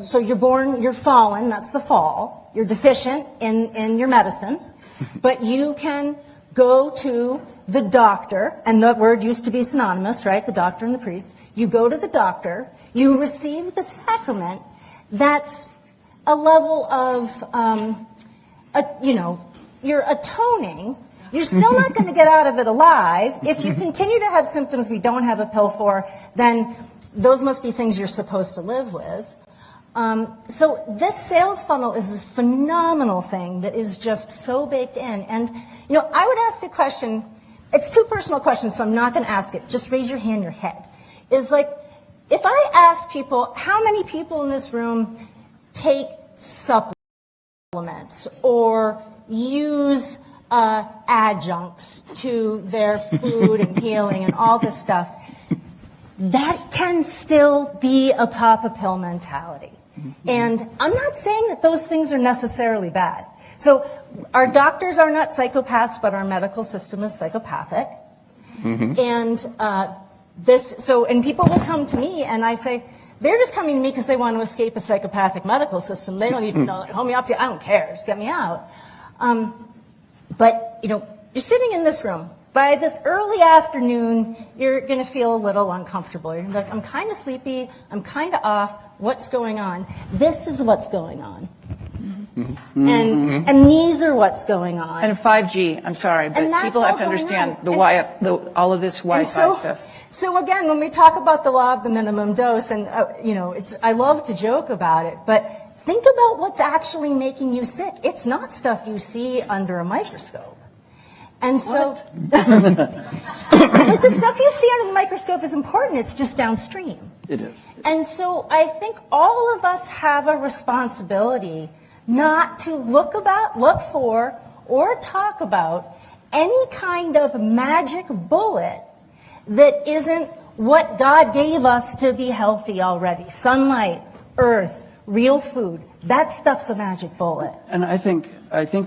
so you're born, you're fallen, that's the fall. You're deficient in your medicine, but you can go to the doctor, and the word used to be synonymous, right? The doctor and the priest. You go to the doctor, you receive the sacrament. That's a level of, you're atoning. You're still not going to get out of it alive. If you continue to have symptoms we don't have a pill for, then those must be things you're supposed to live with. So this sales funnel is this phenomenal thing that is just so baked in. And, I would ask a question. It's too personal questions, so I'm not going to ask it. Just raise your hand, your head. Is like, if I ask people, how many people in this room take supplements or use adjuncts to their food and healing and all this stuff, that can still be a pop-a pill mentality. And I'm not saying that those things are necessarily bad. So our doctors are not psychopaths, but our medical system is psychopathic. And and people will come to me and I say, they're just coming to me because they want to escape a psychopathic medical system. They don't even know homeopathy. I don't care. Just get me out. But, you're sitting in this room. By this early afternoon, you're going to feel a little uncomfortable. You're going to be like, I'm kind of sleepy. I'm kind of off. What's going on? This is what's going on. And these are what's going on. And 5G, I'm sorry, but people have to understand all of this Wi-Fi stuff. So again, when we talk about the law of the minimum dose, and I love to joke about it, but think about what's actually making you sick. It's not stuff you see under a microscope. And so, but the stuff you see under the microscope is important. It's just downstream. It is. And so I think all of us have a responsibility not to look for, or talk about any kind of magic bullet that isn't what God gave us to be healthy already. Sunlight, earth, real food. That stuff's a magic bullet. And I think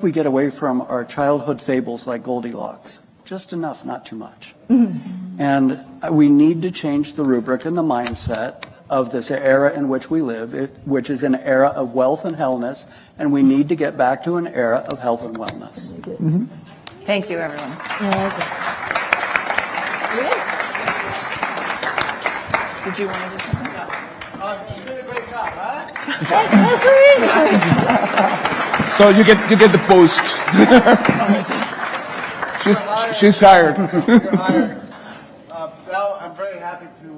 we get away from our childhood fables like Goldilocks. Just enough, not too much. And we need to change the rubric and the mindset of this era in which we live, which is an era of wealth and wellness, and we need to get back to an era of health and wellness. Thank you, everyone. Did you want to do something? She did a great job, huh? Thanks, So you get the post. she's hired. You're hired. Belle, I'm very happy to.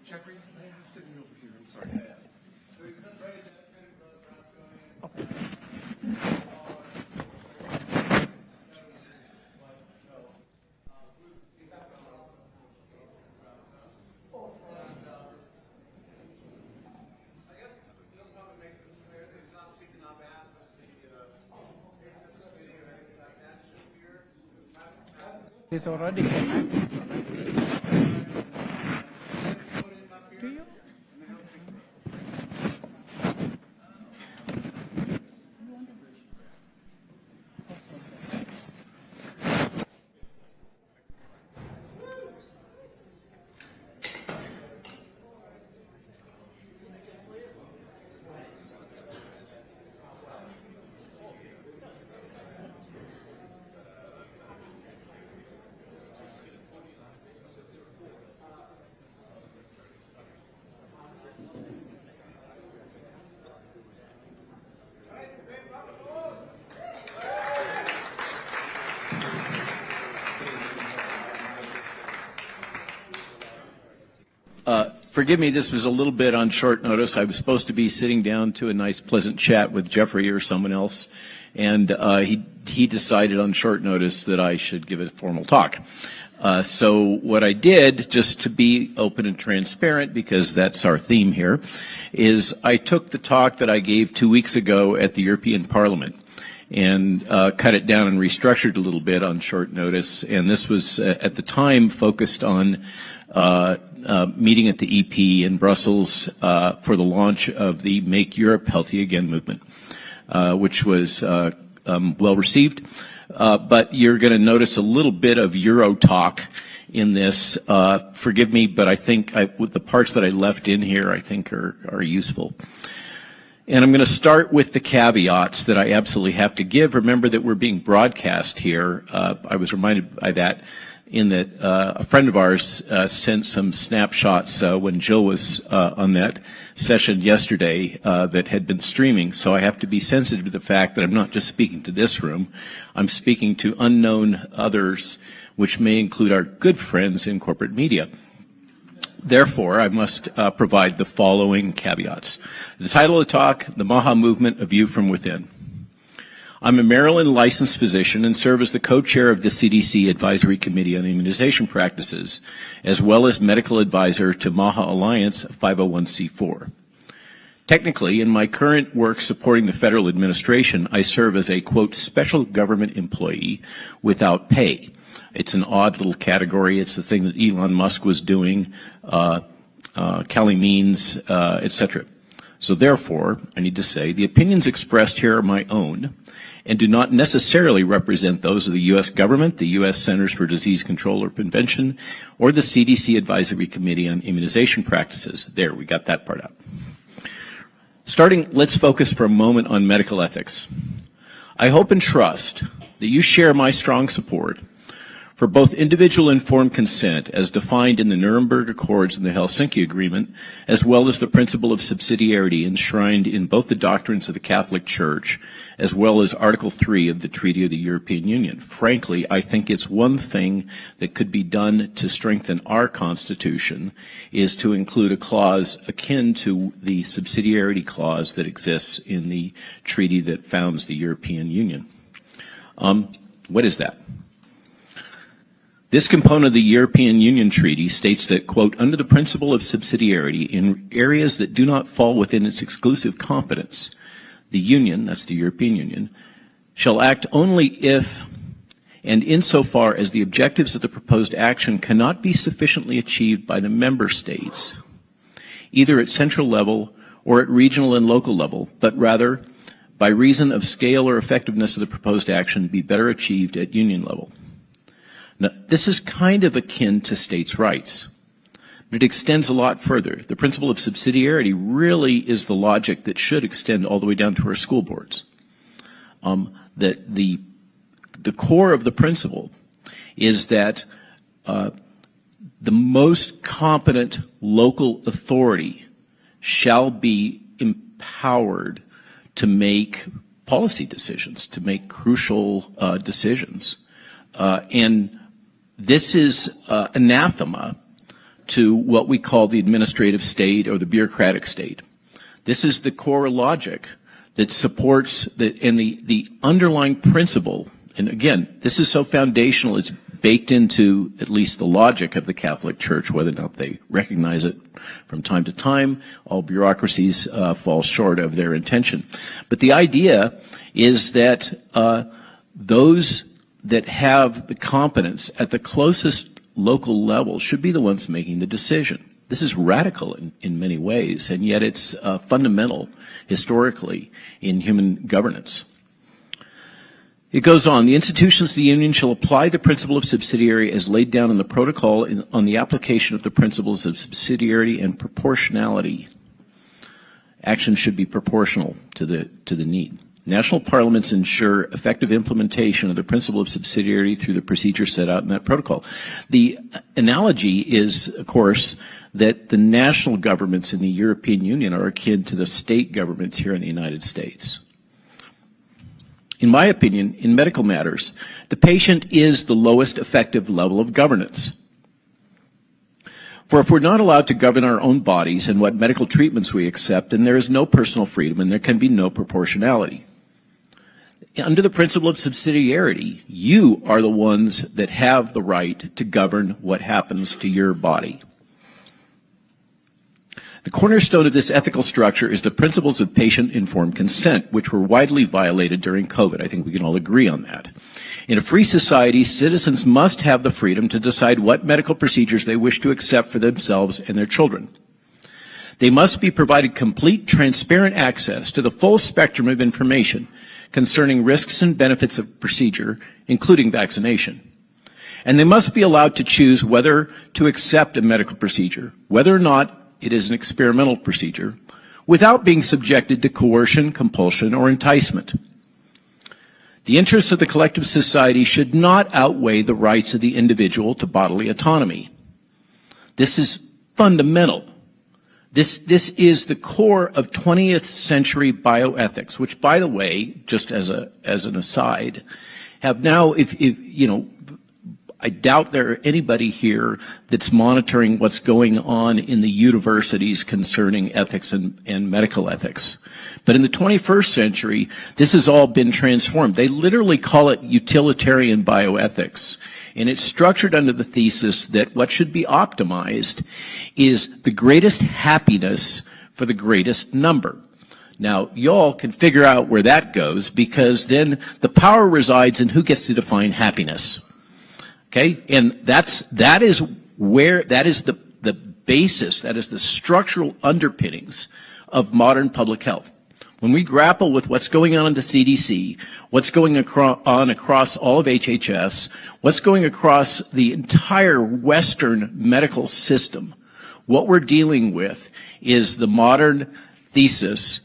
Jeffrey, I have to be over here. I'm sorry. So he's been very dedicated, Brother Brasconi. It's already connected. Do you? Forgive me, this was a little bit on short notice. I was supposed to be sitting down to a nice, pleasant chat with Jeffrey or someone else, and he decided on short notice that I should give a formal talk. So what I did, just to be open and transparent, because that's our theme here, is I took the talk that I gave 2 weeks ago at the European Parliament and cut it down and restructured a little bit on short notice. And this was, at the time, focused on meeting at the EP in Brussels for the launch of the Make Europe Healthy Again movement, which was well received. But you're going to notice a little bit of Euro talk in this. Forgive me, but I think with the parts that I left in here, I think are useful. And I'm going to start with the caveats that I absolutely have to give. Remember that we're being broadcast here. I was reminded by that in that a friend of ours sent some snapshots when Jill was on that session yesterday that had been streaming. So I have to be sensitive to the fact that I'm not just speaking to this room. I'm speaking to unknown others, which may include our good friends in corporate media. Therefore, I must provide the following caveats. The title of the talk, The Maha Movement, A View from Within. I'm a Maryland licensed physician and serve as the co-chair of the CDC Advisory Committee on Immunization Practices, as well as medical advisor to MAHA Alliance 501c4. Technically, in my current work supporting the federal administration, I serve as a, quote, special government employee without pay. It's an odd little category. It's the thing that Elon Musk was doing, Kelly Means, etc. So therefore, I need to say, the opinions expressed here are my own and do not necessarily represent those of the U.S. government, the U.S. Centers for Disease Control or Prevention, or the CDC Advisory Committee on Immunization Practices. There, we got that part out. Starting, let's focus for a moment on medical ethics. I hope and trust that you share my strong support for both individual informed consent as defined in the Nuremberg Accords and the Helsinki Agreement, as well as the principle of subsidiarity enshrined in both the doctrines of the Catholic Church, as well as Article 3 of the Treaty of the European Union. Frankly, I think it's one thing that could be done to strengthen our Constitution is to include a clause akin to the subsidiarity clause that exists in the treaty that founds the European Union. What is that? This component of the European Union Treaty states that, quote, under the principle of subsidiarity in areas that do not fall within its exclusive competence, the Union, that's the European Union, shall act only if and insofar as the objectives of the proposed action cannot be sufficiently achieved by the member states, either at central level or at regional and local level, but rather, by reason of scale or effectiveness of the proposed action, be better achieved at Union level. Now, this is kind of akin to states' rights, but it extends a lot further. The principle of subsidiarity really is the logic that should extend all the way down to our school boards. That the core of the principle is that the most competent local authority shall be empowered to make policy decisions, to make crucial decisions. And this is anathema to what we call the administrative state or the bureaucratic state. This is the core logic that supports the underlying principle. And again, this is so foundational, it's baked into at least the logic of the Catholic Church, whether or not they recognize it from time to time. All bureaucracies fall short of their intention. But the idea is that those that have the competence at the closest local level should be the ones making the decision. This is radical in many ways, and yet it's fundamental historically in human governance. It goes on, the institutions of the Union shall apply the principle of subsidiarity as laid down in the protocol on the application of the principles of subsidiarity and proportionality. Action should be proportional to the need. National parliaments ensure effective implementation of the principle of subsidiarity through the procedure set out in that protocol. The analogy is, of course, that the national governments in the European Union are akin to the state governments here in the United States. In my opinion, in medical matters, the patient is the lowest effective level of governance. For if we're not allowed to govern our own bodies and what medical treatments we accept, then there is no personal freedom and there can be no proportionality. Under the principle of subsidiarity, you are the ones that have the right to govern what happens to your body. The cornerstone of this ethical structure is the principles of patient-informed consent, which were widely violated during COVID. I think we can all agree on that. In a free society, citizens must have the freedom to decide what medical procedures they wish to accept for themselves and their children. They must be provided complete, transparent access to the full spectrum of information concerning risks and benefits of procedure, including vaccination. And they must be allowed to choose whether to accept a medical procedure, whether or not it is an experimental procedure, without being subjected to coercion, compulsion, or enticement. The interests of the collective society should not outweigh the rights of the individual to bodily autonomy. This is fundamental. This is the core of 20th century bioethics, which, by the way, just as an aside, have now, I doubt there are anybody here that's monitoring what's going on in the universities concerning ethics and medical ethics. But in the 21st century, this has all been transformed. They literally call it utilitarian bioethics. And it's structured under the thesis that what should be optimized is the greatest happiness for the greatest number. Now, y'all can figure out where that goes, because then the power resides in who gets to define happiness. Okay? And that is the basis, that is the structural underpinnings of modern public health. When we grapple with what's going on in the CDC, what's going on across all of HHS, what's going across the entire Western medical system, what we're dealing with is the modern thesis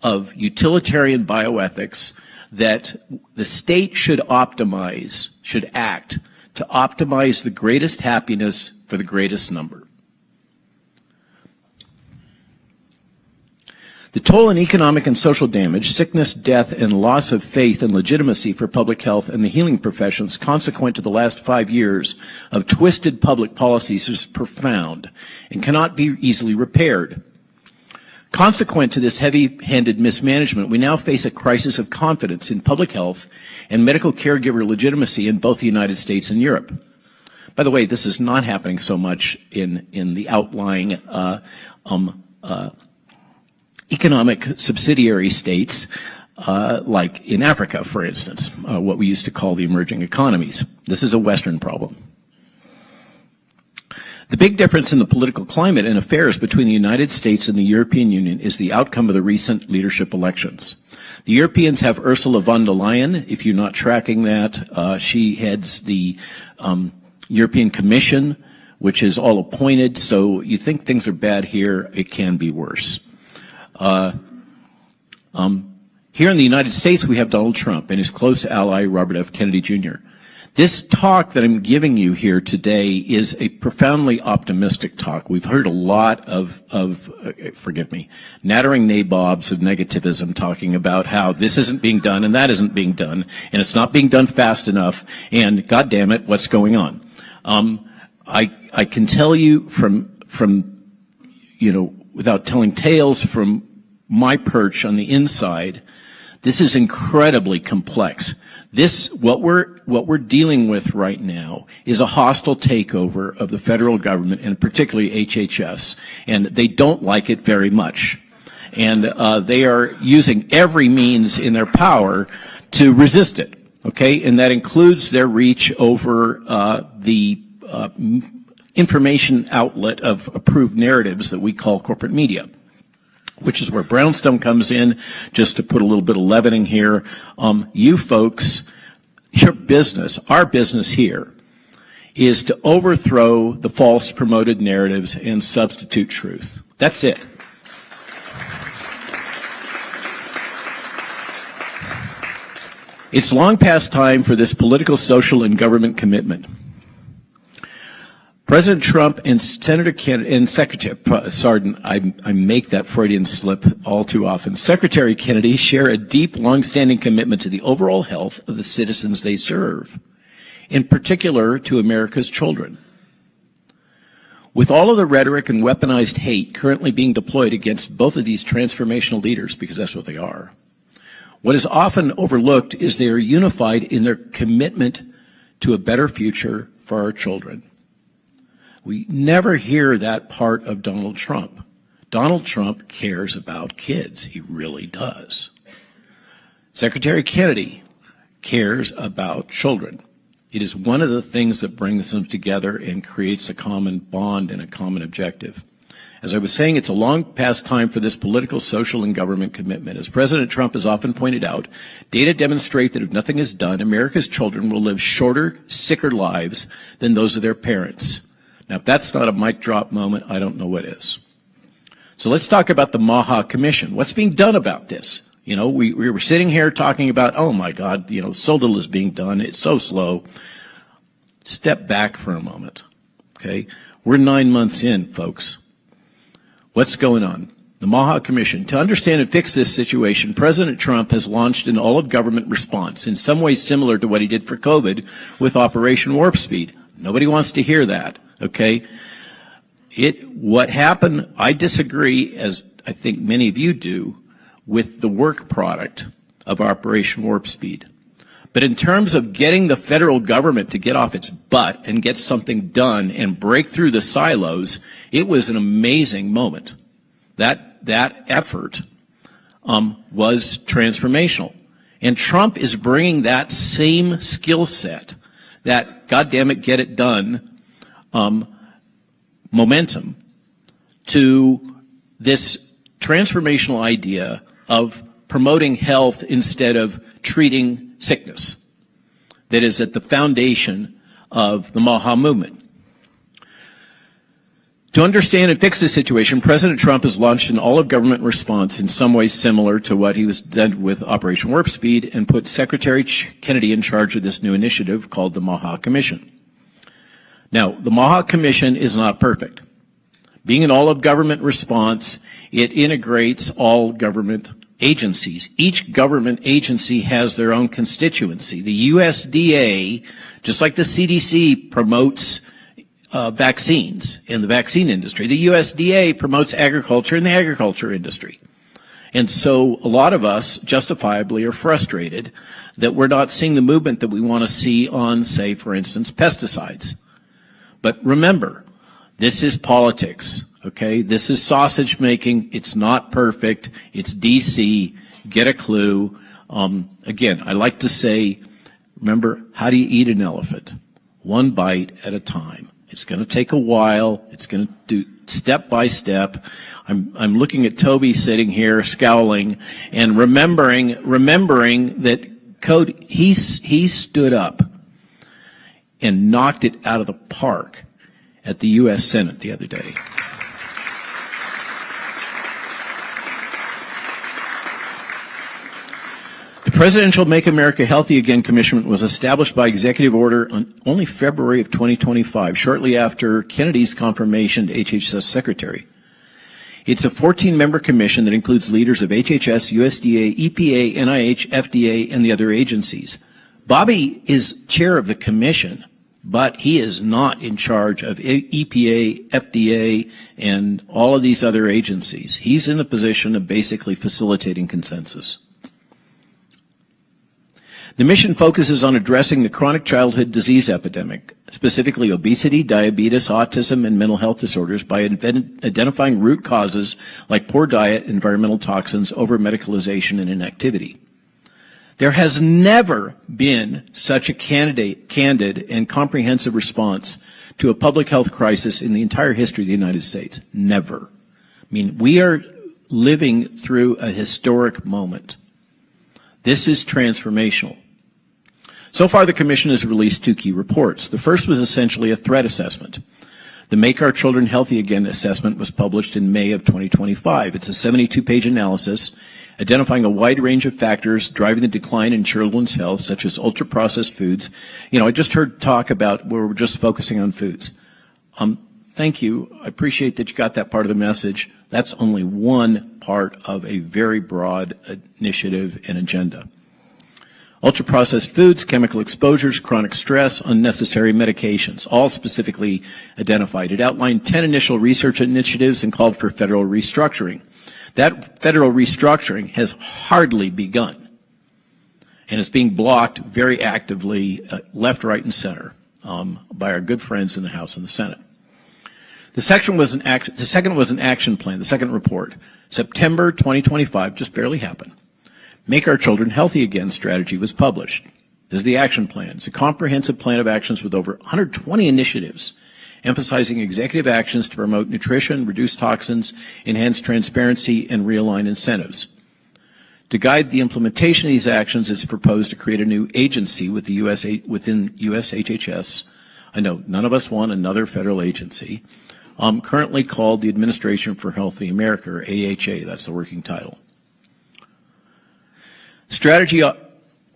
of utilitarian bioethics that the state should act to optimize the greatest happiness for the greatest number. The toll in economic and social damage, sickness, death, and loss of faith and legitimacy for public health and the healing professions consequent to the last 5 years of twisted public policies is profound and cannot be easily repaired. Consequent to this heavy-handed mismanagement, we now face a crisis of confidence in public health and medical caregiver legitimacy in both the United States and Europe. By the way, this is not happening so much in the outlying economic subsidiary states, like in Africa, for instance, what we used to call the emerging economies. This is a Western problem. The big difference in the political climate and affairs between the United States and the European Union is the outcome of the recent leadership elections. The Europeans have Ursula von der Leyen. If you're not tracking that, she heads the European Commission, which is all appointed. So you think things are bad here, it can be worse. Here in the United States, we have Donald Trump and his close ally, Robert F. Kennedy Jr. This talk that I'm giving you here today is a profoundly optimistic talk. We've heard a lot of forgive me, nattering nabobs of negativism talking about how this isn't being done and that isn't being done, and it's not being done fast enough, and God damn it, what's going on? I can tell you from without telling tales from my perch on the inside, this is incredibly complex. What we're dealing with right now is a hostile takeover of the federal government and particularly HHS, and they don't like it very much. And they are using every means in their power to resist it, okay? And that includes their reach over the information outlet of approved narratives that we call corporate media, which is where Brownstone comes in. Just to put a little bit of leavening here, you folks, your business, our business here, is to overthrow the false promoted narratives and substitute truth. That's it. It's long past time for this political, social, and government commitment. President Trump and Senator Kennedy and Secretary, I make that Freudian slip all too often. Secretary Kennedy share a deep, long-standing commitment to the overall health of the citizens they serve, in particular to America's children. With all of the rhetoric and weaponized hate currently being deployed against both of these transformational leaders, because that's what they are, what is often overlooked is they are unified in their commitment to a better future for our children. We never hear that part of Donald Trump. Donald Trump cares about kids. He really does. Secretary Kennedy cares about children. It is one of the things that brings them together and creates a common bond and a common objective. As I was saying, it's a long past time for this political, social, and government commitment. As President Trump has often pointed out, data demonstrate that if nothing is done, America's children will live shorter, sicker lives than those of their parents. Now, if that's not a mic drop moment, I don't know what is. So let's talk about the Maha Commission. What's being done about this? You know, we were sitting here talking about, oh my God, so little is being done. It's so slow. Step back for a moment, okay? We're 9 months in, folks. What's going on? the Maha Commission. To understand and fix this situation, President Trump has launched an all-of-government response, in some ways similar to what he did for COVID with Operation Warp Speed. Nobody wants to hear that, okay? What happened, I disagree, as I think many of you do, with the work product of Operation Warp Speed. But in terms of getting the federal government to get off its butt and get something done and break through the silos, it was an amazing moment. That effort was transformational. And Trump is bringing that same skill set, that goddammit get it done momentum, to this transformational idea of promoting health instead of treating sickness that is at the foundation of the Maha movement. To understand and fix this situation, President Trump has launched an all-of-government response in some ways similar to what he was done with Operation Warp Speed and put Secretary Kennedy in charge of this new initiative called the Maha Commission. Now, the Maha Commission is not perfect. Being an all-of-government response, it integrates all government agencies. Each government agency has their own constituency. The USDA, just like the CDC promotes vaccines in the vaccine industry, the USDA promotes agriculture in the agriculture industry. And so a lot of us justifiably are frustrated that we're not seeing the movement that we want to see on, say, for instance, pesticides. But remember, this is politics, okay? This is sausage making. It's not perfect. It's DC. Get a clue. Again, I like to say, remember, how do you eat an elephant? One bite at a time. It's going to take a while. It's going to do step by step. I'm looking at Toby sitting here scowling and remembering that Code, he stood up and knocked it out of the park at the U.S. Senate the other day. The Presidential Make America Healthy Again Commission was established by executive order on only February of 2025, shortly after Kennedy's confirmation to HHS Secretary. It's a 14-member commission that includes leaders of HHS, USDA, EPA, NIH, FDA, and the other agencies. Bobby is chair of the commission, but he is not in charge of EPA, FDA, and all of these other agencies. He's in the position of basically facilitating consensus. The mission focuses on addressing the chronic childhood disease epidemic, specifically obesity, diabetes, autism, and mental health disorders, by identifying root causes like poor diet, environmental toxins, over-medicalization, and inactivity. There has never been such a candid and comprehensive response to a public health crisis in the entire history of the United States. Never. I mean, we are living through a historic moment. This is transformational. So far, the Commission has released 2 key reports. The first was essentially a threat assessment. The Make Our Children Healthy Again assessment was published in May of 2025. It's a 72-page analysis identifying a wide range of factors driving the decline in children's health, such as ultra-processed foods. You know, I just heard talk about where we're just focusing on foods. Thank you. I appreciate that you got that part of the message. That's only one part of a very broad initiative and agenda. Ultra-processed foods, chemical exposures, chronic stress, unnecessary medications, all specifically identified. It outlined 10 initial research initiatives and called for federal restructuring. That federal restructuring has hardly begun, and it's being blocked very actively left, right, and center by our good friends in the House and the Senate. The second was an action plan, the second report. September 2025, just barely happened. Make Our Children Healthy Again strategy was published. This is the action plan. It's a comprehensive plan of actions with over 120 initiatives, emphasizing executive actions to promote nutrition, reduce toxins, enhance transparency, and realign incentives. To guide the implementation of these actions, it's proposed to create a new agency within US HHS. I know none of us want another federal agency. Currently called the Administration for Healthy America, or AHA. That's the working title. Strategy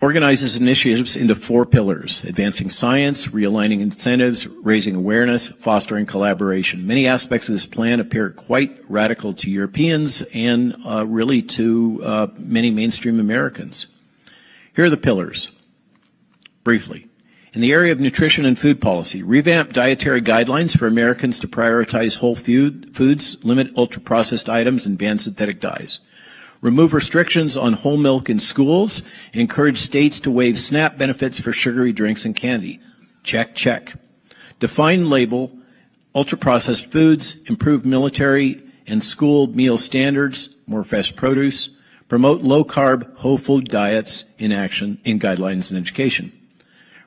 organizes initiatives into 4 pillars: advancing science, realigning incentives, raising awareness, fostering collaboration. Many aspects of this plan appear quite radical to Europeans and really to many mainstream Americans. Here are the pillars, briefly. In the area of nutrition and food policy, revamp dietary guidelines for Americans to prioritize whole foods, limit ultra-processed items, and ban synthetic dyes. Remove restrictions on whole milk in schools. Encourage states to waive SNAP benefits for sugary drinks and candy. Check, check. Define label ultra-processed foods. Improve military and school meal standards. More fresh produce. Promote low-carb, whole food diets in action in guidelines and education.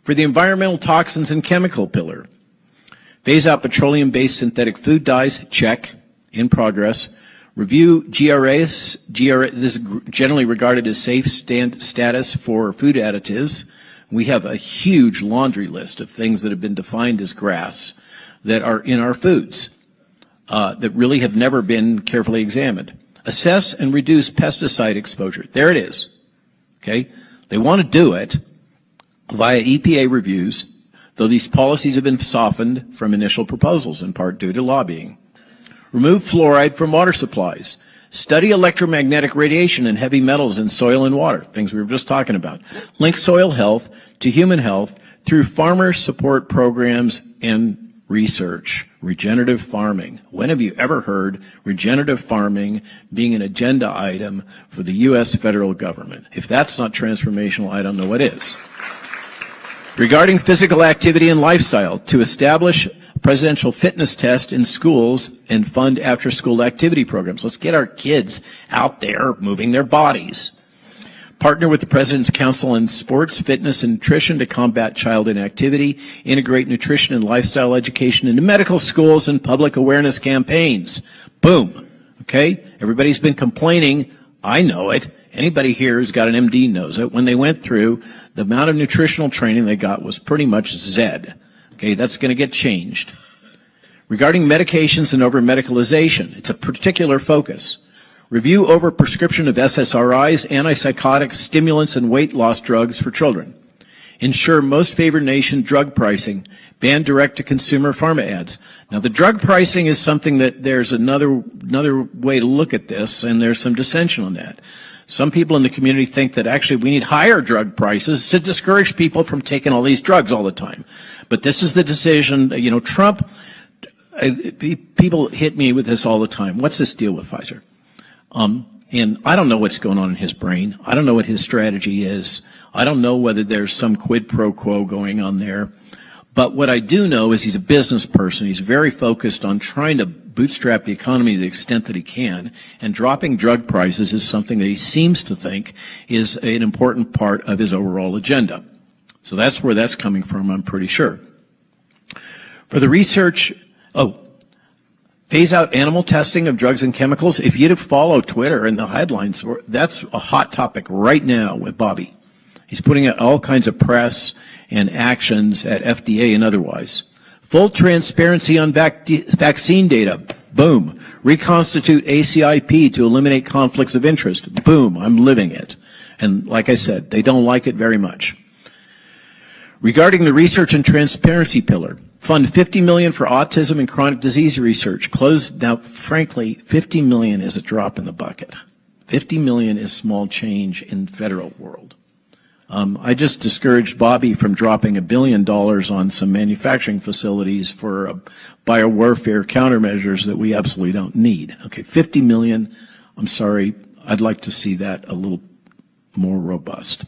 For the environmental toxins and chemical pillar, phase out petroleum-based synthetic food dyes. Check. In progress. Review GRAs. This is generally regarded as safe status for food additives. We have a huge laundry list of things that have been defined as GRAS that are in our foods that really have never been carefully examined. Assess and reduce pesticide exposure. There it is. Okay? They want to do it via EPA reviews, though these policies have been softened from initial proposals, in part due to lobbying. Remove fluoride from water supplies. Study electromagnetic radiation and heavy metals in soil and water, things we were just talking about. Link soil health to human health through farmer support programs and research. Regenerative farming. When have you ever heard regenerative farming being an agenda item for the U.S. federal government? If that's not transformational, I don't know what is. Regarding physical activity and lifestyle, to establish presidential fitness test in schools and fund after-school activity programs. Let's get our kids out there moving their bodies. Partner with the President's Council on Sports, Fitness, and Nutrition to combat child inactivity. Integrate nutrition and lifestyle education into medical schools and public awareness campaigns. Boom. Okay? Everybody's been complaining. I know it. Anybody here who's got an MD knows it. When they went through, the amount of nutritional training they got was pretty much zed. Okay, that's going to get changed. Regarding medications and over-medicalization, it's a particular focus. Review over-prescription of SSRIs, antipsychotics, stimulants, and weight loss drugs for children. Ensure most favored nation drug pricing. Ban direct-to-consumer pharma ads. Now, the drug pricing is something that there's another way to look at this, and there's some dissension on that. Some people in the community think that actually we need higher drug prices to discourage people from taking all these drugs all the time. But this is the decision. You know, Trump, people hit me with this all the time. What's this deal with Pfizer? And I don't know what's going on in his brain. I don't know what his strategy is. I don't know whether there's some quid pro quo going on there. But what I do know is he's a business person. He's very focused on trying to bootstrap the economy to the extent that he can, and dropping drug prices is something that he seems to think is an important part of his overall agenda. So that's where that's coming from, I'm pretty sure. For the research, phase out animal testing of drugs and chemicals. If you follow Twitter and the headlines, that's a hot topic right now with Bobby. He's putting out all kinds of press and actions at FDA and otherwise. Full transparency on vaccine data. Boom. Reconstitute ACIP to eliminate conflicts of interest. Boom. I'm living it. And like I said, they don't like it very much. Regarding the research and transparency pillar, fund $50 million for autism and chronic disease research. Now, frankly, $50 million is a drop in the bucket. $50 million is small change in federal world. I just discouraged Bobby from dropping $1 billion on some manufacturing facilities for biowarfare countermeasures that we absolutely don't need. Okay, $50 million, I'm sorry, I'd like to see that a little more robust.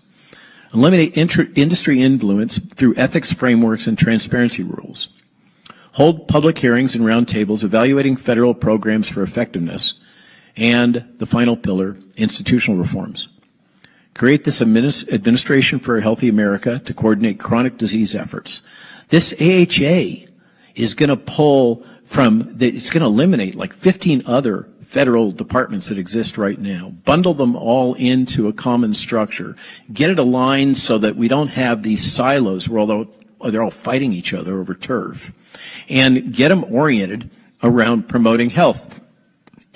Eliminate industry influence through ethics frameworks and transparency rules. Hold public hearings and roundtables evaluating federal programs for effectiveness. And the final pillar, institutional reforms. Create this administration for a healthy America to coordinate chronic disease efforts. This AHA is going to pull it's going to eliminate like 15 other federal departments that exist right now, bundle them all into a common structure, get it aligned so that we don't have these silos where they're all fighting each other over turf, and get them oriented around promoting health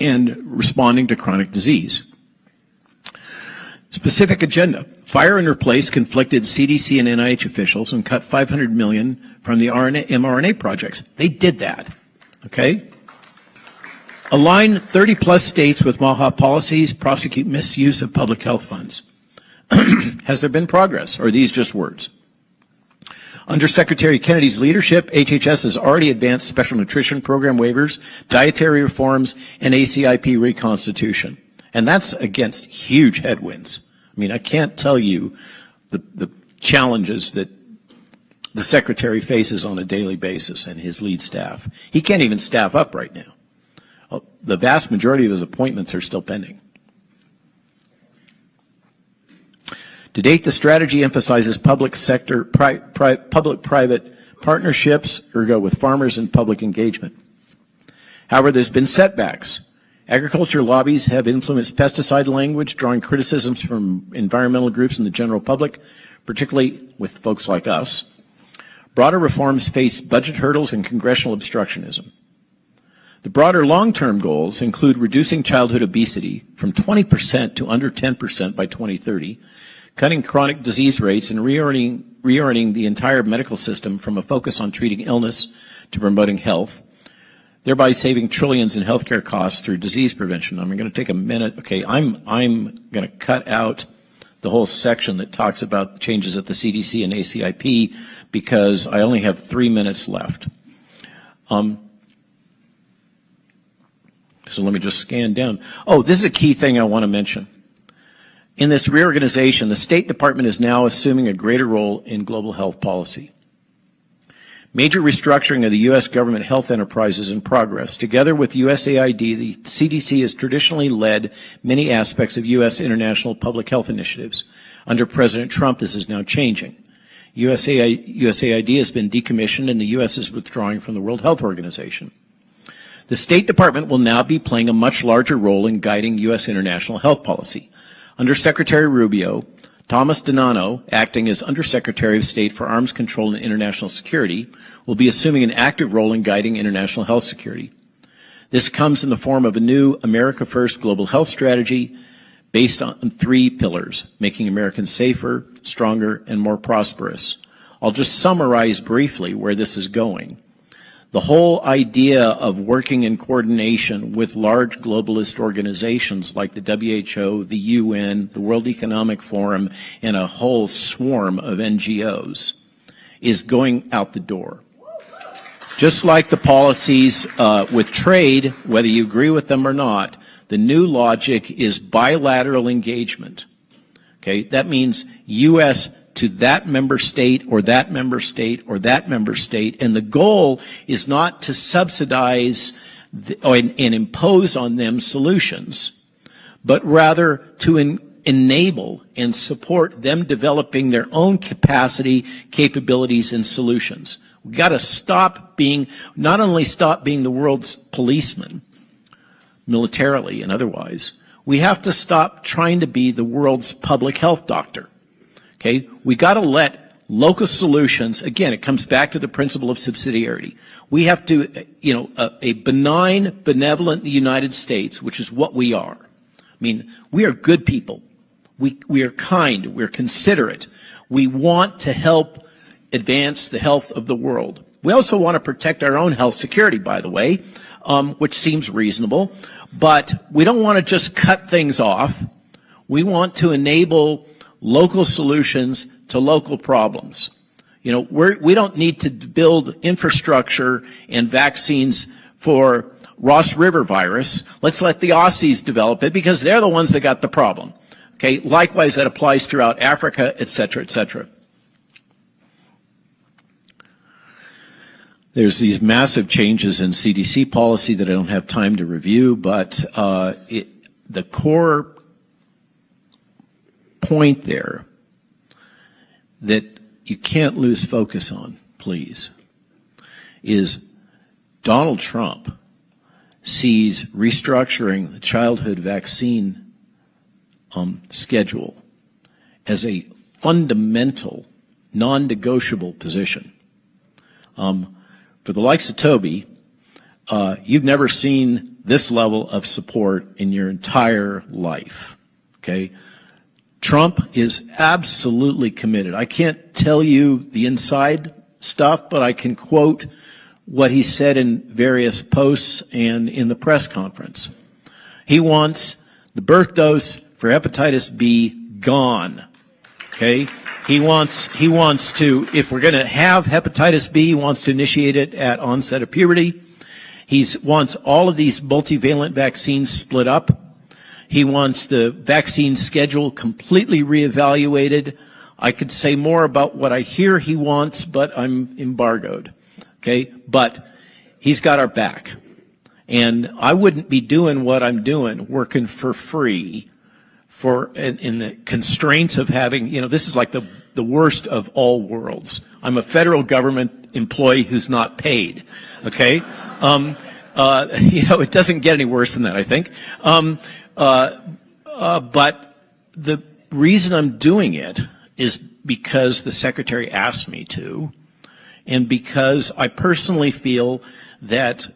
and responding to chronic disease. Specific agenda. Fire and replace conflicted CDC and NIH officials and cut $500 million from the mRNA projects. They did that. Okay? Align 30-plus states with MAHA policies, prosecute misuse of public health funds. Has there been progress, or are these just words? Under Secretary Kennedy's leadership, HHS has already advanced special nutrition program waivers, dietary reforms, and ACIP reconstitution. And that's against huge headwinds. I mean, I can't tell you the challenges that the Secretary faces on a daily basis and his lead staff. He can't even staff up right now. The vast majority of his appointments are still pending. To date, the strategy emphasizes public sector, public-private partnerships, ergo with farmers and public engagement. However, there's been setbacks. Agriculture lobbies have influenced pesticide language, drawing criticisms from environmental groups and the general public, particularly with folks like us. Broader reforms face budget hurdles and congressional obstructionism. The broader long-term goals include reducing childhood obesity from 20% to under 10% by 2030, cutting chronic disease rates and reorienting the entire medical system from a focus on treating illness to promoting health, thereby saving trillions in healthcare costs through disease prevention. I'm going to take a minute. Okay, I'm going to cut out the whole section that talks about changes at the CDC and ACIP because I only have 3 minutes left. So let me just scan down. Oh, this is a key thing I want to mention. In this reorganization, the State Department is now assuming a greater role in global health policy. Major restructuring of the U.S. government health enterprise is in progress. Together with USAID, the CDC has traditionally led many aspects of U.S. international public health initiatives. Under President Trump, this is now changing. USAID has been decommissioned and the U.S. is withdrawing from the World Health Organization. The State Department will now be playing a much larger role in guiding U.S. international health policy. Under Secretary Rubio, Thomas Donano, acting as Undersecretary of State for Arms Control and International Security, will be assuming an active role in guiding international health security. This comes in the form of a new America First global health strategy based on 3 pillars, making Americans safer, stronger, and more prosperous. I'll just summarize briefly where this is going. The whole idea of working in coordination with large globalist organizations like the WHO, the UN, the World Economic Forum, and a whole swarm of NGOs is going out the door. Just like the policies with trade, whether you agree with them or not, the new logic is bilateral engagement. Okay, that means U.S. to that member state or that member state or that member state, and the goal is not to subsidize and impose on them solutions, but rather to enable and support them developing their own capacity, capabilities, and solutions. We've got to stop being, not only stop being the world's policeman, militarily and otherwise, we have to stop trying to be the world's public health doctor. Okay, we got to let local solutions, again, it comes back to the principle of subsidiarity. We have to, a benign, benevolent United States, which is what we are. I mean, we are good people. We are kind. We're considerate. We want to help advance the health of the world. We also want to protect our own health security, by the way, which seems reasonable. But we don't want to just cut things off. We want to enable local solutions to local problems. We don't need to build infrastructure and vaccines for Ross River virus. Let's let the Aussies develop it because they're the ones that got the problem. Okay, likewise that applies throughout Africa, et cetera, et cetera. There's these massive changes in CDC policy that I don't have time to review, but the core point there that you can't lose focus on, please, is Donald Trump sees restructuring the childhood vaccine schedule as a fundamental, non-negotiable position. For the likes of Toby, you've never seen this level of support in your entire life, okay? Trump is absolutely committed. I can't tell you the inside stuff, but I can quote what he said in various posts and in the press conference. He wants the birth dose for hepatitis B gone. Okay? He wants to, if we're going to have hepatitis B, he wants to initiate it at onset of puberty. He wants all of these multivalent vaccines split up. He wants the vaccine schedule completely reevaluated. I could say more about what I hear he wants, but I'm embargoed. Okay? But he's got our back. And I wouldn't be doing what I'm doing, working for free, in the constraints of having, this is like the worst of all worlds. I'm a federal government employee who's not paid. Okay? It doesn't get any worse than that, I think. But the reason I'm doing it is because the Secretary asked me to, and because I personally feel that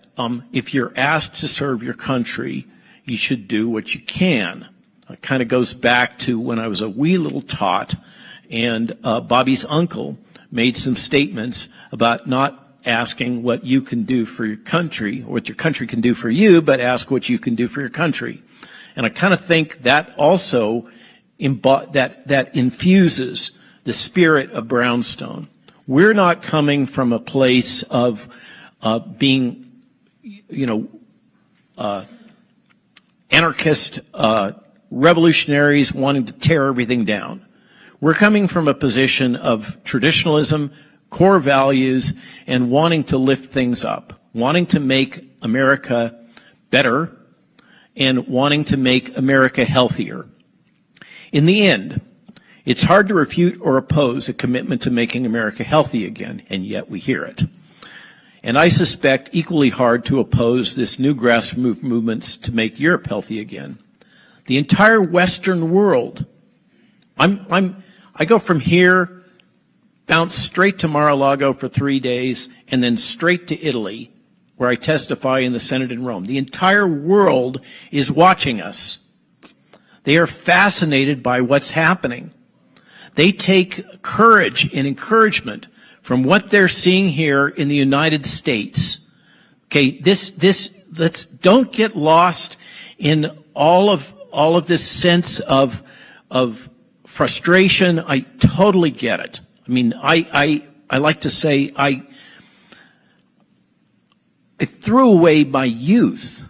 if you're asked to serve your country, you should do what you can. It kind of goes back to when I was a wee little tot, and Bobby's uncle made some statements about not asking what you can do for your country, or what your country can do for you, but ask what you can do for your country. And I kind of think that also that infuses the spirit of Brownstone. We're not coming from a place of being, anarchist revolutionaries wanting to tear everything down. We're coming from a position of traditionalism, core values, and wanting to lift things up, wanting to make America better, and wanting to make America healthier. In the end, it's hard to refute or oppose a commitment to making America healthy again, and yet we hear it. And I suspect equally hard to oppose this new grassroots movements to make Europe healthy again. The entire Western world, I go from here, bounce straight to Mar-a-Lago for 3 days, and then straight to Italy, where I testify in the Senate in Rome. The entire world is watching us. They are fascinated by what's happening. They take courage and encouragement from what they're seeing here in the United States. Okay, let's don't get lost in all of this sense of frustration. I totally get it. I mean, I like to say I threw away my youth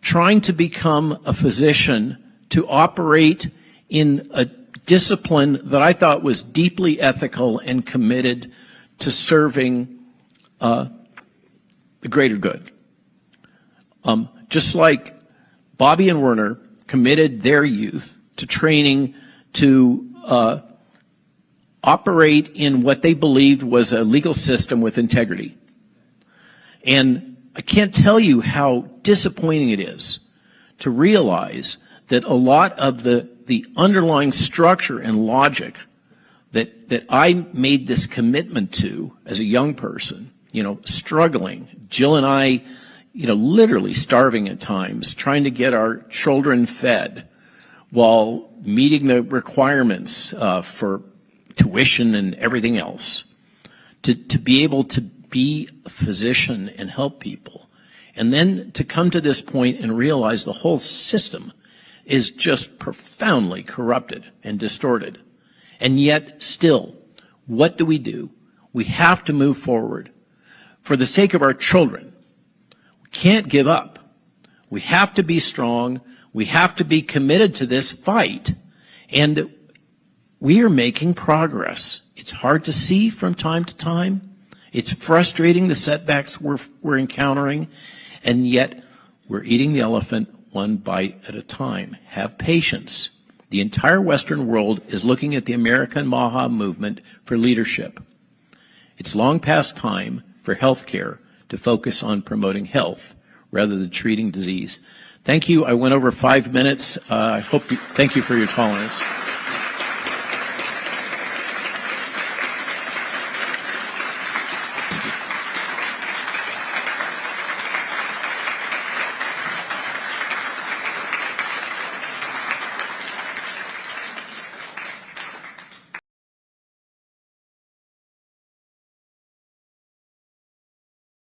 trying to become a physician, to operate in a discipline that I thought was deeply ethical and committed to serving the greater good. Just like Bobby and Werner committed their youth to training to operate in what they believed was a legal system with integrity. And I can't tell you how disappointing it is to realize that a lot of the underlying structure and logic that I made this commitment to as a young person, struggling, Jill and I, literally starving at times, trying to get our children fed while meeting the requirements for tuition and everything else, to be able to be a physician and help people. And then to come to this point and realize the whole system is just profoundly corrupted and distorted. And yet still, what do? We have to move forward. For the sake of our children, we can't give up. We have to be strong. We have to be committed to this fight. And we are making progress. It's hard to see from time to time. It's frustrating, the setbacks we're encountering, and yet we're eating the elephant one bite at a time. Have patience. The entire Western world is looking at the American Maha movement for leadership. It's long past time for healthcare to focus on promoting health rather than treating disease. Thank you. I went over 5 minutes. Thank you for your tolerance.